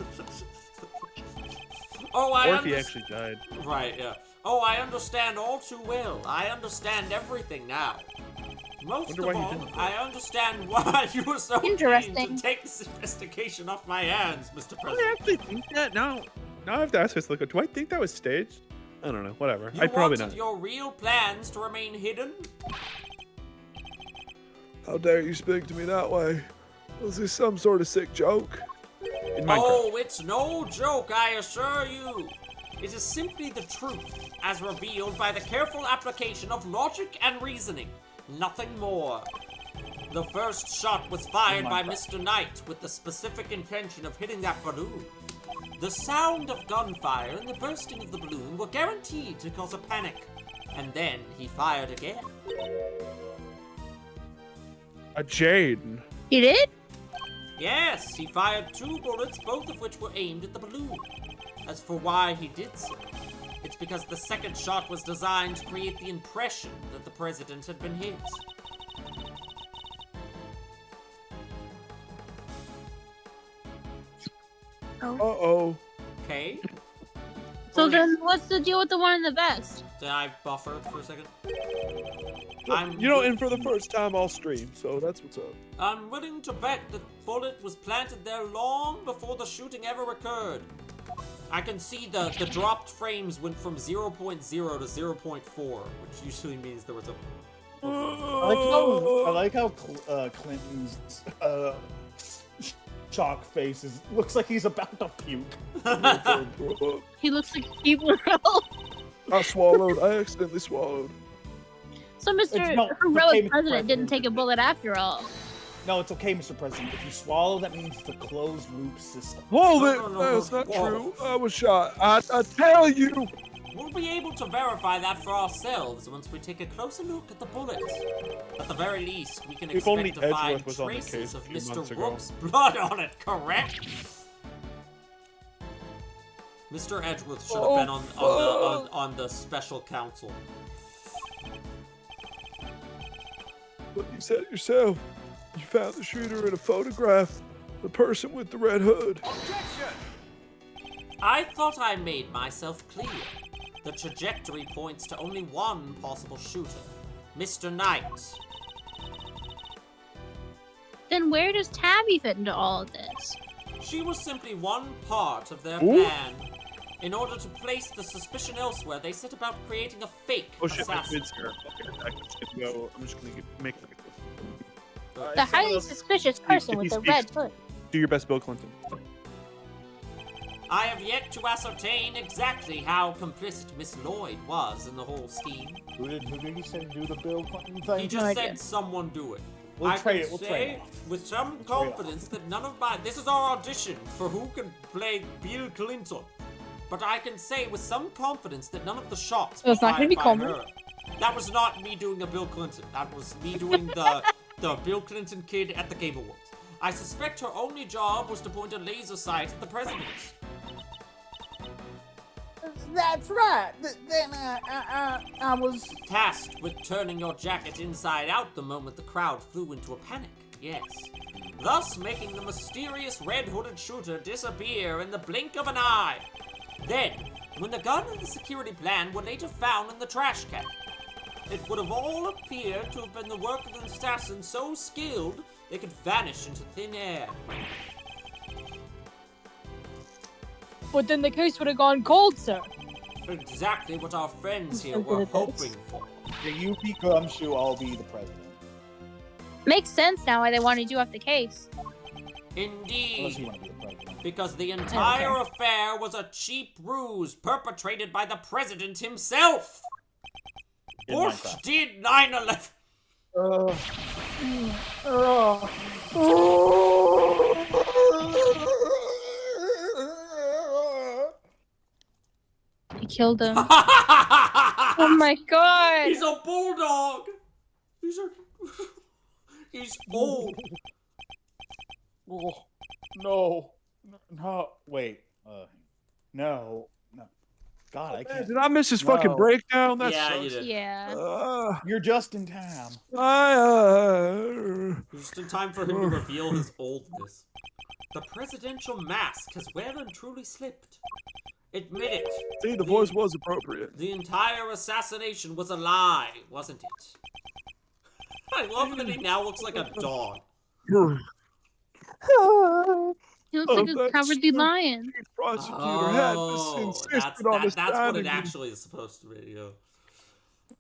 S2: Or if he actually died.
S3: Right, yeah. Oh, I understand all too well. I understand everything now. Most of all, I understand why you were so keen to take this investigation off my hands, Mr. President.
S2: Do I actually think that? Now I have to ask this. Do I think that was staged? I don't know. Whatever.
S3: You
S2: I probably
S3: wanted
S2: not.
S3: your real plans to remain hidden?
S6: How dare you speak to me that way? Was this some sort of sick joke?
S3: Oh, it's no joke, I assure you. It is simply the truth, as revealed by the careful application of logic and reasoning. Nothing more. The first shot was fired by Mr. Knight with the specific intention of hitting that balloon. The sound of gunfire and the bursting of the balloon were guaranteed to cause a panic. And then he fired again.
S2: A Jade.
S1: He did?
S3: Yes, he fired 2 bullets, both of which were aimed at the balloon. As for why he did so, it's because the second shot was designed to create the impression that the president had been hit.
S6: Uh-oh.
S3: Okay.
S1: So then what's the deal with the one in the vest?
S3: Did I buffer for a second?
S6: And for the first time I'll stream, so that's what's up.
S3: I'm willing to bet the bullet was planted there long before the shooting ever occurred. I can see the dropped frames went from 0.0 to 0.4, which usually means there was a...
S4: I like how Clinton's chalk face looks like he's about to puke.
S1: He looks like he will.
S6: I accidentally swallowed.
S1: So Mr.
S4: Heroic
S1: President
S4: President
S1: didn't take a bullet after all.
S4: No, it's okay, Mr. President. If you swallow, that means it's a closed loop system.
S6: Whoa,
S3: No,
S6: that's not
S3: whoa.
S6: true. I was shot. I tell you.
S3: We'll be able to verify that for ourselves once we take a closer look at the bullets. At the very least, we can
S2: If only
S3: expect to find
S2: Edgeworth was on the
S3: traces
S2: case a
S3: of
S2: few months
S3: Mr.
S2: ago.
S3: Rook's blood on it, correct? Mr. Edgeworth should have been on the special counsel.
S6: But you said it yourself. You found the shooter in a photograph. The person with the red hood.
S3: I thought I made myself clear. The trajectory points to only one possible shooter, Mr. Knight.
S1: Then where does Tabby fit into all of this?
S3: She was simply one part of their plan. In order to place the suspicion elsewhere, they set about creating a fake
S2: Oh shit, my
S3: assassin.
S2: kid's here. Okay, I can skip go. I'm just gonna make it.
S1: The highly suspicious person with the red hood.
S2: Do your best, Bill Clinton.
S3: I have yet to ascertain exactly how complicit Miss Lloyd was in the whole scheme.
S4: Who did he say do the Bill Clinton thing?
S3: He just
S1: No
S3: said
S1: idea.
S3: someone do it.
S4: We'll
S3: I
S4: trade
S3: can
S4: it. We'll
S3: say
S4: trade off.
S3: with some
S4: We'll trade
S3: confidence that none of my... This is our audition for who can play Bill Clinton. But I can say with some confidence that none of the shots
S1: So it's
S3: were
S1: not gonna
S3: fired
S1: be
S3: by
S1: Coleman?
S3: her. That was not me doing a Bill Clinton. That was me doing the Bill Clinton kid at the Game Awards. I suspect her only job was to point a laser sight at the president.
S4: That's right. Then I was.
S3: Tasked with turning your jacket inside out the moment the crowd flew into a panic, yes. Thus making the mysterious red-hooded shooter disappear in the blink of an eye. Then, when the gun and the security plan were later found in the trash can, it would have all appeared to have been the work of an assassin so skilled they could vanish into thin air.
S1: But then the case would have gone cold, sir.
S3: Exactly what our friends here
S1: So
S3: were
S1: good at
S3: hoping
S1: this.
S3: for.
S4: Yeah, you be Gumshoe, I'll be the president.
S1: Makes sense now why they wanted you off the case.
S4: Unless you
S3: Indeed.
S4: want to be the president.
S3: Because the entire affair was a cheap ruse perpetrated by the president himself.
S4: In
S3: Bush
S4: Minecraft.
S3: did 9/11.
S1: He killed him. Oh my god!
S3: He's a bulldog. He's old.
S4: Oh, no. No. Wait. No. God, I can't.
S6: Did I miss his fucking
S4: No.
S6: breakdown? That
S3: Yeah,
S6: sucks.
S3: you did.
S1: Yeah.
S4: You're just in time.
S3: Just in time for him to reveal his oldness. The presidential mask has well and truly slipped. Admit it.
S6: See, the voice was appropriate.
S3: The entire assassination was a lie, wasn't it? I love that he now looks like a dog.
S1: He looks like a
S6: that's
S1: cowardly
S6: the
S1: lion.
S6: Prosecutor had
S3: Oh,
S6: insisted on his
S3: that's what it
S6: standing.
S3: actually is supposed to be. Yeah.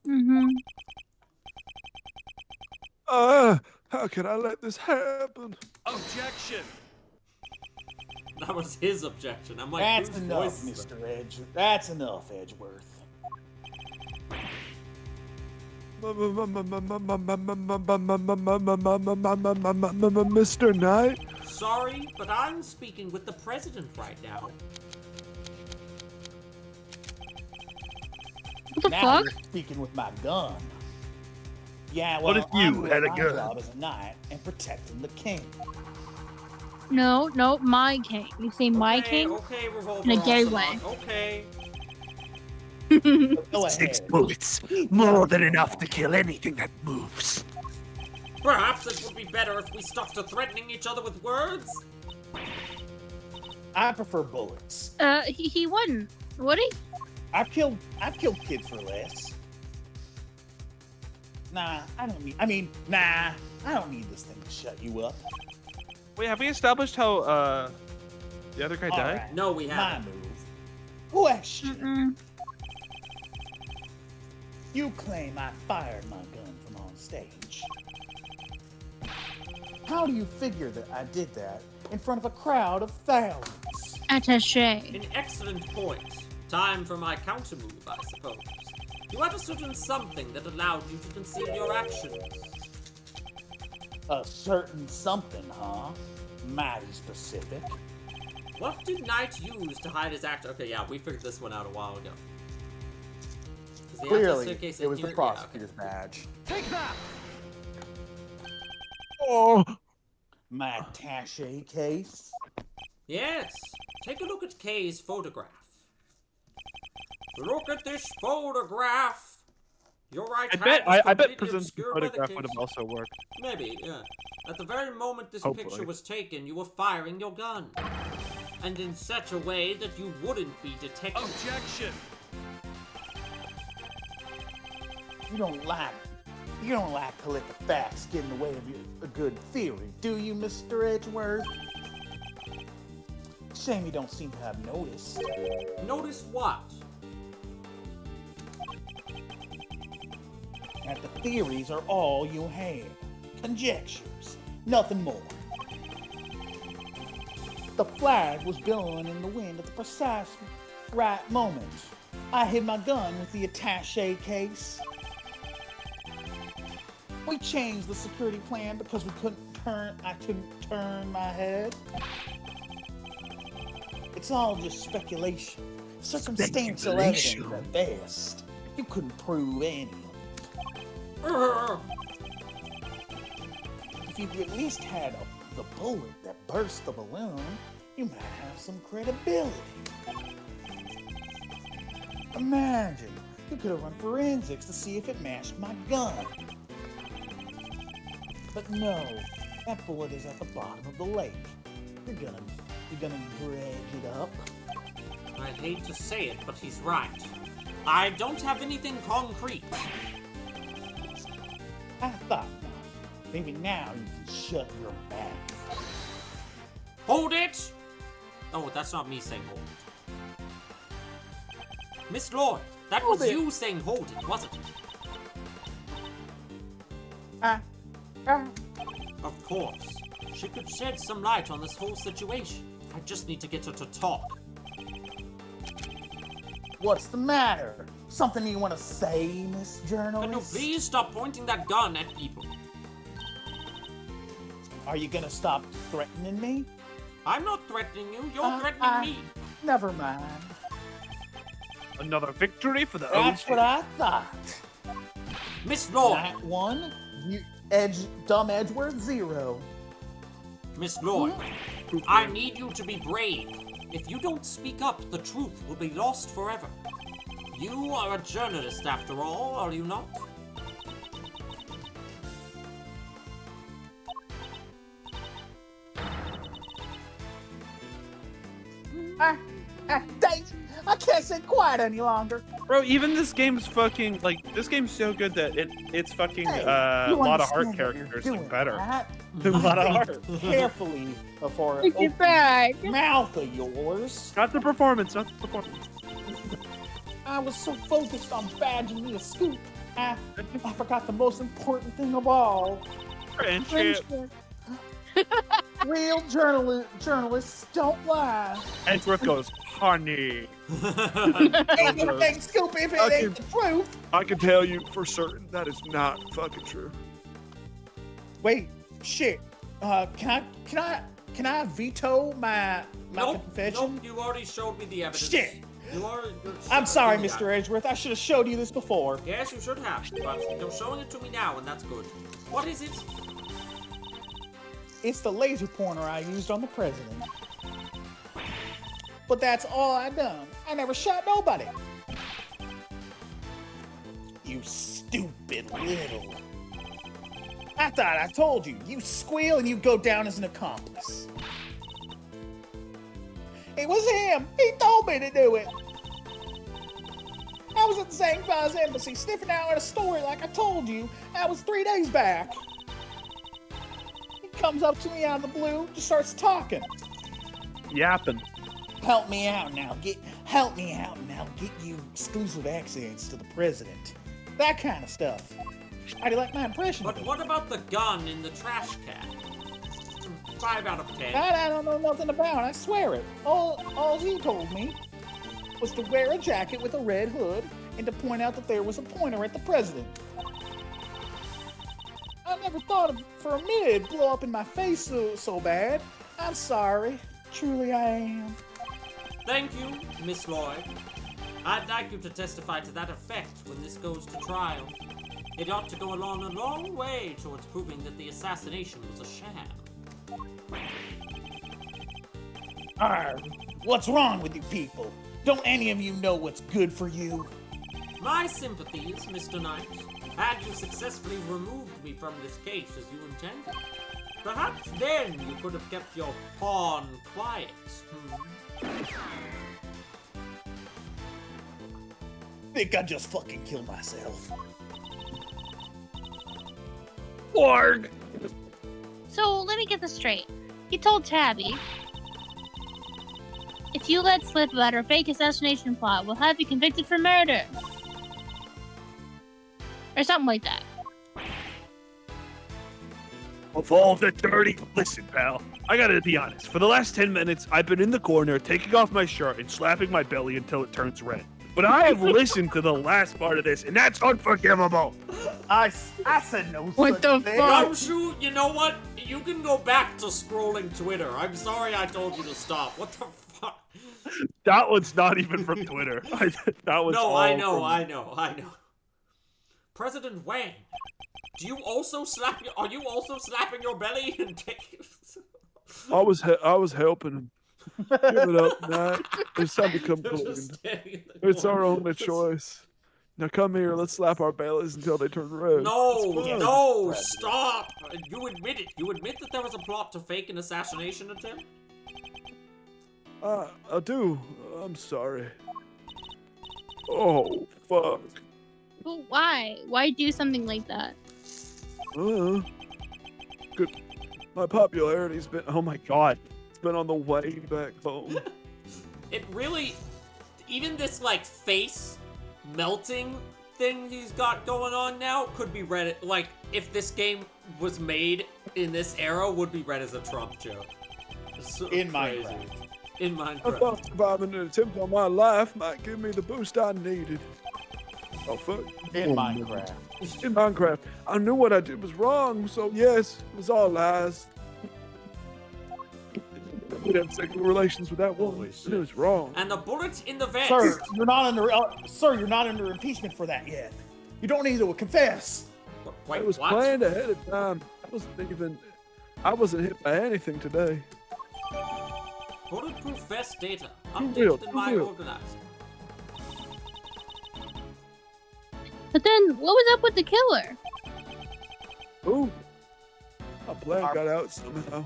S1: Mm-hmm.
S6: How can I let this happen?
S2: Objection.
S3: That was his objection. I'm like,
S4: That's
S3: whose
S4: enough,
S3: voice is that?
S4: Mr. Edge. That's enough, Edgeworth.
S6: Mr. Knight?
S3: Sorry, but I'm speaking with the president right now.
S1: What the
S4: Now
S1: fuck?
S4: you're speaking with my gun. Yeah, well,
S6: What if you
S4: I'm
S6: had a
S4: doing my
S6: gun?
S4: job as a knight and protecting the king.
S1: No, my king. You say my
S3: Okay,
S1: king?
S3: Okay, Revolver
S1: In a gay
S3: Ocelot,
S1: way.
S3: Okay.
S4: Go
S6: Six
S4: ahead.
S6: bullets. More than enough to kill anything that moves.
S3: Perhaps it would be better if we stuck to threatening each other with words?
S4: I prefer bullets.
S1: He wouldn't. Would he?
S4: I've killed kids for less. Nah, I don't need this thing to shut you up.
S2: Wait, have we established how the other guy
S4: All
S2: died?
S4: right,
S3: No, we
S4: my
S3: haven't.
S4: move. Question.
S1: Mm-mm.
S4: You claim I fired my gun from on stage. How do you figure that I did that in front of a crowd of thousands?
S1: Attaché.
S3: An excellent point. Time for my counter move, I suppose. You had a certain something that allowed you to conceal your actions.
S4: A certain something, huh? Mighty specific.
S3: What did Knight use to hide his act? Okay, yeah, we figured this one out a while ago. Is the
S4: Clearly,
S3: attaché case
S4: it
S3: in
S4: was the
S3: here?
S4: prosecutor's badge.
S6: Oh,
S4: My attaché case.
S3: Yes. Take a look at Kay's photograph. Look at this photograph. Your right
S2: I
S3: hand
S2: bet
S3: is
S2: I bet
S3: completely
S2: President's
S3: obscured by the
S2: photograph would
S3: case.
S2: have also worked.
S3: Maybe, yeah. At the very moment this
S2: Hopefully.
S3: picture was taken, you were firing your gun. And in such a way that you wouldn't be detected.
S2: Objection.
S4: You don't like to let the facts get in the way of a good theory, do you, Mr. Edgeworth? Shame you don't seem to have noticed.
S3: Notice what?
S4: That the theories are all you have. Conjectures. Nothing more. The flag was blowing in the wind at the precise right moment. I hid my gun with the attaché case. We changed the security plan because I couldn't turn my head. It's all just speculation. Circumstantial evidence at best. You couldn't prove any of it. If you at least had the bullet that burst the balloon, you might have some credibility. Imagine, you could have run forensics to see if it matched my gun. But no, that bullet is at the bottom of the lake. You're gonna dredge it up.
S3: I hate to say it, but he's right. I don't have anything concrete.
S4: I thought not. Maybe now you can shut your mouth.
S3: Hold it! Oh, that's not me saying hold it. Miss Lloyd, that
S4: Hold
S3: was
S4: it.
S3: you saying hold it, wasn't it? Of course. She could shed some light on this whole situation. I just need to get her to talk.
S4: What's the matter? Something you want to say, Miss Journalist?
S3: Can you please stop pointing that gun at people?
S4: Are you gonna stop threatening me?
S3: I'm not threatening you, you're threatening me.
S4: Never mind.
S7: Another victory for the
S4: That's
S7: OG.
S4: what I thought.
S3: Miss Lloyd!
S4: That one, dumb Edgeworth 0.
S3: Miss Lloyd, I need you to be brave. If you don't speak up, the truth will be lost forever. You are a journalist after all, are you not?
S4: I can't sit quiet any longer.
S2: Bro, even this game's fucking like this game's so good that it's fucking
S4: Hey,
S2: a
S4: you
S2: lot of heart
S4: understand what you're
S2: characters
S4: doing,
S2: like better.
S4: right?
S2: A lot of heart.
S4: Carefully before
S1: Take it back.
S4: mouth of yours.
S2: Not the performance, not the performance.
S4: I was so focused on badging me a scoop, I forgot the most important thing of all.
S2: Friendship.
S4: Real journalists don't lie.
S2: Edgeworth goes, honey.
S4: Ain't no big scoop if it ain't the truth.
S5: I can tell you for certain that is not fucking true.
S4: Wait, shit. Can I veto my
S3: Nope,
S4: confession?
S3: nope, you already showed me the evidence.
S4: Shit.
S3: You're
S4: I'm sorry,
S3: showing me
S4: Mr.
S3: that.
S4: Edgeworth. I should have showed you this before.
S3: Yes, you should have, but you're showing it to me now, and that's good. What is it?
S4: It's the laser pointer I used on the president. But that's all I done. I never shot nobody. You stupid little. I thought I told you. You squeal and you go down as an accomplice. It was him. He told me to do it. I was at the Zangfaz embassy sniffing out at a story like I told you. That was 3 days back. He comes up to me out of the blue, just starts talking.
S2: Yapping.
S4: Help me out now. Get you exclusive access to the president. That kind of stuff. How do you like my impression
S3: But
S4: of it?
S3: what about the gun in the trash can? 5 out of 10.
S4: That I don't know nothing about. I swear it. All he told me was to wear a jacket with a red hood and to point out that there was a pointer at the president. I never thought of for a minute it'd blow up in my face so bad. I'm sorry. Truly I am.
S3: Thank you, Miss Lloyd. I'd like you to testify to that effect when this goes to trial. It ought to go a long way towards proving that the assassination was a sham.
S4: What's wrong with you people? Don't any of you know what's good for you?
S3: My sympathies, Mr. Knight. Had you successfully removed me from this case as you intended, perhaps then you could have kept your pawn quiet.
S4: Think I just fucking killed myself.
S7: Warg!
S8: So let me get this straight. You told Tabby, if you let slip about her fake assassination plot, we'll have you convicted for murder. Or something like that.
S5: of all the dirty. Listen, pal, I gotta be honest. For the last 10 minutes, I've been in the corner, taking off my shirt and slapping my belly until it turns red. But I have listened to the last part of this, and that's unforgivable.
S4: I said no.
S1: What the fuck?
S3: Gumshoe, you know what? You can go back to scrolling Twitter. I'm sorry I told you to stop. What the fuck?
S5: That one's not even from Twitter. That was
S3: No,
S5: all
S3: I know,
S5: from-
S3: I know. President Wang, are you also slapping your belly and taking?
S6: I was helping him. Give it up, Matt. It's time to come clean.
S3: Just standing in the
S6: It's our
S3: corner.
S6: only choice. Now come here, let's slap our bellies until they turn red.
S3: No, stop! You admit it. You admit that there was a plot to fake an assassination attempt?
S6: I do. I'm sorry. Oh, fuck.
S8: But why? Why do something like that?
S6: Good. My popularity's been, oh my god, it's been on the way back home.
S3: It really, even this like face melting thing he's got going on now could be read, like if this game was made in this era, would be read as a Trump joke. So
S4: In
S3: crazy.
S4: Minecraft.
S3: In
S6: I
S3: Minecraft.
S6: thought surviving an attempt on my life might give me the boost I needed. Oh, fuck.
S4: In Minecraft.
S6: In Minecraft. I knew what I did was wrong, so yes, it was all lies. I did have sexual relations with that woman,
S3: Holy
S6: and it was wrong.
S3: And the bullet in the vent.
S4: Sir, you're not under impeachment for that yet. You don't need to confess.
S3: Wait,
S6: It was
S3: what?
S6: planned ahead of time. I wasn't hit by anything today.
S3: Bulletproof vest data.
S6: Too real,
S3: Updated in
S6: too
S3: my
S6: real.
S3: organizer.
S8: But then, what was up with the killer?
S6: Ooh. My plan got out somehow.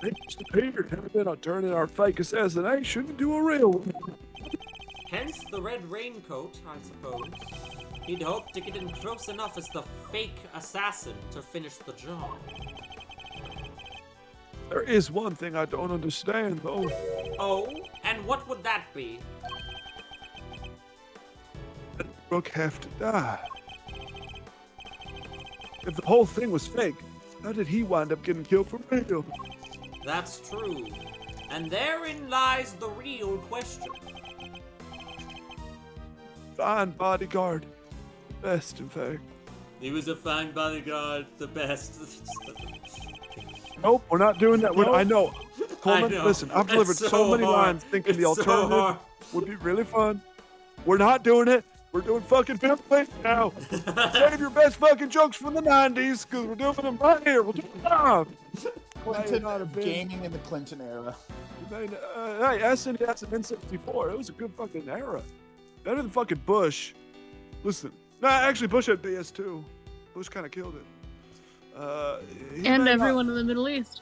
S6: They disappeared. Never been on turning our fake assassination into a real one.
S3: Hence the red raincoat, I suppose. He'd hoped to get in close enough as the fake assassin to finish the job.
S6: There is one thing I don't understand, though.
S3: Oh, and what would that be?
S6: Brooke have to die. If the whole thing was fake, how did he wind up getting killed for real?
S3: That's true. And therein lies the real question.
S6: Fine bodyguard. Best, in fact.
S3: He was a fine bodyguard, the best.
S6: Nope, we're not doing that. I know. Coleman,
S3: know.
S6: listen, I've
S3: It's
S6: delivered so many
S3: hard.
S6: lines thinking the
S3: It's so
S6: alternative
S3: hard.
S6: would be really fun. We're not doing it. We're doing fucking Pimp Clinton now. Save your best fucking jokes from the 90s, because we're doing them right here. We'll do it now.
S4: Clinton gaming in the Clinton era.
S6: Hey, SNES and N64, it was a good fucking era. Better than fucking Bush. Listen, actually Bush had PS2. Bush kind of killed it. He
S8: And
S6: may not-
S8: everyone in the Middle East.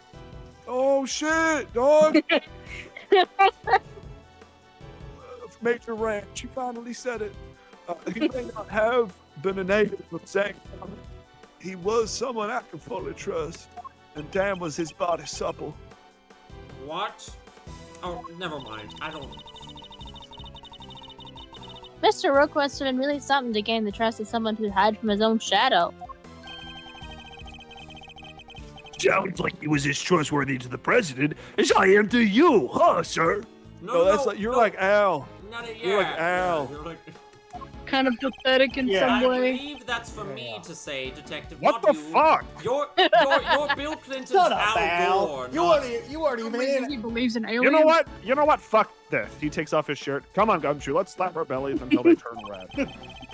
S6: Oh shit, dog! Major Ranch, he finally said it. He may not have been a native of Zang. He was someone I could fully trust. And damn was his body supple.
S3: What? Oh, never mind. I don't.
S8: Mr. Rook must have been really something to gain the trust of someone who hid from his own shadow.
S5: Sounds like he was as trustworthy to the president as I am to you, huh, sir?
S6: No, that's like you're like Al. You're like Al.
S3: You're like...
S1: Kind of pathetic in
S3: I
S1: some way.
S3: believe that's for me to say, Detective.
S5: What
S3: not
S5: the
S3: you.
S5: fuck?
S3: You're Bill Clinton's
S4: Shut up,
S3: Al
S4: Al.
S3: Gore.
S4: You
S3: not-
S4: weren't even in
S1: He
S4: it.
S1: believes in aliens.
S5: You know what? You know what? Fuck this. He takes off his shirt. Come on, Gumshoe. Let's slap our bellies until they turn red.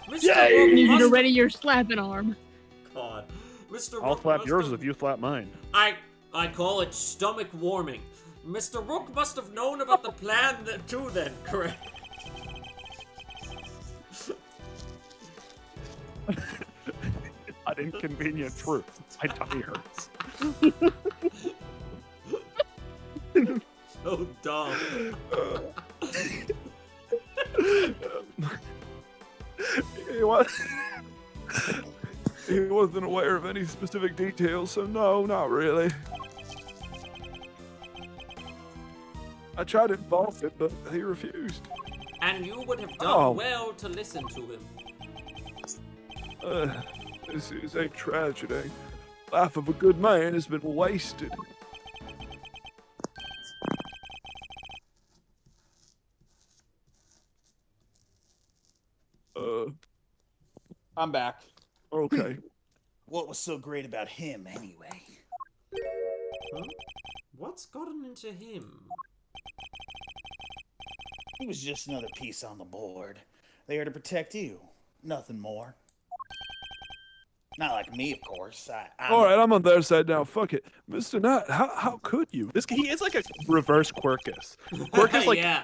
S3: Mr.
S5: Yay!
S3: Rook
S1: You need to
S3: must-
S1: ready your slapping arm.
S3: God. Mr.
S5: I'll
S3: Rook
S5: slap
S3: must
S5: yours
S3: have-
S5: if you slap mine.
S3: I call it stomach warming. Mr. Rook must have known about the plan too then, correct?
S5: An inconvenient truth. My tummy hurts.
S3: So dumb.
S6: He wasn't aware of any specific details, so no, not really. I tried to involve him, but he refused.
S3: And you would have done
S6: Oh.
S3: well to listen to him.
S6: This is a tragedy. Life of a good man has been wasted.
S4: I'm back.
S6: Okay.
S4: What was so great about him, anyway?
S3: Huh? What's gotten into him?
S4: He was just another piece on the board. There to protect you. Nothing more. Not like me, of course.
S6: All right, I'm on their side now. Fuck it, Mr. Knight. How could you?
S2: He is like a reverse Quirkus. Quirkus like
S3: Yeah.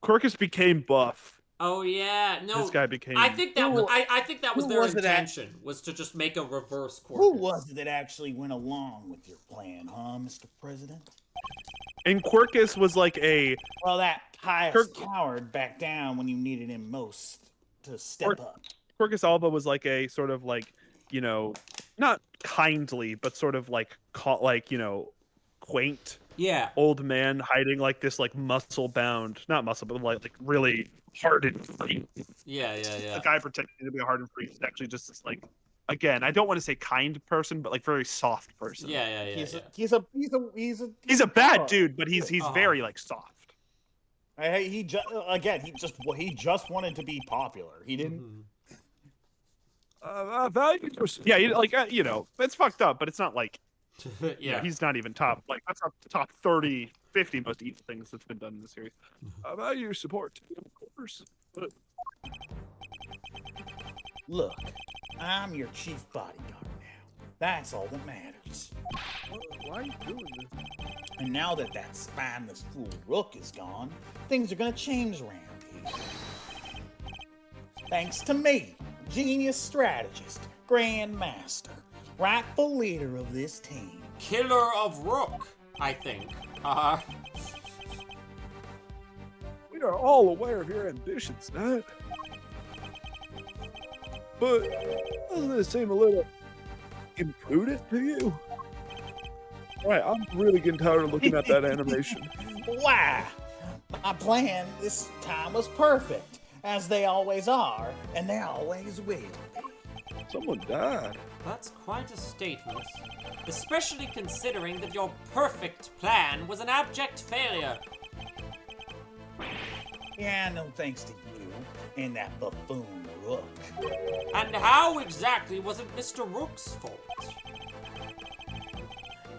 S2: Quirkus became buff.
S3: Oh yeah, no.
S2: This guy became.
S3: I think that was. I think that was
S4: who
S3: their
S4: was it at-
S3: intention. Was to just make a reverse Quirkus.
S4: Who was it that actually went along with your plan, huh, Mr. President?
S2: And Quirkus was like a.
S4: Well, that pious
S2: Kirk-
S4: coward backed down when you needed him most to step up.
S2: Quirkus Alba was like a sort of like, you know, not kindly, but sort of like quaint
S3: Yeah.
S2: old man hiding like this like muscle bound, not muscle, but like really hardened freak.
S3: Yeah.
S2: The guy pretending to be a hardened freak is actually just this like, again, I don't want to say kind person, but like very soft person.
S3: Yeah.
S4: He's
S2: He's a bad dude, but he's very like soft.
S4: He just wanted to be popular. He didn't.
S3: Mhm.
S6: I value your
S2: Yeah, you know, it's fucked up, but it's not like you know,
S3: Yeah.
S2: he's not even top like that's not the top 30, 50 most evil things that's been done in the series.
S6: I value your support, of course. But
S4: Look, I'm your chief bodyguard now. That's all that matters.
S6: why are you doing this?
S4: And now that spineless fool Rook is gone, things are gonna change around here. Thanks to me, genius strategist, grand master, rightful leader of this team.
S3: Killer of Rook, I think.
S6: We are all aware of your ambitions, Knight. But doesn't this seem a little imprudent to you? Right, I'm really getting tired of looking at that animation.
S4: Why? My plan this time was perfect, as they always are, and they always will be.
S6: Someone died.
S3: That's quite a statement. Especially considering that your perfect plan was an abject failure.
S4: Yeah, no thanks to you and that buffoon Rook.
S3: And how exactly was it Mr. Rook's fault?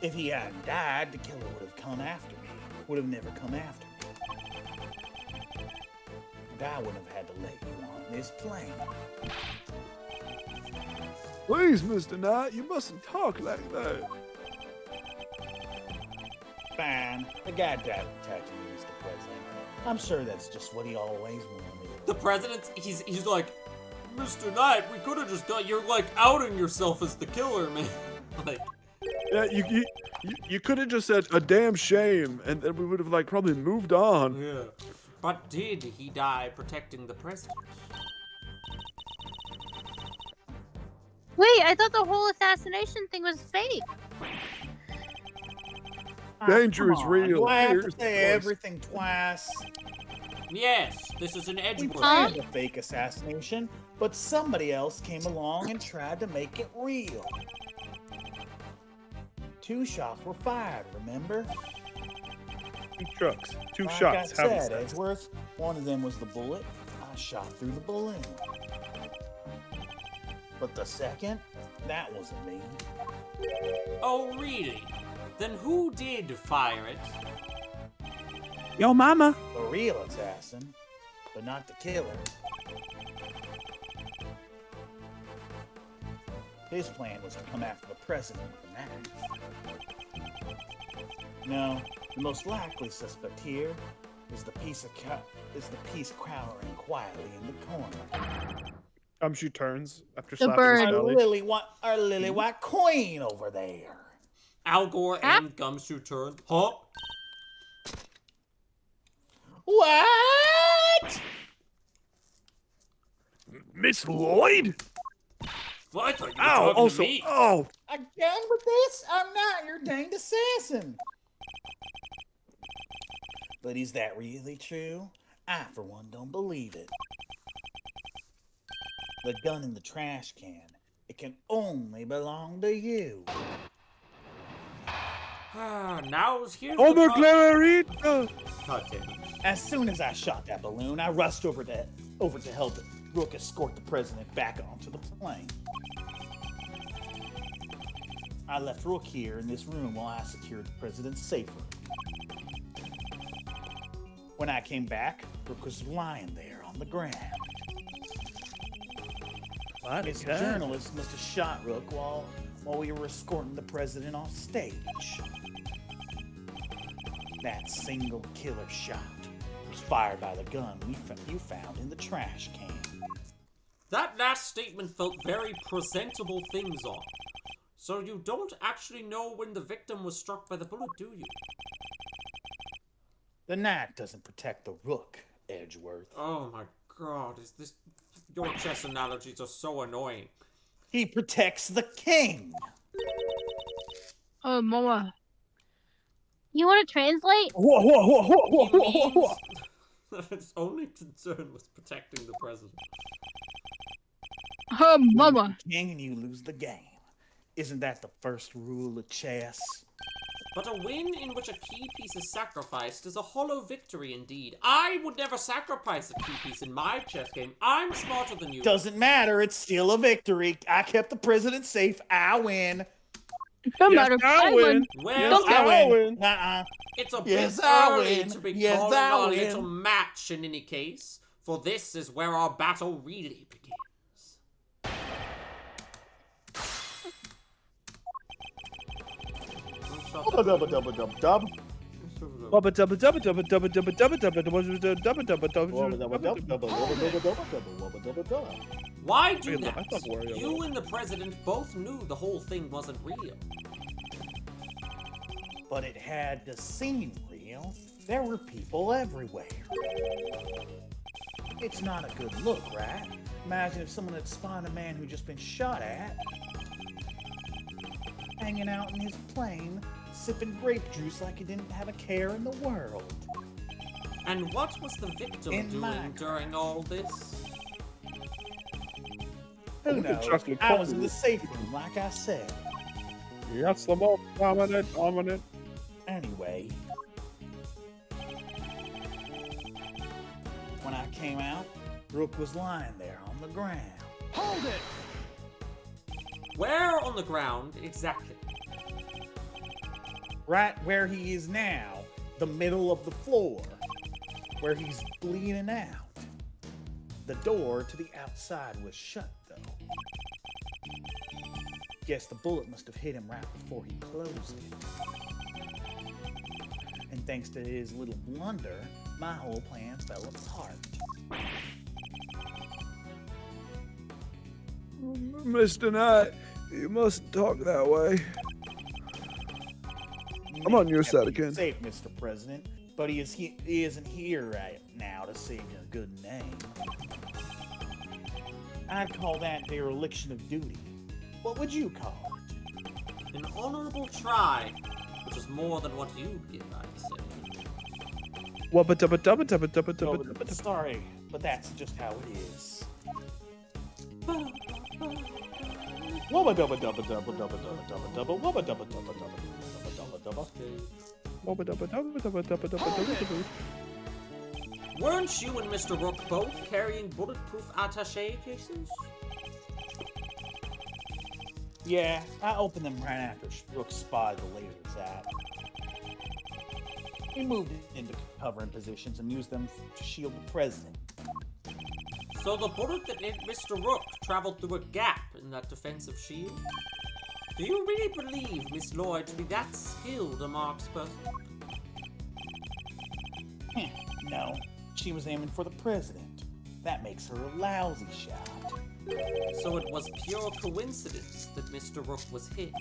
S4: If he hadn't died, the killer would have come after me. Would have never come after me. And I wouldn't have had to let you on this plane.
S6: Please, Mr. Knight, you mustn't talk like that.
S4: Fine. The guy died protecting me, Mr. President. I'm sure that's just what he always wanted.
S3: The president, he's like, Mr. Knight, we could have just done. You're like outing yourself as the killer, man. Like,
S6: Yeah, you could have just said a damn shame, and then we would have like probably moved on.
S3: yeah. But did he die protecting the president?
S8: Wait, I thought the whole assassination thing was fake.
S6: Danger
S4: Come
S6: is
S4: on,
S6: real.
S4: Do I have
S6: Fear
S4: to
S6: is
S4: say
S6: close.
S4: everything twice?
S3: Yes, this is an
S4: We
S3: Edgewood.
S4: planned a fake assassination, but somebody else came along and tried to make it real. 2 shots were fired, remember?
S2: 2 trucks, 2
S4: Like
S2: shots.
S4: I
S2: How
S4: said,
S2: was that?
S4: Edgeworth, one of them was the bullet. I shot through the balloon. But the second, that wasn't me.
S3: Oh, really? Then who did fire it?
S2: Yo, mama.
S4: The real assassin, but not the killer. His plan was to come after the president with an axe. No, the most likely suspect here is the piece cowering quietly in the corner.
S2: She turns after
S8: The
S2: slapping
S8: bird.
S2: his belly.
S4: Our lily white queen over there.
S3: Al Gore and Gumshoe turned. Huh?
S4: What?
S2: Miss Lloyd?
S3: Well, I thought you were
S2: Ow!
S3: talking
S2: Also,
S3: to me.
S2: oh,
S4: Again with this? I'm not your danged assassin. But is that really true? I, for one, don't believe it. The gun in the trash can. It can only belong to you.
S3: Now here's
S6: Oh,
S3: the
S6: my Clarita!
S3: God damn it.
S4: As soon as I shot that balloon, I rushed over to help Rook escort the president back onto the plane. I left Rook here in this room while I secured the president's safe room. When I came back, Rook was lying there on the ground. This journalist must have shot Rook while we were escorting the president off stage. That single killer shot was fired by the gun you found in the trash can.
S3: That last statement felt very presentable things on. So you don't actually know when the victim was struck by the bullet, do you?
S4: The knack doesn't protect the Rook, Edgeworth.
S3: Oh my god, is this... Your chess analogies are so annoying.
S4: He protects the king!
S8: Oh, Mama. You want to translate?
S6: Whoa, whoa, whoa, whoa, whoa,
S3: He
S6: whoa, whoa, whoa.
S3: means that its only concern was protecting the president.
S8: Oh, Mama.
S4: King and you lose the game. Isn't that the first rule of chess?
S3: But a win in which a key piece is sacrificed is a hollow victory indeed. I would never sacrifice a key piece in my chess game. I'm smarter than you.
S4: Doesn't matter, it's still a victory. I kept the president safe. I win.
S8: Don't
S6: Yes,
S8: matter.
S6: I
S8: I
S6: win.
S8: win.
S3: Well,
S6: Yes,
S4: I
S6: I win.
S4: Nuh-uh.
S3: it's a
S4: Yes,
S3: bit
S4: I
S3: early
S4: win.
S3: to be
S4: Yes,
S3: calling
S4: I
S3: our
S4: win.
S3: little match in any case, for this is where our battle really begins.
S4: Double, double, double, double, double.
S6: Wubba dubba dubba dubba dubba dubba dubba dubba dubba dubba dubba dubba dubba.
S3: Why do
S6: I
S3: that?
S6: thought Wario
S3: You
S6: was.
S3: and the president both knew the whole thing wasn't real.
S4: But it had to seem real. There were people everywhere. It's not a good look, right? Imagine if someone had spotted a man who'd just been shot at, hanging out in his plane, sipping grape juice like he didn't have a care in the world.
S3: And what was the victim
S4: In my
S3: doing during all this?
S4: Who
S6: Look at
S4: knows?
S6: chocolate
S4: I was in
S6: coffee.
S4: the safe room, like I said.
S6: Yes, the most dominant.
S4: Anyway, when I came out, Rook was lying there on the ground.
S5: Hold it!
S3: Where on the ground exactly?
S4: Right where he is now, the middle of the floor, where he's bleeding out. The door to the outside was shut, though. Guess the bullet must have hit him right before he closed it. And thanks to his little blunder, my whole plan fell apart.
S6: Mr. Knight, you mustn't talk that way. I'm on your side again.
S4: Safe, Mr. President, but he isn't here right now to save your good name. I'd call that dereliction of duty. What would you call it?
S3: An honorable try, which is more than what you'd give, I'd say.
S6: Wubba dubba dubba dubba dubba dubba dubba.
S4: Sorry, but that's just how it is. Wubba dubba dubba dubba dubba dubba dubba dubba wubba dubba dubba dubba dubba dubba dubba.
S6: Wubba dubba dubba dubba dubba dubba dubba.
S3: Weren't you and Mr. Rook both carrying bulletproof attaché cases?
S4: Yeah, I opened them right after Rook spotted the laser zap. He moved into covering positions and used them to shield the president.
S3: So the bullet that hit Mr. Rook traveled through a gap in that defensive shield? Do you really believe Miss Lloyd to be that skilled a marksperson?
S4: No, she was aiming for the president. That makes her a lousy shot.
S3: So it was pure coincidence that Mr. Rook was hit.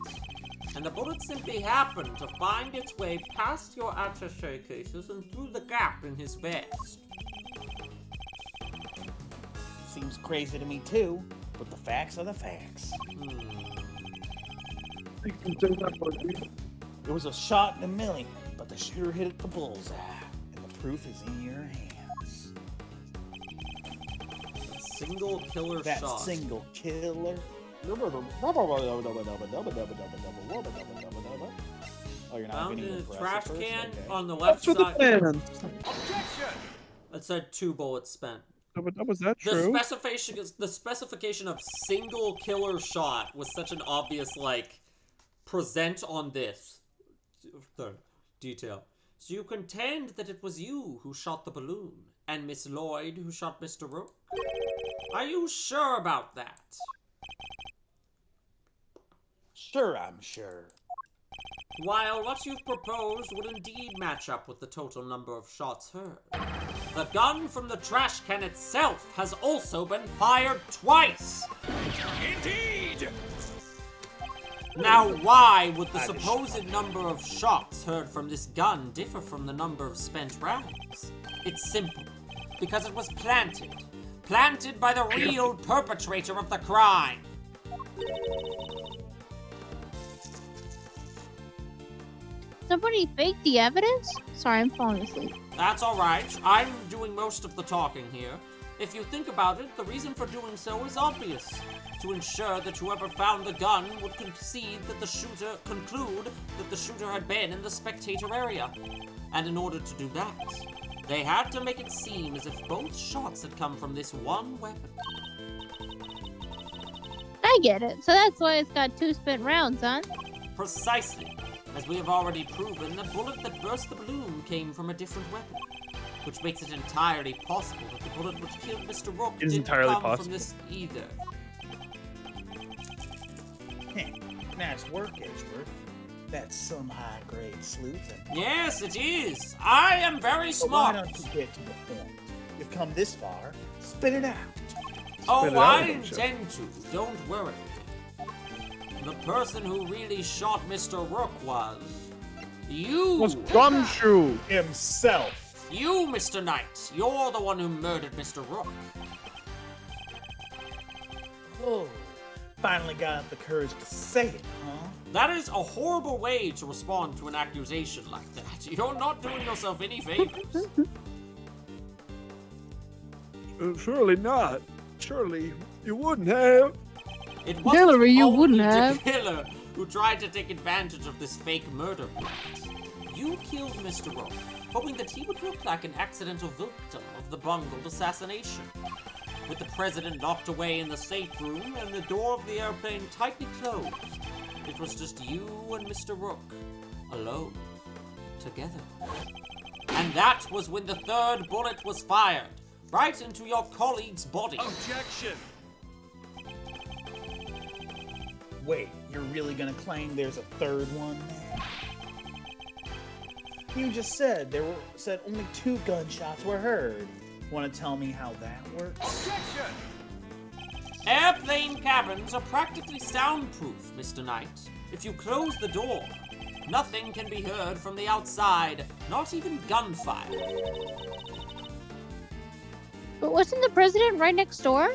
S3: And the bullet simply happened to find its way past your attaché cases and through the gap in his vest.
S4: Seems crazy to me too, but the facts are the facts. It was a shot in a million, but the shooter hit it the bullseye, and the proof is in your hands.
S3: Single killer
S4: That
S3: shot.
S4: single killer. Oh, you're not
S3: Found
S4: being
S3: in a
S4: impressive
S3: trash
S4: first?
S3: can
S4: Okay.
S3: on the left
S7: That's for the
S3: side.
S7: fans.
S3: That said 2 bullets spent.
S7: Was that true?
S3: The specification of single killer shot was such an obvious, like, present on this. The detail. So you contend that it was you who shot the balloon, and Miss Lloyd who shot Mr. Rook? Are you sure about that?
S4: Sure, I'm sure.
S3: While what you've proposed would indeed match up with the total number of shots heard, the gun from the trash can itself has also been fired twice!
S5: Indeed!
S3: Now, why would the supposed number of shots heard from this gun differ from the number of spent rounds? It's simple. Because it was planted. Planted by the real perpetrator of the crime.
S8: Somebody faked the evidence? Sorry, I'm falling asleep.
S3: That's alright. I'm doing most of the talking here. If you think about it, the reason for doing so is obvious. To ensure that whoever found the gun would conclude that the shooter had been in the spectator area. And in order to do that, they had to make it seem as if both shots had come from this one weapon.
S8: I get it. So that's why it's got 2 spent rounds, huh?
S3: Precisely. As we have already proven, the bullet that burst the balloon came from a different weapon. Which makes it entirely possible that the bullet which killed Mr. Rook
S2: It is
S3: didn't
S2: entirely
S3: come
S2: possible.
S3: from this either.
S4: Nice work, Edgeworth. That's some high-grade sleuthing.
S3: Yes, it is. I am very
S4: But why
S3: smart.
S4: don't you get to the point? You've come this far. Spit it out.
S3: Oh,
S7: Spit it
S3: I
S7: out, don't you?
S3: intend to. Don't worry. The person who really shot Mr. Rook was... you!
S7: Was Gumshoe.
S4: Himself.
S3: You, Mr. Knight. You're the one who murdered Mr. Rook.
S4: Oh, finally got up the courage to say it, huh?
S3: That is a horrible way to respond to an accusation like that. You're not doing yourself any favors.
S6: Surely not. Surely you wouldn't have.
S3: It wasn't
S8: Hillary, you
S3: only
S8: wouldn't
S3: the
S8: have.
S3: killer who tried to take advantage of this fake murder plot. You killed Mr. Rook, hoping that he would look like an accidental victim of the bungled assassination. With the president locked away in the safe room and the door of the airplane tightly closed, it was just you and Mr. Rook, alone, together. And that was when the 3rd bullet was fired, right into your colleague's body.
S5: Objection!
S4: Wait, you're really gonna claim there's a 3rd one there? You just said only 2 gunshots were heard. Want to tell me how that works?
S5: Objection!
S3: Airplane cabins are practically soundproof, Mr. Knight. If you close the door, nothing can be heard from the outside, not even gunfire.
S8: But wasn't the president right next door?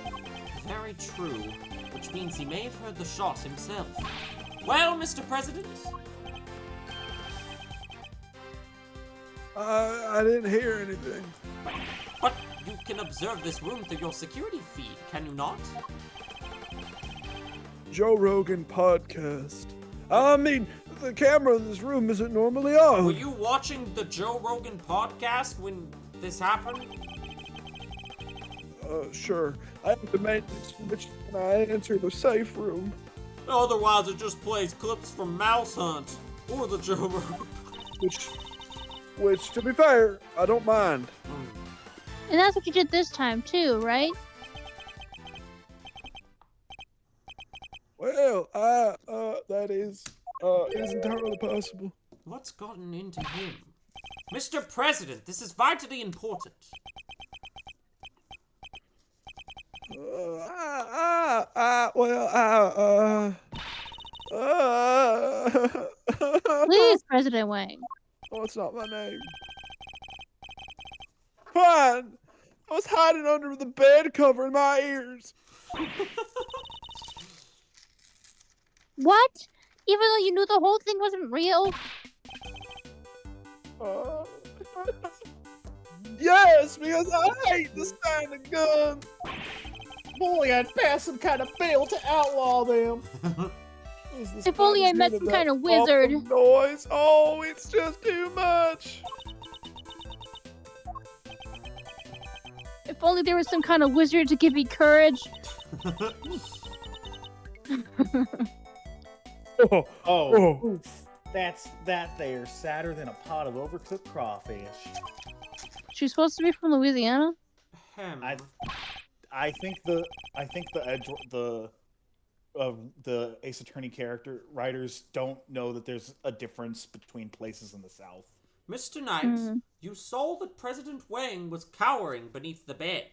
S3: Very true, which means he may have heard the shot himself. Well, Mr. President,
S6: I didn't hear anything.
S3: but you can observe this room through your security feed, can you not?
S6: Joe Rogan podcast. I mean, the camera in this room isn't normally on.
S3: Were you watching the Joe Rogan podcast when this happened?
S6: Sure. I have to make the switch when I enter the safe room.
S3: Otherwise, it just plays clips from Mouse Hunt or the Joe Rogan.
S6: Which, to be fair, I don't mind.
S8: And that's what you did this time too, right?
S6: Well, that is entirely possible.
S3: What's gotten into him? Mr. President, this is vitally important.
S8: Please, President Wang.
S6: Oh, it's not my name. Fine. I was hiding under the bed covering my ears.
S8: What? Even though you knew the whole thing wasn't real?
S6: Yes, because I hate the sound of guns.
S4: only I'd pass some kind of bill to outlaw them.
S8: If only I met some kind of wizard.
S6: Noise. Oh, it's just too much.
S8: If only there was some kind of wizard to give me courage.
S4: Oh, oof. That there's sadder than a pot of overcooked crawfish.
S8: She's supposed to be from Louisiana?
S4: I think the Ace Attorney character writers don't know that there's a difference between places in the South.
S3: Mr. Knight, you saw that President Wang was cowering beneath the bed.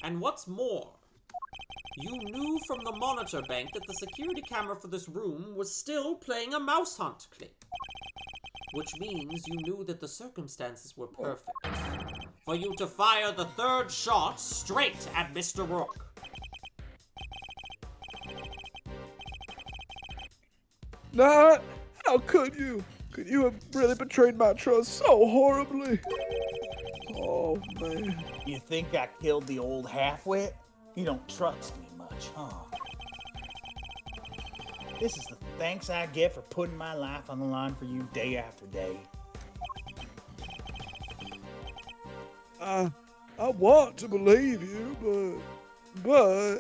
S3: And what's more, you knew from the monitor bank that the security camera for this room was still playing a mouse hunt clip. Which means you knew that the circumstances were perfect for you to fire the third shot straight at Mr. Rook.
S6: Nah, how could you? Could you have really betrayed my trust so horribly? Oh, man.
S4: You think I killed the old halfwit? You don't trust me much, huh? This is the thanks I get for putting my life on the line for you day after day.
S6: I want to believe you, but...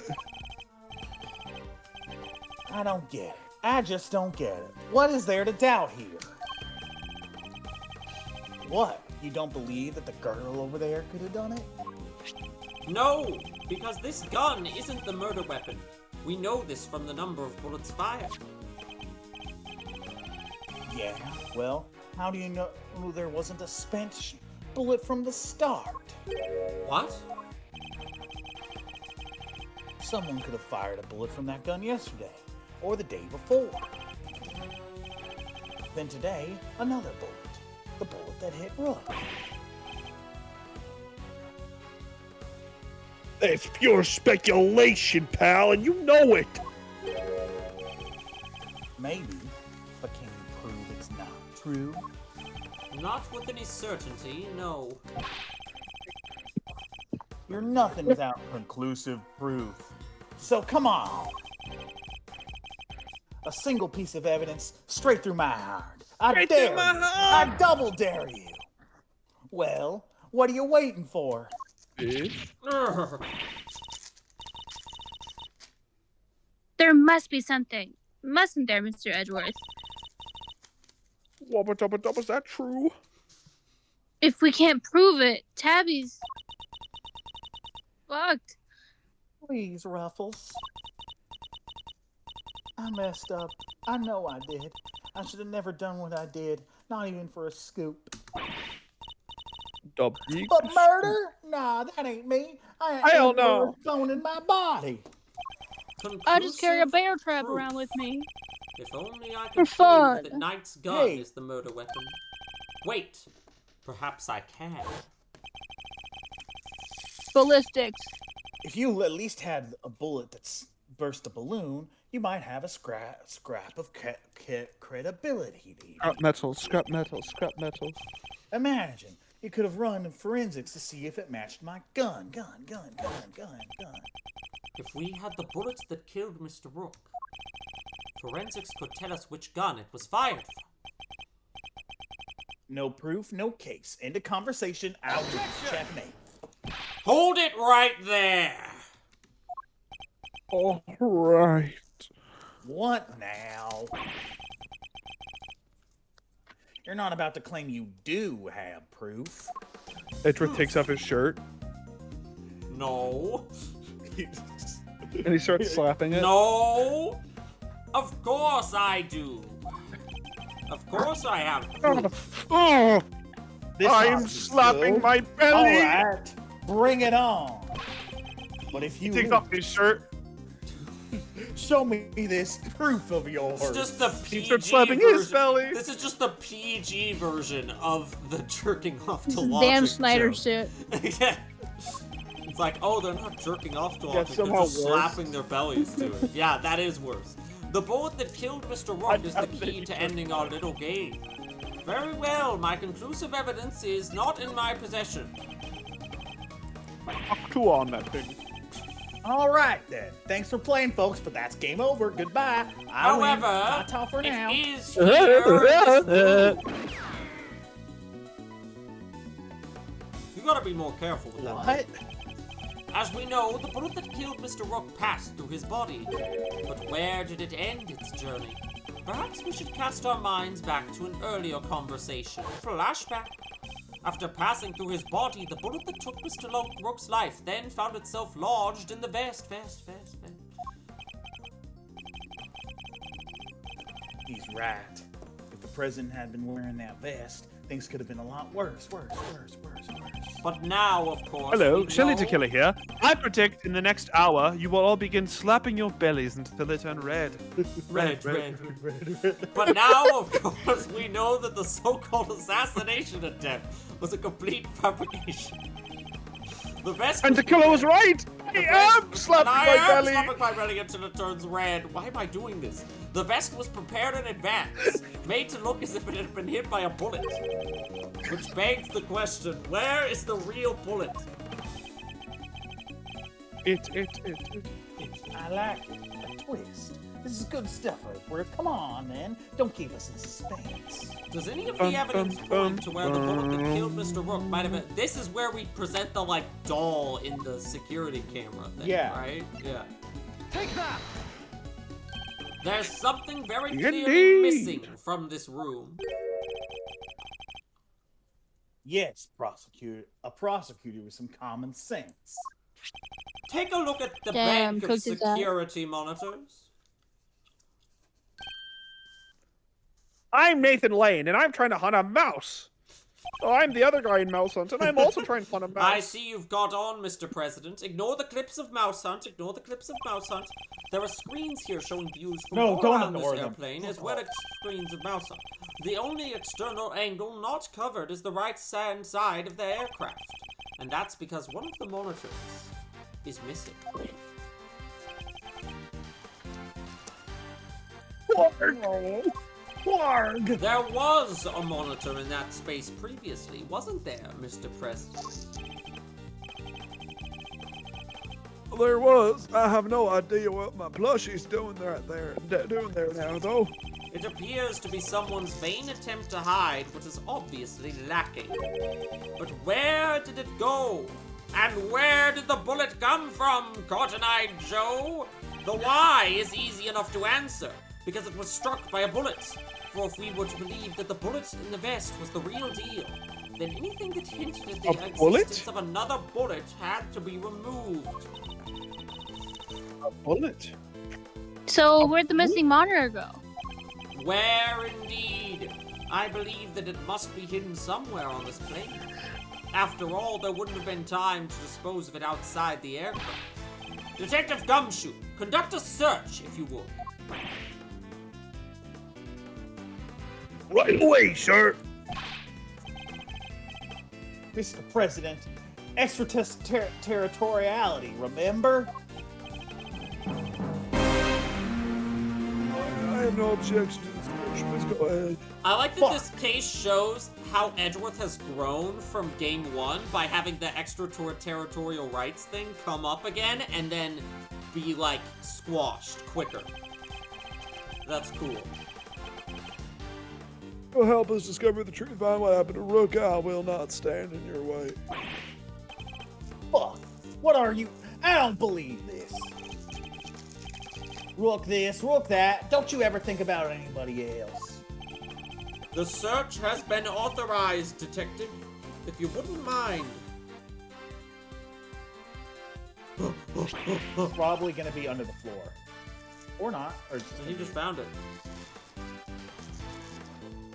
S4: I don't get it. I just don't get it. What is there to doubt here? What? You don't believe that the girl over there could have done it?
S3: No, because this gun isn't the murder weapon. We know this from the number of bullets fired.
S4: Yeah, well, how do you know there wasn't a spent bullet from the start?
S3: What?
S4: Someone could have fired a bullet from that gun yesterday, or the day before. Then today, another bullet. The bullet that hit Rook.
S6: It's pure speculation, pal, and you know it.
S4: Maybe, but can you prove it's not true?
S3: Not with any certainty, no.
S4: You're nothing without conclusive proof. So come on. A single piece of evidence straight through my heart. I dare you. I double dare you. Well, what are you waiting for?
S8: There must be something. Mustn't there, Mr. Edgeworth?
S6: Wubba dubba dubba, is that true?
S8: If we can't prove it, Tabby's fucked.
S4: Please, Ruffles. I messed up. I know I did. I should have never done what I did. Not even for a scoop. But murder? Nah, that ain't me. I ain't no bone in my body.
S8: I just carry a bear trap around with me.
S3: If only I could
S8: fun.
S3: prove that Knight's gun is the murder weapon. Wait, perhaps I can.
S8: Ballistics.
S4: If you at least had a bullet that's burst a balloon, you might have a scrap of credibility.
S6: Scrap metal.
S4: Imagine, you could have run forensics to see if it matched my gun.
S3: If we had the bullets that killed Mr. Rook, forensics could tell us which gun it was fired from.
S4: No proof, no case. End of conversation. Out. Checkmate.
S3: Hold it right there.
S6: All right.
S4: What now? You're not about to claim you do have proof.
S6: Edgeworth takes off his shirt.
S3: No.
S6: And he starts slapping it.
S3: No. Of course I do. Of course I have proof.
S6: Oh,
S4: I'm
S6: slapping my belly.
S4: All right, bring it on. But if you
S6: He takes off his shirt.
S4: show me this proof of yours.
S3: It's just the
S6: He
S3: PG
S6: starts slapping
S3: version.
S6: his belly.
S3: This is just the PG version of the jerking off to logic.
S8: Damn Snyder
S3: joke.
S8: shit.
S3: Yeah. It's like, oh, they're not jerking off to logic, they're
S6: somehow
S3: just
S6: worse.
S3: slapping their bellies to it. Yeah, that is worse. The bullet that killed Mr. Rook is the key to ending our little game. Very well, my conclusive evidence is not in my possession.
S2: Two on that thing.
S4: All right, then. Thanks for playing, folks, but that's game over. Goodbye. I win.
S3: However,
S4: Ta-ta for now.
S3: it is here in this room. You gotta be more careful with that.
S4: What?
S3: As we know, the bullet that killed Mr. Rook passed through his body. But where did it end its journey? Perhaps we should cast our minds back to an earlier conversation. Flashback. After passing through his body, the bullet that took Mr. Rook's life then found itself lodged in the vest.
S4: He's right. If the president had been wearing that vest, things could have been a lot worse.
S3: But now, of course,
S2: Hello,
S3: we
S2: Shelly
S3: know-
S2: Tequila here. I predict in the next hour you will all begin slapping your bellies until they turn red.
S3: Red. But now, of course, we know that the so-called assassination attempt was a complete fabrication. The vest
S2: And Tequila was right! I am slapping
S3: and I
S2: my
S3: am
S2: belly!
S3: slapping my belly until it turns red. Why am I doing this? The vest was prepared in advance, made to look as if it had been hit by a bullet. Which begs the question, where is the real bullet?
S4: I like it. A twist. This is good stuff, Earthworth. Come on, man. Don't keep us in suspense.
S3: Does any of the evidence point to where the bullet that killed Mr. Rook might have been? This is where we present the, like, doll in the security camera thing,
S4: Yeah.
S3: right? Yeah. Take that! There's something very
S2: Indeed.
S3: clearly missing from this room.
S4: Yes, prosecutor. A prosecutor with some common sense.
S3: Take a look at the
S8: Damn,
S3: bank of
S8: cookies out.
S3: security monitors.
S7: I'm Nathan Lane, and I'm trying to hunt a mouse. Oh, I'm the other guy in Mouse Hunt, and I'm also trying to hunt a mouse.
S3: I see you've got on, Mr. President. Ignore the clips of Mouse Hunt. There are screens here showing views from
S4: No,
S3: all
S4: don't
S3: around this
S4: ignore them.
S3: airplane, as well as screens of Mouse Hunt. The only external angle not covered is the right-hand side of the aircraft. And that's because one of the monitors is missing. There was a monitor in that space previously, wasn't there, Mr. President?
S6: There was. I have no idea what my plushie's doing there now, though.
S3: It appears to be someone's vain attempt to hide what is obviously lacking. But where did it go? And where did the bullet come from, Cotton-eyed Joe? The why is easy enough to answer, because it was struck by a bullet. For if we were to believe that the bullet in the vest was the real deal, then anything that hinted at the existence of another bullet had to be removed.
S6: A bullet?
S8: So where'd the missing monitor go?
S3: Where indeed? I believe that it must be hidden somewhere on this plane. After all, there wouldn't have been time to dispose of it outside the aircraft. Detective Gumshoe, conduct a search, if you would.
S6: Right away, sir.
S4: Mr. President, extraterritoriality, remember?
S6: I have no objection to this search. Please go ahead.
S3: I like that this case shows how Edgeworth has grown from game 1 by having the extraterritorial rights thing come up again and then be, like, squashed quicker. That's cool.
S6: Will help us discover the truth behind what happened to Rook. I will not stand in your way.
S4: Fuck. What are you? I don't believe this. Rook this, Rook that. Don't you ever think about anybody else.
S3: The search has been authorized, Detective. If you wouldn't mind.
S4: It's probably gonna be under the floor. Or not. Or just
S3: He just found it.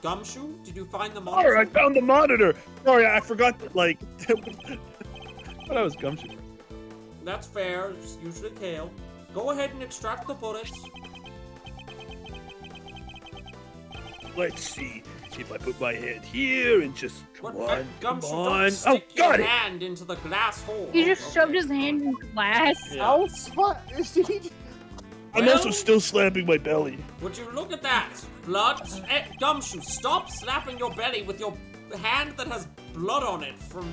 S3: Gumshoe, did you find the monitor?
S6: Alright, I found the monitor. Sorry, I forgot that, like, that was Gumshoe.
S3: That's fair, just usually Kale. Go ahead and extract the bullets.
S6: Let's see if I put my hand here and just come on,
S3: Gumshoe,
S6: come
S3: don't
S6: on.
S3: stick
S6: Oh, got
S3: your
S6: it.
S3: hand into the glass hole.
S8: He just
S3: Okay.
S8: shoved his hand in glass.
S3: Yeah.
S4: How
S6: I'm
S3: Well-
S6: also still slapping my belly.
S3: Would you look at that? blood. Gumshoe, stop slapping your belly with your hand that has blood on it from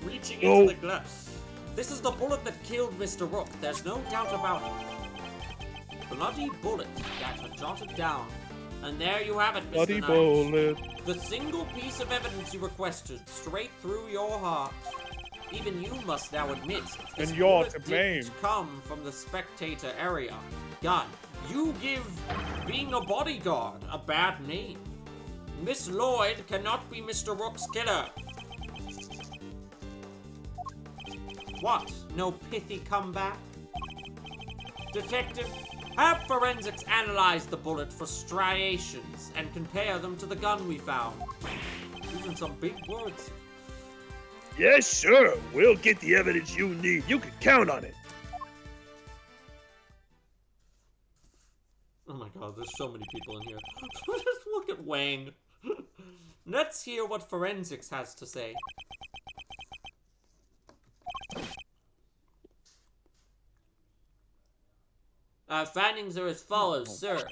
S3: reaching into the glass. This is the bullet that killed Mr. Rook. There's no doubt about it. Bloody bullet. That's jotted down. And there you have it, Mr.
S6: Bloody
S3: Knight.
S6: bullet.
S3: The single piece of evidence you requested, straight through your heart. Even you must now admit, this
S6: And you're
S3: bullet
S6: to blame.
S3: didn't come from the spectator area. Gun, you give being a bodyguard a bad name. Miss Lloyd cannot be Mr. Rook's killer. What? No pithy comeback? Detective, have forensics analyze the bullet for striations and compare them to the gun we found. Using some big words.
S6: Yes, sure. We'll get the evidence you need. You can count on it.
S3: Oh my god, there's so many people in here. Just look at Wang. Let's hear what forensics has to say. Our findings are as follows, sir.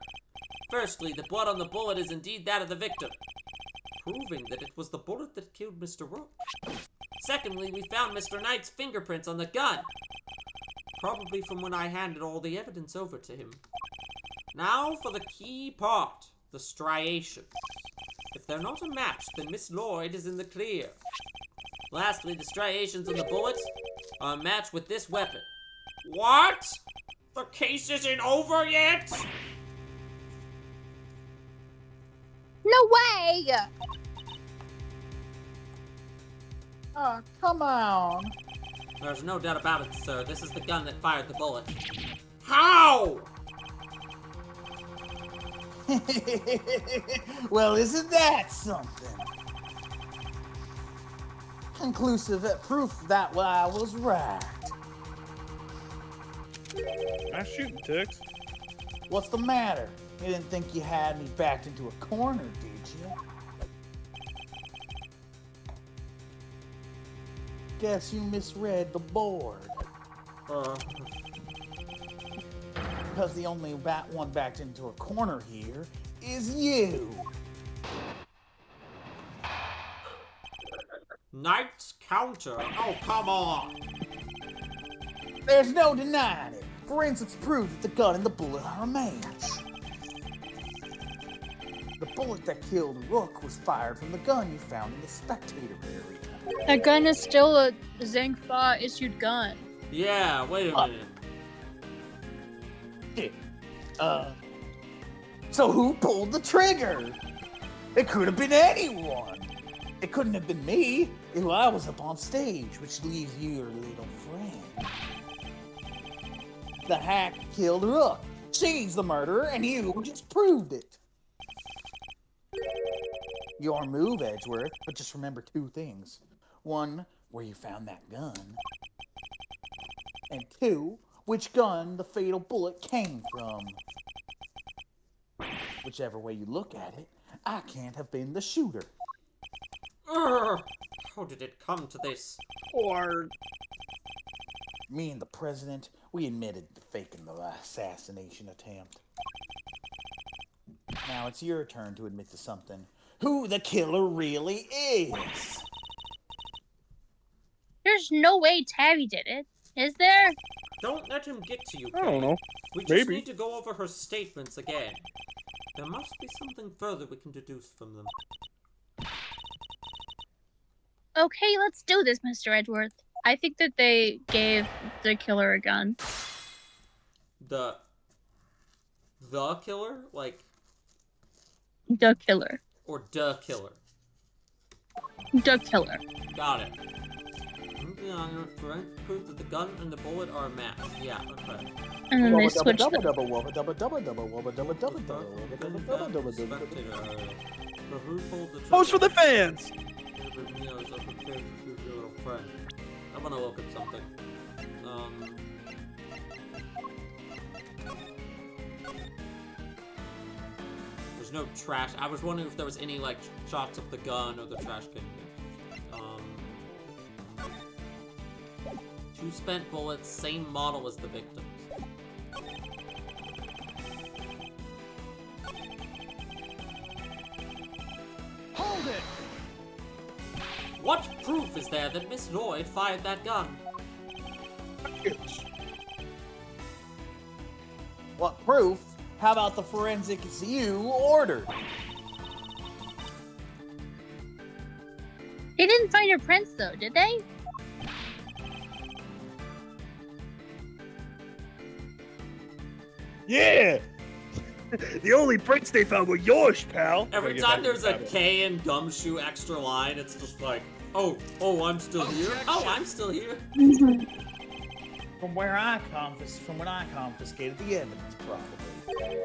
S3: Firstly, the blood on the bullet is indeed that of the victim, proving that it was the bullet that killed Mr. Rook. Secondly, we found Mr. Knight's fingerprints on the gun, probably from when I handed all the evidence over to him. Now for the key part, the striations. If they're not a match, then Miss Lloyd is in the clear. Lastly, the striations on the bullet are a match with this weapon. What? The case isn't over yet?
S1: No way!
S4: Oh, come on.
S3: There's no doubt about it, sir. This is the gun that fired the bullet. How?
S4: Well, isn't that something? Conclusive proof that I was right.
S6: Nice shooting, Tix.
S4: What's the matter? You didn't think you had me backed into a corner, did you? Guess you misread the board. Because the only one backed into a corner here is you.
S3: Knight's counter? Oh, come on.
S4: There's no denying it. Forensics proved that the gun and the bullet are a match. The bullet that killed Rook was fired from the gun you found in the spectator area.
S1: That gun is still a Zangfa issued gun.
S3: Yeah, wait a minute.
S4: So who pulled the trigger? It could have been anyone. It couldn't have been me if I was up on stage, which leaves you your little friend. The hack killed Rook. She's the murderer, and you just proved it. Your move, Edgeworth, but just remember two things. One, where you found that gun. And two, which gun the fatal bullet came from. Whichever way you look at it, I can't have been the shooter.
S3: How did it come to this?
S6: Or
S4: Me and the president, we admitted to faking the assassination attempt. Now it's your turn to admit to something. Who the killer really is.
S8: There's no way Tabby did it, is there?
S3: Don't let him get to you,
S6: I don't
S3: Kay.
S6: know.
S3: We just
S6: Maybe.
S3: need to go over her statements again. There must be something further we can deduce from them.
S8: Okay, let's do this, Mr. Edgeworth. I think that they gave the killer a gun.
S3: The killer? Like,
S8: The killer.
S3: or the killer?
S8: The killer.
S3: Got it. Forensic proof that the gun and the bullet are a match. Yeah, okay.
S8: And then they switched them.
S3: Spectator area. But who pulled the
S7: Post for the fans!
S3: I'm gonna look at something. There's no trash. I was wondering if there was any like shots of the gun or the trash can. 2 spent bullets, same model as the victims. proof is there that Miss Lloyd fired that gun?
S4: What proof? How about the forensics you ordered?
S8: They didn't find her prints though, did they?
S7: Yeah! The only prints they found were yours, pal.
S3: Every
S2: get
S3: time
S2: back
S3: there's
S2: to
S3: a
S2: the cabin.
S3: K in Gumshoe extra line, it's just like, oh, I'm still here. Oh, I'm still here.
S4: From when I confiscated the evidence, probably.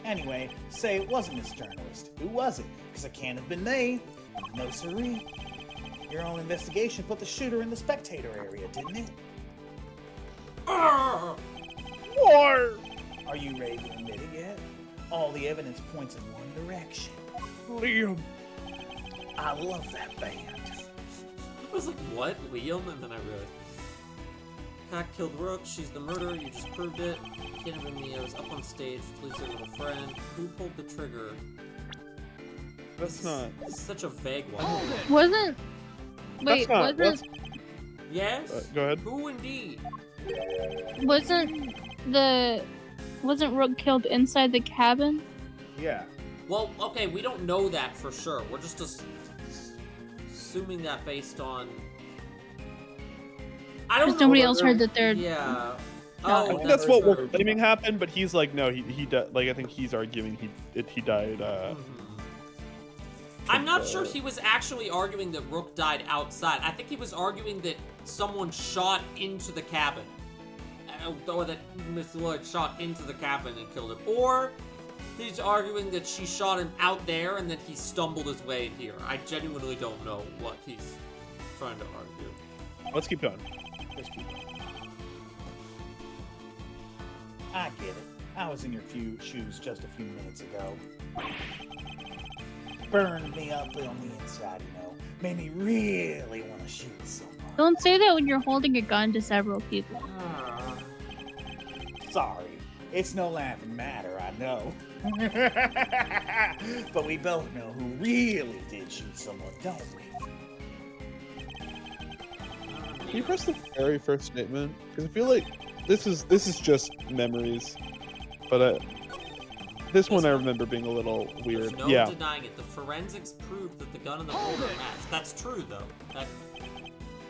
S4: Anyway, say it wasn't this journalist. Who was it? Because it can't have been they. No siree. Your own investigation put the shooter in the spectator area, didn't it?
S3: Arrgh!
S7: War!
S4: Are you ready to admit it yet? All the evidence points in one direction.
S7: Liam.
S4: I love that band.
S3: I was like, what? Liam? And then I realized. Hack killed Rook, she's the murderer, you just proved it. Canada Mia was up on stage with Lisa with a friend. Who pulled the trigger?
S2: That's not.
S3: This is such a vague one.
S8: Wasn't. Wait,
S2: not-
S8: wasn't.
S3: Yes?
S2: Go ahead.
S3: Who indeed?
S8: Wasn't Rook killed inside the cabin?
S4: Yeah.
S3: Well, okay, we don't know that for sure. We're just assuming that based on... I don't
S8: Because
S3: know.
S8: nobody else heard that they're.
S3: Yeah.
S8: I
S3: Oh,
S8: think
S2: That's what
S3: true.
S2: we're claiming happened, but he's like, no, he died. Like, I think he's arguing he died.
S3: Mhm. I'm not sure he was actually arguing that Rook died outside. I think he was arguing that someone shot into the cabin. Or that Miss Lloyd shot into the cabin and killed him. Or he's arguing that she shot him out there and that he stumbled his way here. I genuinely don't know what he's trying to argue.
S2: Let's keep going.
S4: I get it. I was in your shoes just a few minutes ago. Burned me up on the inside, you know. Made me really want to shoot someone.
S8: Don't say that when you're holding a gun to several people.
S4: Sorry. It's no laughing matter, I know. But we both know who really did shoot someone, don't we?
S2: Can you press the very first statement? Because I feel like this is just memories, but this one I remember being a little weird.
S3: There's no
S2: Yeah.
S3: denying it. The forensics proved that the gun and the bullet matched. That's true, though.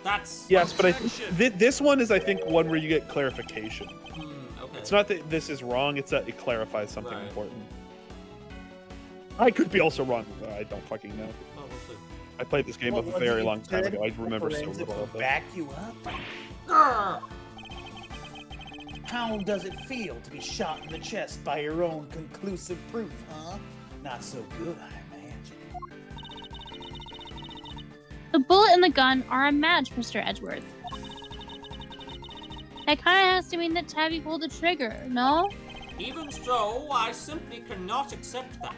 S3: That's...
S2: Yes, but I think this one is, I think, one where you get clarification.
S3: Okay.
S2: It's not that this is wrong; it's that it clarifies something
S3: Right.
S2: important. I could be also wrong. I don't fucking know.
S3: Oh, we'll see.
S2: I played this game a
S4: What was
S2: very
S4: it
S2: long time
S4: said?
S2: ago. I remember so
S4: Forensics
S2: little
S4: will
S2: of it.
S4: back you up?
S3: Grr!
S4: How does it feel to be shot in the chest by your own conclusive proof, huh? Not so good, I imagine.
S8: The bullet and the gun are a match, Mr. Edgeworth. That kind of has to mean that Tabby pulled the trigger, no?
S3: Even so, I simply cannot accept that.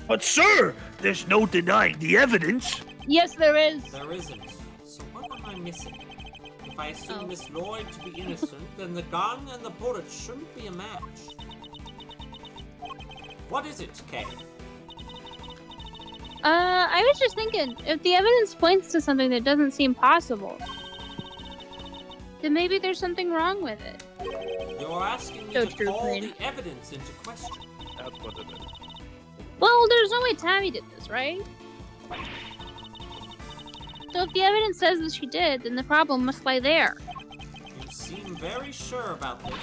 S7: But sir, there's no denying the evidence.
S8: Yes, there is.
S3: There isn't. So what am I missing? If I assume
S8: Oh.
S3: Miss Lloyd to be innocent, then the gun and the bullet shouldn't be a match. What is it, Kay?
S8: I was just thinking, if the evidence points to something that doesn't seem possible, then maybe there's something wrong with it.
S3: You're asking me
S8: So
S3: to
S8: true,
S3: call
S8: Queen.
S3: the evidence into question.
S2: That's what it is.
S8: Well, there's no way Tabby did this, right? So if the evidence says that she did, then the problem must lie there.
S3: You seem very sure about this.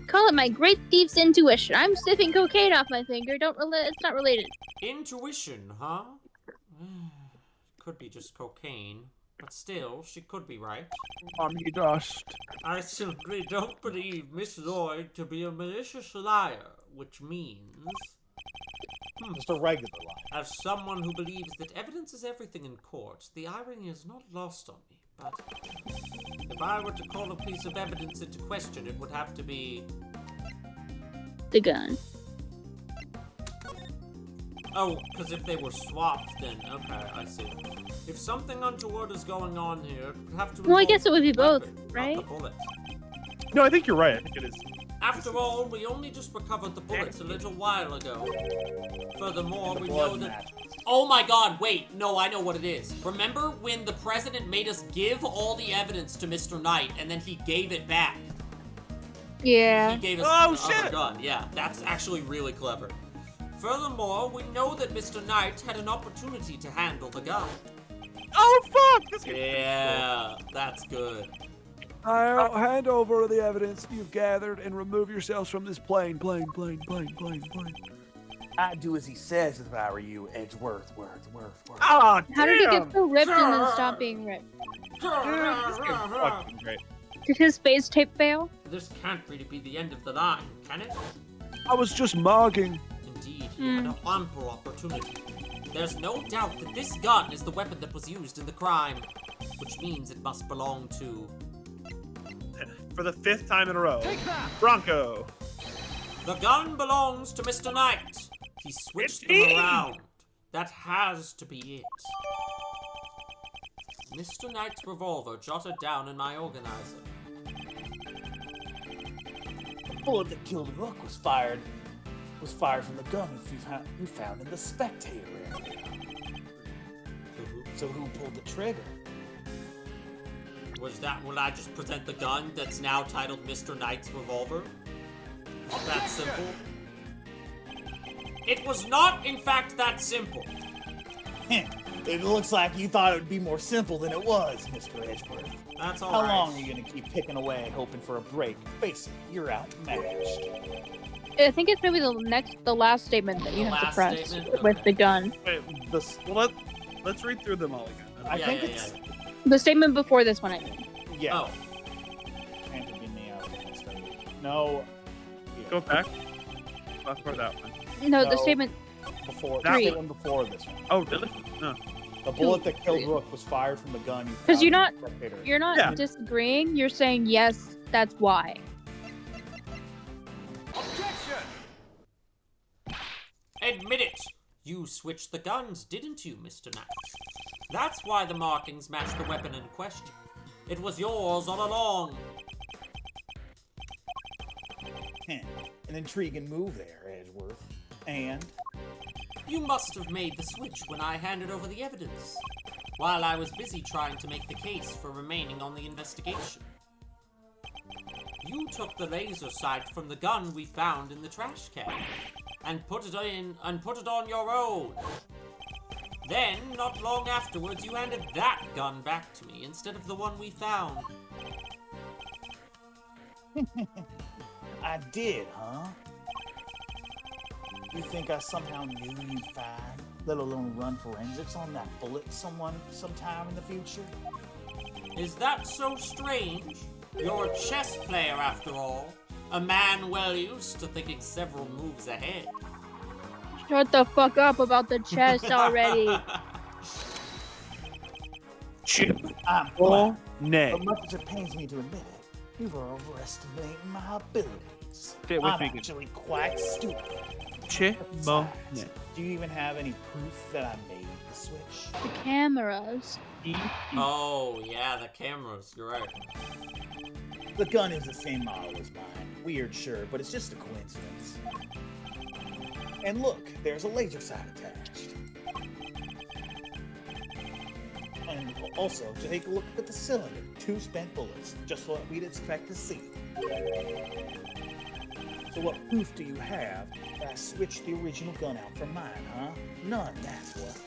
S8: Call it my great thief's intuition. I'm sniffing cocaine off my finger. It's not related.
S3: Intuition, huh? Could be just cocaine. But still, she could be right.
S7: Army dust.
S3: I simply don't believe Miss Lloyd to be a malicious liar, which means...
S4: Just a regular lie.
S3: As someone who believes that evidence is everything in court, the irony is not lost on me. But if I were to call a piece of evidence into question, it would have to be...
S8: The gun.
S3: Oh, because if they were swapped, then... Okay, I see. If something untoward is going on here, it would have to...
S8: Well, I
S3: involve
S8: guess it would be
S3: the
S8: both,
S3: weapon, not
S8: right?
S3: the bullet.
S2: No, I think you're right. I think it is.
S3: After all, we only just recovered the bullets a little while ago. Furthermore,
S4: The
S3: we
S4: blood
S3: know that...
S4: matches.
S3: Oh my god, wait, no, I know what it is. Remember when the president made us give all the evidence to Mr. Knight, and then he gave it back?
S1: Yeah.
S3: He gave us
S2: Oh,
S3: the other
S2: shit!
S3: gun. Yeah, that's actually really clever. Furthermore, we know that Mr. Knight had an opportunity to handle the gun.
S2: Oh fuck! This
S3: Yeah, that's good.
S6: I'll hand over the evidence you've gathered and remove yourselves from this plane.
S4: I'd do as he says if I were you, Edgeworth.
S2: Ah,
S1: How did he
S2: damn!
S1: get so ripped and then stop being ripped?
S2: Dude, this game's fucking great.
S1: Did his space tape fail?
S3: This can't really be the end of the line, can it?
S6: I was just mugging.
S3: Indeed, he had an ample opportunity. There's no doubt that this gun is the weapon that was used in the crime, which means it must belong to...
S2: For the 5th time in a row. Bronco.
S3: The gun belongs to Mr. Knight. He switched them
S2: Indeed.
S3: around. That has to be it. Mr. Knight's revolver jotted down in my organizer.
S4: The bullet that killed Rook was fired from the gun you found in the spectator area. So who pulled the trigger?
S3: Was that when I just present the gun that's now titled Mr. Knight's revolver? That simple? It was not, in fact, that simple.
S4: It looks like you thought it would be more simple than it was, Mr. Edgeworth.
S3: That's all
S4: How
S3: right.
S4: long are you gonna keep picking away, hoping for a break? Face it, you're outmatched.
S1: I think it's maybe the last statement that you
S3: The
S1: have to
S3: last
S1: press
S3: statement?
S1: with
S3: Okay.
S1: the gun.
S2: Wait,
S4: This,
S2: well, let's read through them all again.
S4: I
S3: Yeah,
S4: think
S3: yeah,
S4: it's
S1: The statement before this one, I mean.
S4: yeah.
S3: Oh,
S4: Can't have been the outcome. No. Yeah.
S2: Go back. Last part of that one.
S1: No,
S4: No.
S1: the statement.
S4: Before
S2: That
S4: the
S1: one.
S4: one before this one.
S2: Oh, really? No.
S4: The bullet that killed Rook was fired from the gun you found.
S1: 'Cause you're
S4: in the
S1: not-
S4: spectator.
S1: You're not
S2: Yeah.
S1: disagreeing. You're saying yes. That's why.
S3: admit it. You switched the guns, didn't you, Mr. Knight? That's why the markings match the weapon in question. It was yours all along.
S4: An intriguing move there, Edgeworth. And
S3: You must have made the switch when I handed over the evidence, while I was busy trying to make the case for remaining on the investigation. You took the laser sight from the gun we found in the trash can, and put it on your own. Then, not long afterwards, you handed that gun back to me instead of the one we found.
S4: I did, huh? You think I somehow knew you'd find, let alone run forensics on that bullet sometime in the future?
S3: Is that so strange? You're a chess player, after all. A man well used to thinking several moves ahead.
S1: Shut the fuck up about the chest already.
S2: Chip.
S4: I'm
S2: Oh,
S4: glad,
S2: nay.
S4: but much as it pains me to admit it, you were overestimating my abilities.
S2: Fit with
S4: I'm
S2: me, good.
S4: actually quite stupid.
S2: Chip. Mo.
S4: Besides, do you even have any proof that I made the switch?
S1: The cameras.
S3: Oh, yeah, the cameras. You're right.
S4: The gun is the same model as mine. Weird, sure, but it's just a coincidence. And look, there's a laser sight attached. And also, take a look at the cylinder. 2 spent bullets, just what we'd expect to see. So what proof do you have that I switched the original gun out from mine, huh? None, that's what.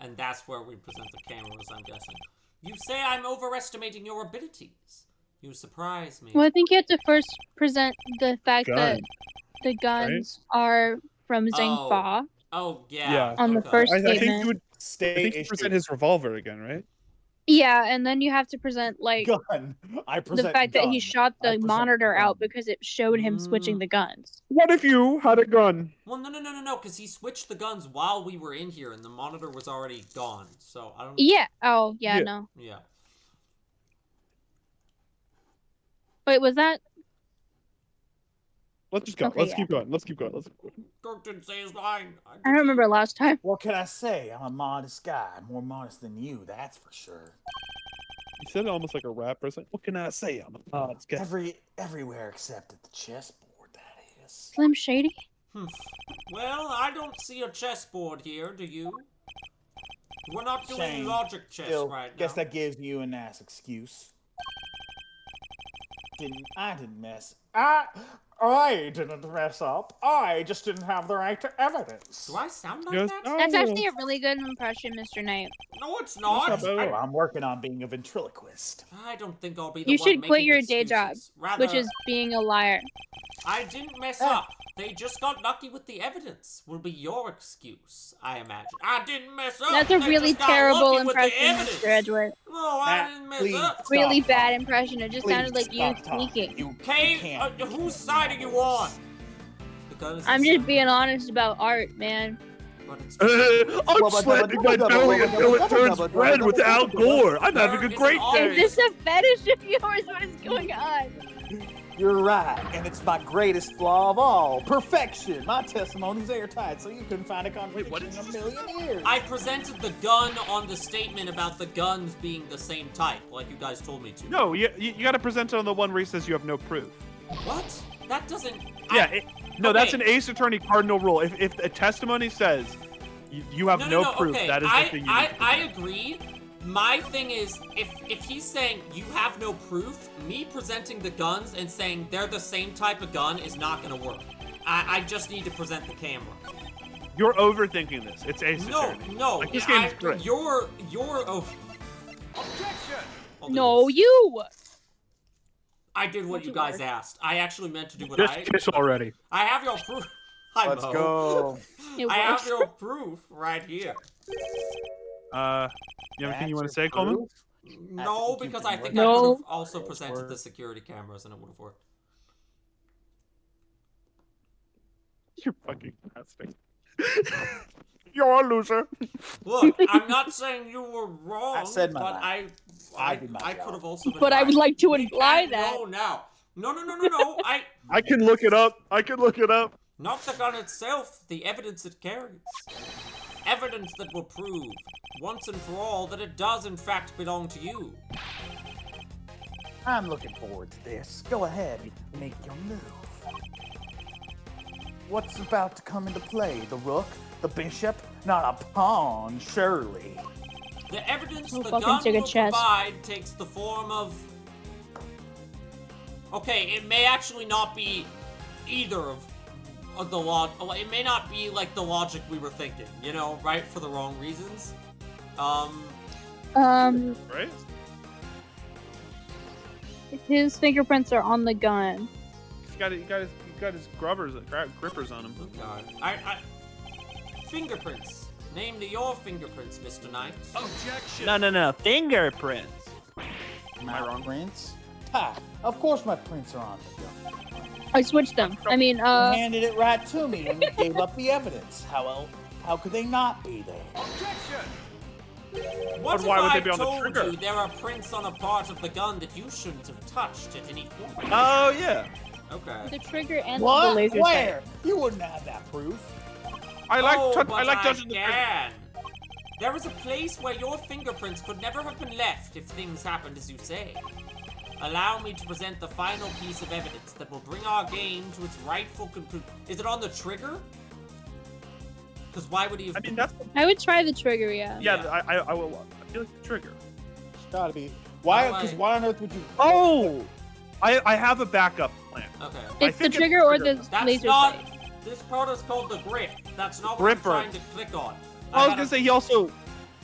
S3: And that's where we present the cameras, I'm guessing. You say I'm overestimating your abilities. You surprise me.
S1: Well, I think you have to first present the fact
S2: Gun,
S1: that the guns are from Zhang
S3: Oh.
S1: Fa
S3: Oh, yeah.
S2: Yeah.
S1: on the
S3: okay.
S1: first
S2: I think
S1: statement.
S2: you would. I
S4: State
S2: think you present his revolver again, right?
S1: Yeah, and then you have to present like
S4: gun. I present
S1: the fact that he
S4: gun.
S1: shot
S4: I
S1: the
S4: present
S1: monitor
S4: gun.
S1: out because it showed him switching the guns.
S2: What if you had a gun?
S3: Well, no, because he switched the guns while we were in here, and the monitor was already gone. So I don't.
S1: Yeah. Oh, yeah.
S2: Yeah.
S1: No.
S3: Yeah.
S1: Wait, was that?
S2: Let's just go.
S1: Okay,
S2: Let's
S1: yeah.
S2: keep going. Let's keep going. Let's.
S3: Kirk didn't say his line.
S1: I don't remember last time.
S4: What can I say? I'm a modest guy. More modest than you, that's for sure.
S2: You said it almost like a rapper. It's like, what can I say? I'm a podcast.
S4: Everywhere except at the chessboard, that is.
S8: Slim Shady?
S3: Well, I don't see a chessboard here, do you? We're not doing
S4: Shame.
S3: logic chess
S4: Still,
S3: right now.
S4: guess that gives you a nice excuse. I didn't mess up. I just didn't have the right evidence.
S3: Do I sound like
S2: Yes,
S3: that?
S2: no.
S8: That's actually a really good impression, Mr. Knight.
S3: No, it's not.
S4: Oh, I'm working on being a ventriloquist.
S3: I don't think I'll be the
S8: You
S3: one
S8: should quit
S3: making
S8: your day job,
S3: excuses. Rather,
S8: which is being a liar.
S3: I didn't mess up. They just got lucky with the evidence. Will be your excuse, I imagine. I didn't mess up.
S8: That's a
S3: They
S8: really
S3: just got
S8: terrible
S3: lucky with the
S8: impression,
S3: evidence.
S8: Mr. Edward.
S3: No, I didn't mess up.
S8: Really bad impression. It just sounded like you
S4: talking.
S8: speaking.
S3: Okay, whose side are you on? Because
S8: I'm just being honest about art, man.
S2: I'm slapping my belly until it turns red with Al Gore. I'm having a great
S8: Is
S2: day.
S8: this a fetish of yours? What is going on?
S4: You're right, and it's my greatest flaw of all. Perfection. My testimony's airtight, so you couldn't find a contradiction in a million years.
S3: I presented the gun on the statement about the guns being the same type, like you guys told me to.
S2: No, you got to present it on the one where he says you have no proof.
S3: What? That doesn't...
S2: Yeah, no,
S3: Okay.
S2: that's an Ace Attorney cardinal rule. If a testimony says you have no proof,
S3: okay.
S2: that is the thing you need to
S3: I agree. My thing is, if he's saying you have no proof, me presenting the guns and saying they're the same type of gun is not going to work. I just need to present the camera.
S2: You're overthinking this. It's Ace Attorney.
S3: No.
S2: Like, this game's great.
S3: You're oh.
S8: No, you.
S3: I did what you guys asked. I actually meant to do what
S2: Just kiss already.
S3: I have your proof. Hi,
S4: Let's
S3: Mo.
S4: go.
S8: It
S3: I have
S8: works.
S3: your proof right here.
S2: You have anything you want to say, Coleman?
S3: No,
S4: think you
S3: because
S4: can
S3: I think
S8: work
S3: I
S8: it.
S3: could
S8: No.
S3: have also presented
S4: Word.
S3: the security cameras and it would have worked.
S2: You're fucking nasty. You're a loser.
S3: Look, I'm not saying you were wrong,
S4: I said my
S3: but
S4: line.
S3: I
S4: did my
S3: could
S4: job.
S3: have also been
S8: But I
S3: right.
S8: would like to
S3: We
S8: imply
S3: can't
S8: that.
S3: know now. No.
S2: I can look it up.
S3: Not the gun itself, the evidence it carries. Evidence that will prove, once and for all, that it does in fact belong to you.
S4: I'm looking forward to this. Go ahead, make your move. What's about to come into play? The rook? The bishop? Not a pawn, surely.
S3: The evidence
S8: Oh,
S3: the
S8: fucking
S3: gun
S8: take a
S3: will
S8: chess.
S3: provide takes the form of... Okay, it may actually not be either of the it may not be like the logic we were thinking, you know, right? For the wrong reasons.
S2: Right?
S1: His fingerprints are on the gun.
S2: He got his grippers on him.
S3: God. I fingerprints. Name your fingerprints, Mr. Knight.
S7: No. Fingerprints.
S4: My prints? Ha! Of course my prints are on the gun.
S1: I switched them. I mean,
S4: You handed it right to me when you gave up the evidence. How could they not be there?
S3: What
S2: But why
S3: if
S2: would
S3: I
S2: they be on the
S3: told
S2: trigger?
S3: you there are prints on a part of the gun that you shouldn't have touched at any point?
S2: Oh yeah.
S3: Okay.
S1: the trigger and the
S4: What?
S1: laser
S4: Where?
S1: sight.
S4: You wouldn't have that proof.
S2: I like
S3: but
S2: touching the trigger.
S3: can. There is a place where your fingerprints could never have been left if things happened as you say. Allow me to present the final piece of evidence that will bring our game to its rightful conclusion. Is it on the trigger? Because why would he have...
S2: I mean, that's
S1: I would try the trigger, yeah.
S2: yeah. I will. I feel like the trigger.
S4: It's gotta be. Why?
S3: Why?
S4: Because why on earth would you?
S2: Oh, I have a backup plan.
S3: Okay.
S1: It's the
S2: think it's
S1: trigger or
S2: trigger.
S1: the
S3: That's
S1: laser
S3: not...
S1: sight.
S3: This part is called the grip. That's not what
S2: Gripper.
S3: I'm trying to click on.
S2: I was gonna say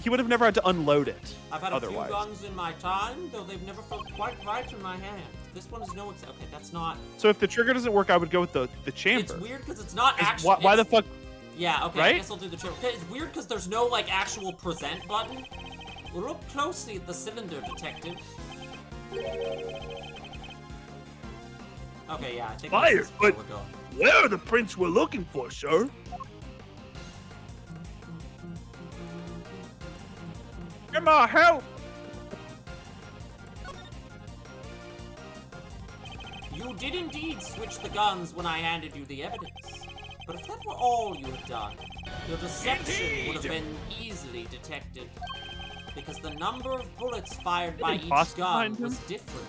S2: he would have never had to unload it.
S3: I've had
S2: otherwise.
S3: a few guns in my time, though they've never felt quite right in my hand. This one is no exception. Okay, that's not...
S2: So if the trigger doesn't work, I would go with the chamber.
S3: It's weird because it's not
S2: 'Cause
S3: actually...
S2: why the fuck?
S3: Yeah, okay, I
S2: Right?
S3: guess I'll do the trigger. Okay, it's weird because there's no, like, actual present button. Look closely at the cylinder, detective. Okay, yeah, I think
S5: Fire,
S3: this is where
S5: but-
S3: we're going.
S5: Where are the prints we're looking for, sir? Get my help!
S3: You did indeed switch the guns when I handed you the evidence. But if that were all you had done, your deception would have been easily detected. because the number of bullets fired by each
S2: imposter
S3: gun
S2: behind him?
S3: was different.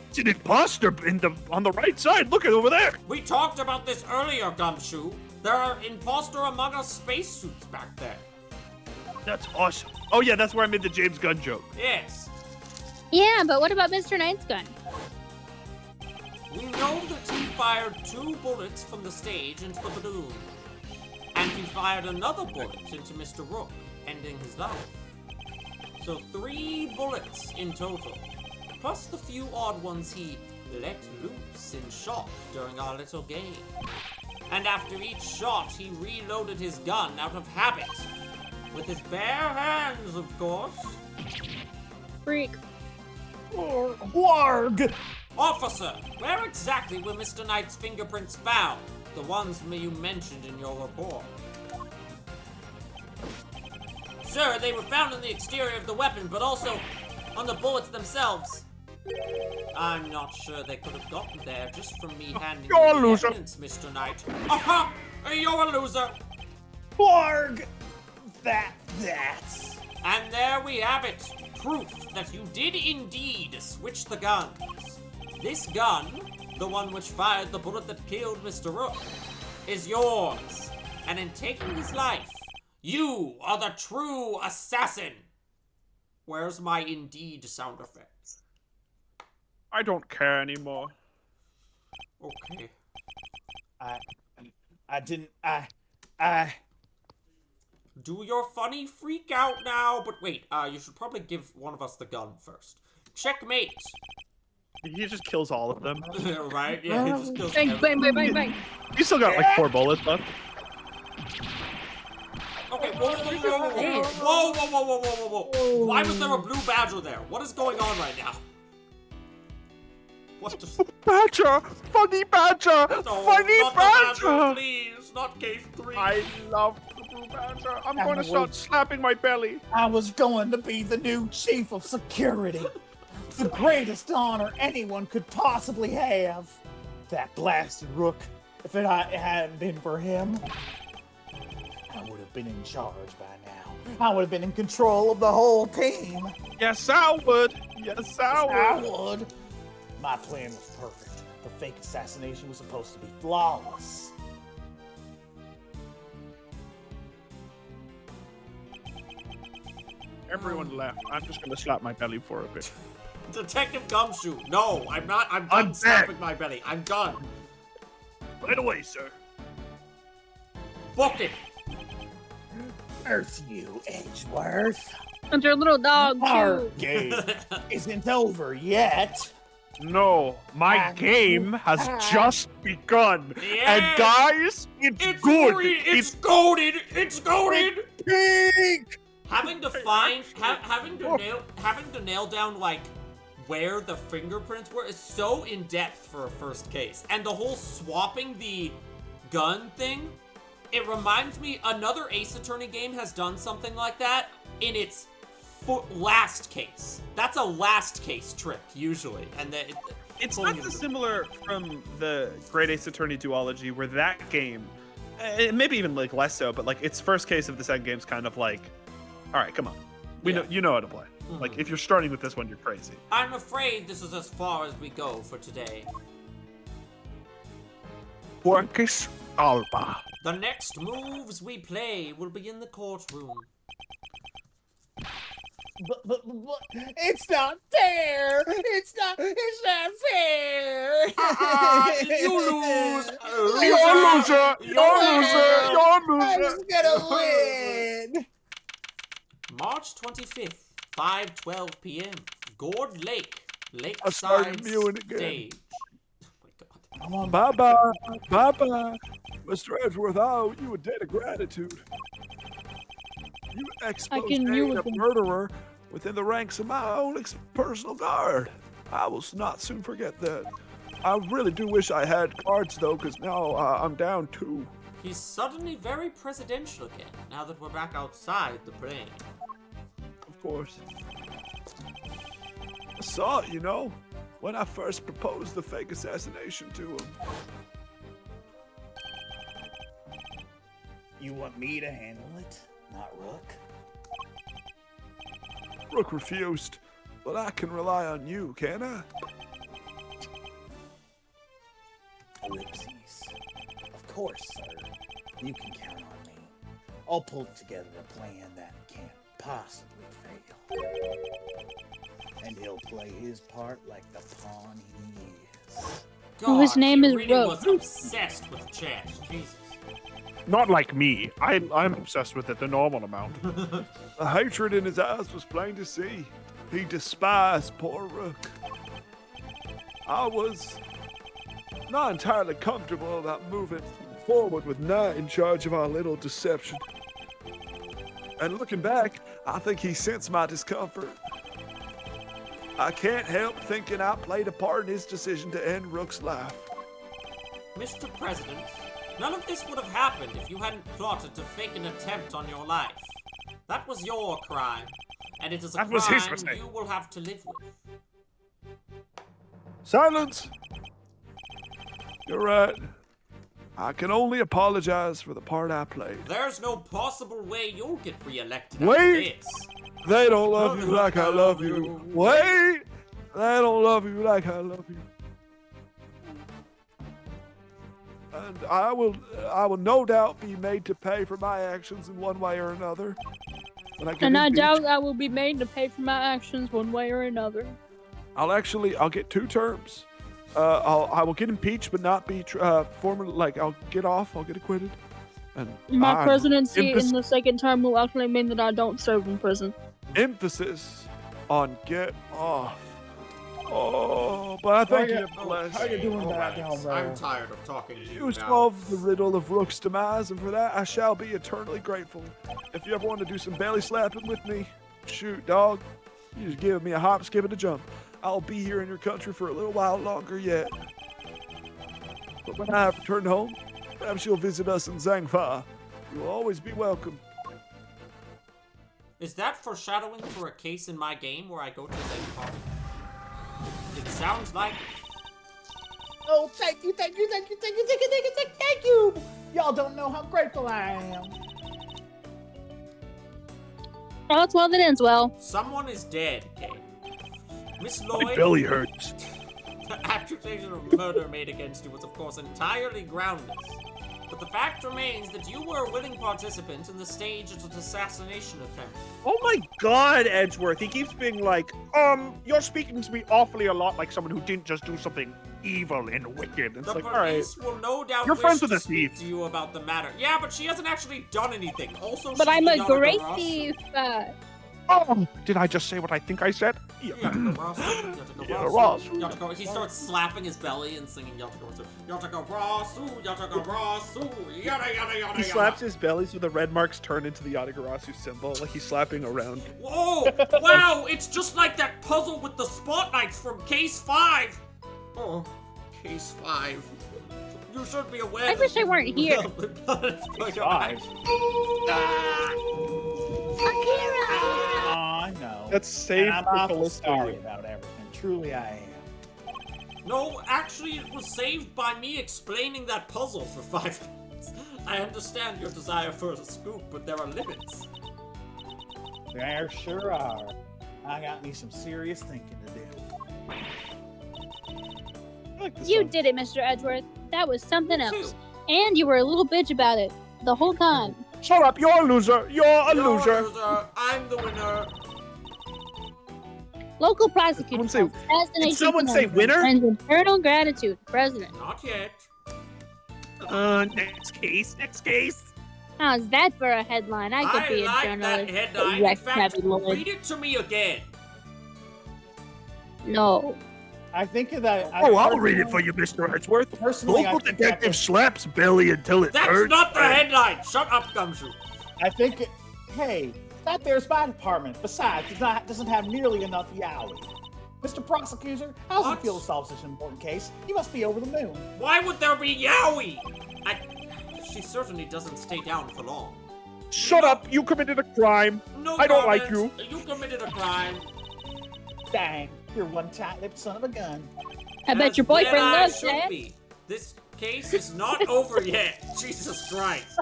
S2: It's an imposter on the right side. Look at over there.
S3: We talked about this earlier, Gumshoe. There are imposter among us spacesuits back there.
S2: That's awesome. Oh yeah, that's where I made the James Gunn joke.
S3: Yes.
S8: Yeah, but what about Mr. Knight's gun?
S3: We know that he fired 2 bullets from the stage into the balloon. And he fired another bullet into Mr. Rook, ending his life. So 3 bullets in total. Plus the few odd ones he let loose in shot during our little game. And after each shot, he reloaded his gun out of habit. With his bare hands, of course.
S8: Freak.
S4: Warg!
S3: Officer, where exactly were Mr. Knight's fingerprints found? The ones you mentioned in your report. Sir, they were found in the exterior of the weapon, but also on the bullets themselves. I'm not sure they could have gotten there just from me handing
S2: You're
S3: you
S2: a
S3: the
S2: loser.
S3: evidence, Mr. Knight. Aha! You're a loser!
S4: Warg! That's...
S3: And there we have it. Proof that you did indeed switch the guns. This gun, the one which fired the bullet that killed Mr. Rook, is yours. And in taking his life, you are the true assassin. Where's my indeed sound effects?
S2: I don't care anymore.
S3: Okay.
S4: I
S3: Do your funny freak out now, but wait, you should probably give one of us the gun first. Checkmate.
S2: He just kills all of them.
S3: Right? Yeah, he just kills
S1: Bang, bang, bang, bang, bang.
S2: You still got like 4 bullets left.
S3: Okay, whoa. Why was there a blue badger there? What is going on right now? What the...
S2: Badger! Funny badger!
S3: No,
S2: Funny
S3: not the
S2: badger!
S3: please, not case 3.
S2: I love the blue badger. I'm going to start slapping my belly.
S4: I was going to be the new chief of security. The greatest honor anyone could possibly have. That blasted Rook. If it hadn't been for him, I would have been in charge by now. I would have been in control of the whole team.
S2: Yes, I would. Yes, I would.
S4: My plan was perfect. The fake assassination was supposed to be flawless.
S2: Everyone left. I'm just going to slap my belly for a bit.
S3: Detective Gumshoe. No, I'm not. I'm
S2: I'm
S3: done slapping my belly. I'm done.
S2: Right away, sir.
S3: Book it.
S4: Earth you, Edgeworth.
S8: And your little dog,
S4: Our
S8: too.
S4: game isn't over yet.
S2: No, my game has just begun.
S3: Yeah.
S2: And guys, it's good.
S3: It's goaded. It's goaded.
S4: Pink!
S3: Having to find, having to nail down like where the fingerprints were is so in depth for a first case, and the whole swapping the gun thing. It reminds me another Ace Attorney game has done something like that in its last case. That's a last case trick usually, and
S2: it's not dissimilar from the Great Ace Attorney duology, where that game, maybe even like less so, but like its first case of the second game's kind of like, all right, come on, we know you know how to play.
S3: Mm-hmm.
S2: Like if you're starting with this one, you're crazy.
S3: I'm afraid this is as far as we go for today.
S2: Quercus Alba.
S3: The next moves we play will be in the courtroom.
S4: But it's not fair. It's not fair.
S3: You lose.
S2: You're a loser. You're a loser. You're a
S4: I
S2: loser.
S4: was gonna win.
S3: March 25th, 5:12 p.m. Gord Lake,
S6: I started
S3: Lakeside
S6: mewing again.
S3: Stage. Oh my God.
S4: I'm on.
S6: Bye-bye. Bye-bye. Mr. Edgeworth, I owe you a debt of gratitude. You exposed
S1: mew
S6: a
S1: with him.
S6: murderer within the ranks of my own personal guard. I will not soon forget that. I really do wish I had cards, though, because now I'm down 2.
S3: He's suddenly very presidential again, now that we're back outside the plane.
S6: Of course. I saw it, you know, when I first proposed the fake assassination to him.
S4: You want me to handle it, not Rook?
S5: Rook refused, but I can rely on you, can I?
S4: Ellipses. Of course, sir. You can count on me. I'll pull together a plan that can't possibly fail. And he'll play his part like the pawn he is.
S8: Well, his name
S3: he
S8: is
S3: really
S8: Rook.
S3: was obsessed with chess. Jesus.
S6: Not like me. I'm obsessed with it the normal amount.
S5: The hatred in his eyes was plain to see. He despised poor Rook. I was not entirely comfortable about moving forward with Knight in charge of our little deception. And looking back, I think he sensed my discomfort. I can't help thinking I played a part in his decision to end Rook's life.
S3: Mr. President, none of this would have happened if you hadn't plotted to fake an attempt on your life. That was your crime, and it is a
S6: That was his
S3: crime
S6: mistake.
S3: you will have to live with.
S5: Silence! You're right. I can only apologize for the part I played.
S3: There's no possible way you'll get reelected
S5: Wait.
S3: after this.
S5: They don't love you like I love you. Wait! They don't love you like I love you. And I will no doubt be made to pay for my actions in one way or another. When I get
S8: And I
S5: impeached.
S8: doubt I will be made to pay for my actions one way or another.
S5: I'll get 2 terms. I will get impeached, but not be I'll get off. I'll get acquitted. And
S8: My
S5: I'm
S8: presidency in the second term will actually mean that I don't serve in prison.
S5: emphasis on get off. Oh, but I think you're blessed.
S4: How you doing back
S3: Alright,
S4: down there?
S3: I'm tired of talking to you
S5: You
S3: now.
S5: solved the riddle of Rook's demise, and for that I shall be eternally grateful. If you ever want to do some belly slapping with me, shoot, dog. You just give me a hop, skip, and a jump. I'll be here in your country for a little while longer yet. But when I return home, perhaps you'll visit us in Zangfa. You'll always be welcome.
S3: Is that foreshadowing for a case in my game where I go to Zen It sounds like
S4: Oh, thank you. Y'all don't know how grateful I am.
S8: Oh, it's well that ends well.
S3: someone is dead, okay? Miss
S6: My
S3: Lloyd,
S6: belly hurts.
S3: the accusation of murder made against you was of course entirely groundless. But the fact remains that you were a willing participant in the staged assassination attempt.
S7: Oh my God, Edgeworth. He keeps being like, you're speaking to me awfully a lot like someone who didn't just do something evil and wicked. It's
S3: The
S7: like, all right.
S3: police will no doubt
S7: You're
S3: wish
S7: friends
S3: to
S7: with a
S3: speak
S7: thief.
S3: to you about the matter. Yeah, but she hasn't actually done anything. Also,
S8: But
S3: she's
S8: I'm a
S3: Yana
S8: great
S3: Garasu.
S8: thief.
S6: Oh, did I just say what I think I said?
S3: Yataka Rasu, Yataka
S6: Yeah,
S3: Rasu,
S6: Rasu.
S3: Yataka- He starts slapping his belly and singing Yataka Rasu. Yataka Rasu, Yataka Rasu, yada yada yada
S7: He
S3: yada.
S7: slaps his belly so the red marks turn into the Yatagarasu symbol, like he's slapping around.
S3: Whoa! Wow! It's just like that puzzle with the spotlights from Case 5. Oh, Case 5. You should be aware.
S8: I wish I weren't here.
S4: Oh, I know.
S7: That's saved
S4: and
S7: for
S4: I'm awful
S7: Callisto.
S4: sorry about everything. Truly, I am.
S3: No, actually, it was saved by me explaining that puzzle for 5 minutes. I understand your desire for a scoop, but there are limits.
S4: There sure are. I got me some serious thinking to do.
S7: I like this
S8: You
S7: song.
S8: did it, Mr. Edgeworth. That was something
S3: Me
S8: else.
S3: too.
S8: And you were a little bitch about it the whole time.
S6: Shut up, you're a loser. You're a
S3: You're
S6: loser.
S3: I'm the winner.
S8: Local prosecutor.
S7: Someone say-
S8: assassination
S7: did someone say
S8: conundrum,
S7: winner?
S8: And eternal gratitude, President.
S3: Not yet.
S7: Next case, next case.
S8: How's that for a headline? I could be a
S3: like that
S8: journalist.
S3: headline. In
S8: Rex
S3: fact,
S8: Tabloid.
S3: read it to me again.
S8: No.
S4: I think that.
S6: Oh, I'll read it for you, Mr. Edgeworth.
S4: Personally, I
S6: Local
S4: think
S6: detective slaps belly until it
S3: That's
S6: hurts.
S3: not the headline. Shut up, Gumshoe.
S4: I think. Hey, that there's my department. Besides, it doesn't have nearly enough yaoi. Mr. Prosecutor, how's
S3: What?
S4: it feel to solve such an important case? You must be over the moon.
S3: Why would there be Yowie? She certainly doesn't stay down for long.
S6: Shut up, you committed a crime.
S3: No
S6: I don't like
S3: comment. You committed a crime.
S4: Dang, you're one tight-lipped son of a gun.
S8: I bet
S3: As
S8: your boyfriend
S3: well I
S8: loves
S3: should
S8: that.
S3: be. This case is not over yet. Jesus Christ.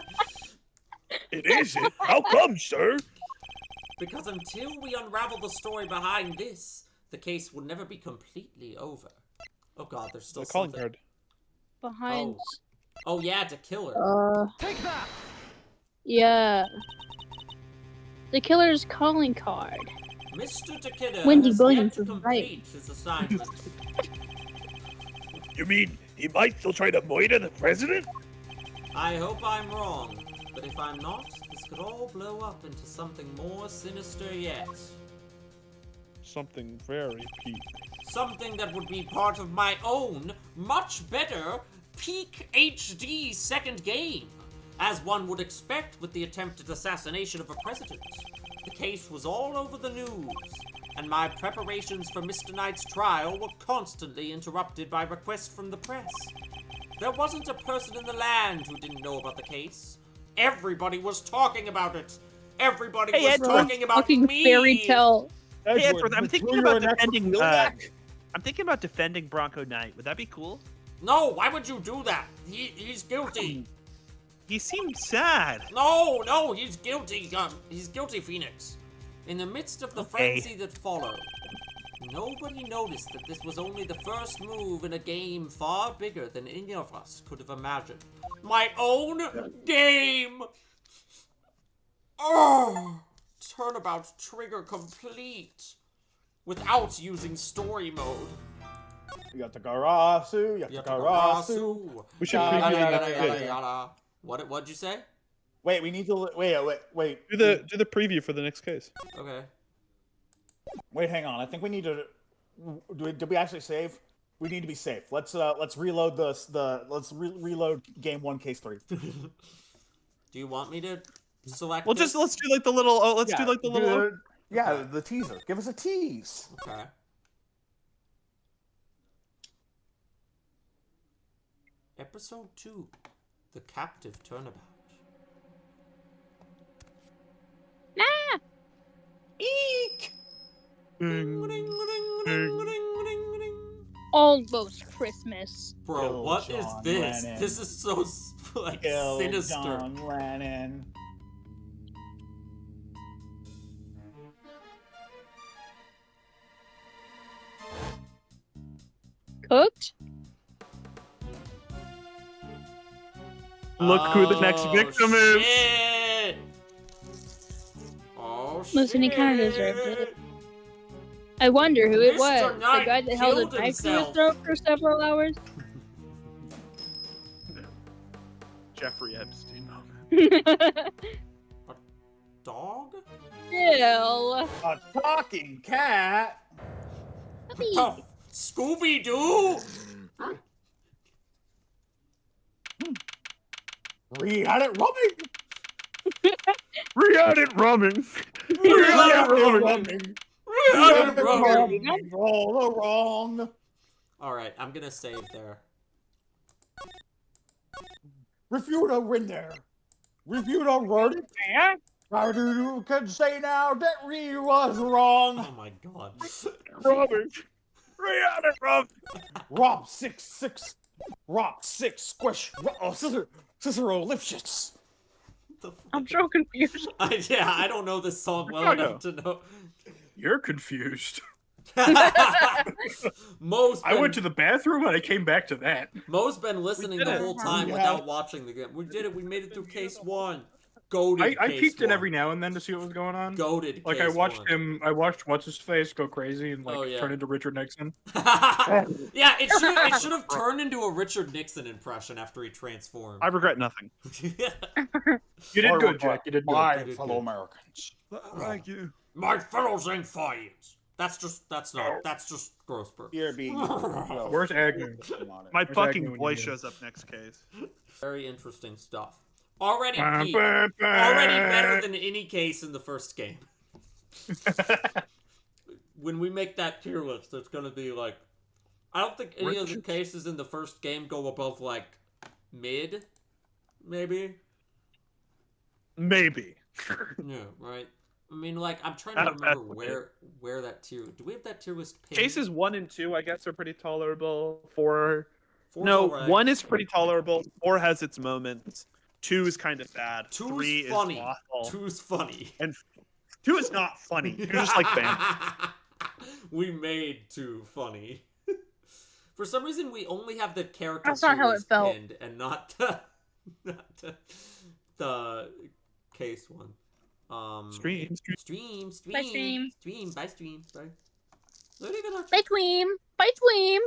S6: It isn't. How come, sir?
S3: Because until we unravel the story behind this, the case will never be completely over. Oh god, there's still
S2: The calling
S3: something.
S2: card.
S8: Behind.
S3: Oh yeah, to kill her.
S7: Take that.
S8: Yeah. The killer's calling card.
S3: Mr. Takeda
S8: Wendy
S3: has
S8: Williams
S3: yet to
S8: is right.
S3: complete his assignment.
S6: You mean he might still try to murder the president?
S3: I hope I'm wrong, but if I'm not, this could all blow up into something more sinister yet.
S2: Something very peak.
S3: Something that would be part of my own, much better, peak HD second game, as one would expect with the attempted assassination of a president. The case was all over the news, and my preparations for Mr. Knight's trial were constantly interrupted by requests from the press. There wasn't a person in the land who didn't know about the case. Everybody was talking about it. Everybody was
S7: Edward,
S3: talking about
S8: Fucking
S3: me.
S8: fairy tale.
S7: Hey, Edward, I'm thinking about defending. I'm thinking about defending Bronco Knight. Would that be cool?
S3: No, why would you do that? He's guilty.
S2: He seemed sad.
S3: No, he's guilty. He's guilty, Phoenix. In the midst of the
S2: Okay.
S3: frenzy that followed, nobody noticed that this was only the first move in a game far bigger than any of us could have imagined. My own game! Oh! Turnabout trigger complete. Without using story mode.
S4: Yatagarasu, Yatagarasu.
S2: We should
S3: Yada,
S2: preview the
S3: yada,
S2: next
S3: yada,
S2: case.
S3: yada. What'd you say?
S4: Wait, we need to wait.
S2: Do the preview for the next case.
S3: Okay.
S4: Wait, hang on. I think we need to. Did we actually save? We need to be safe. Let's reload reload game 1 case 3.
S3: Do you want me to select?
S2: Well,
S3: this?
S2: let's do like the little. Oh, let's do like the little.
S4: the teaser. Give us a tease.
S3: Okay. Episode 2, The Captive Turnabout.
S8: Ah!
S4: Eek!
S3: Ring, ring, ring, ring, ring, ring, ring.
S8: Almost Christmas.
S3: Bro,
S4: Kill
S3: what is
S4: John
S3: this?
S4: Lennon.
S3: This is so like
S4: Kill
S3: sinister.
S4: John Lennon.
S8: Cooked?
S2: Look who the next victim is.
S3: Shit. Oh shit!
S8: Listen, he kinda deserved it. I wonder who it
S3: Mr.
S8: was. The
S3: Knight
S8: guy that held
S3: killed
S8: a knife to his
S3: himself.
S8: throat for several hours?
S2: Jeffrey Epstein moment.
S3: Dog?
S8: Still.
S4: A talking cat.
S8: Puppy.
S3: Oh, Scooby Doo!
S4: Had it rubbing.
S2: Re-added rumming.
S4: All wrong.
S3: Alright, I'm gonna save there.
S4: Refuto win there. Refuto wrote it. How do you can say now that we was wrong?
S3: Oh my god.
S2: Rumming. Re-added rumming.
S4: Rob 6 squish. Cicero Lifshitz.
S8: I'm so confused.
S3: Yeah, I don't know this song well
S2: I
S3: enough to know.
S5: You're confused.
S3: Mo's
S5: I
S3: been,
S5: went to the bathroom and I came back to that.
S3: Mo's been listening the whole time
S4: Yeah.
S3: without watching the game. We did it. We made it through case 1. Goated.
S5: I
S3: case
S5: peeked in
S3: 1.
S5: every now and then to see what was going on.
S3: Goated.
S5: Like
S3: case
S5: I watched
S3: 1.
S5: him. I watched what's his face go crazy and like
S3: Oh, yeah.
S5: turn into Richard Nixon.
S3: Yeah, it should have turned into a Richard Nixon impression after he transformed.
S2: I regret nothing.
S5: You did good, Jack. You did good.
S4: My
S3: good.
S4: fellow Americans.
S6: Thank you.
S3: My fellow Zangfians. That's just Grossberg.
S4: Here be.
S5: Where's Agnew?
S2: My
S5: Where's
S2: fucking
S5: Agnew when
S2: boy
S5: you need
S2: shows up next case.
S3: Very interesting stuff. Already
S5: Bah,
S3: peak.
S5: bah, bah.
S3: Already better than any case in the first game. When we make that tier list, it's gonna be like, I don't think any of the cases in the first game go above like mid, maybe.
S2: Maybe.
S3: Yeah, right. I mean, like, I'm trying to
S2: Not a bad
S3: remember where that tier. Do we have that tier list pinned?
S2: Cases 1 and 2, I guess, are pretty tolerable. 4.
S3: Four's
S2: No,
S3: alright.
S2: 1 is pretty tolerable. 4 has its moments. 2 is kind of bad.
S3: 2's
S2: 3
S3: funny.
S2: is awful.
S3: 2's funny.
S2: And 2 is not funny. You're just like bam.
S3: We made 2 funny. For some reason, we only have the character
S1: That's not how it felt.
S3: pinned and not the case one.
S2: Stream.
S3: Stream.
S1: Bye, stream.
S3: Bye, stream. Bye. What are you gonna...
S1: Bye, Tweem. Bye, Tweem.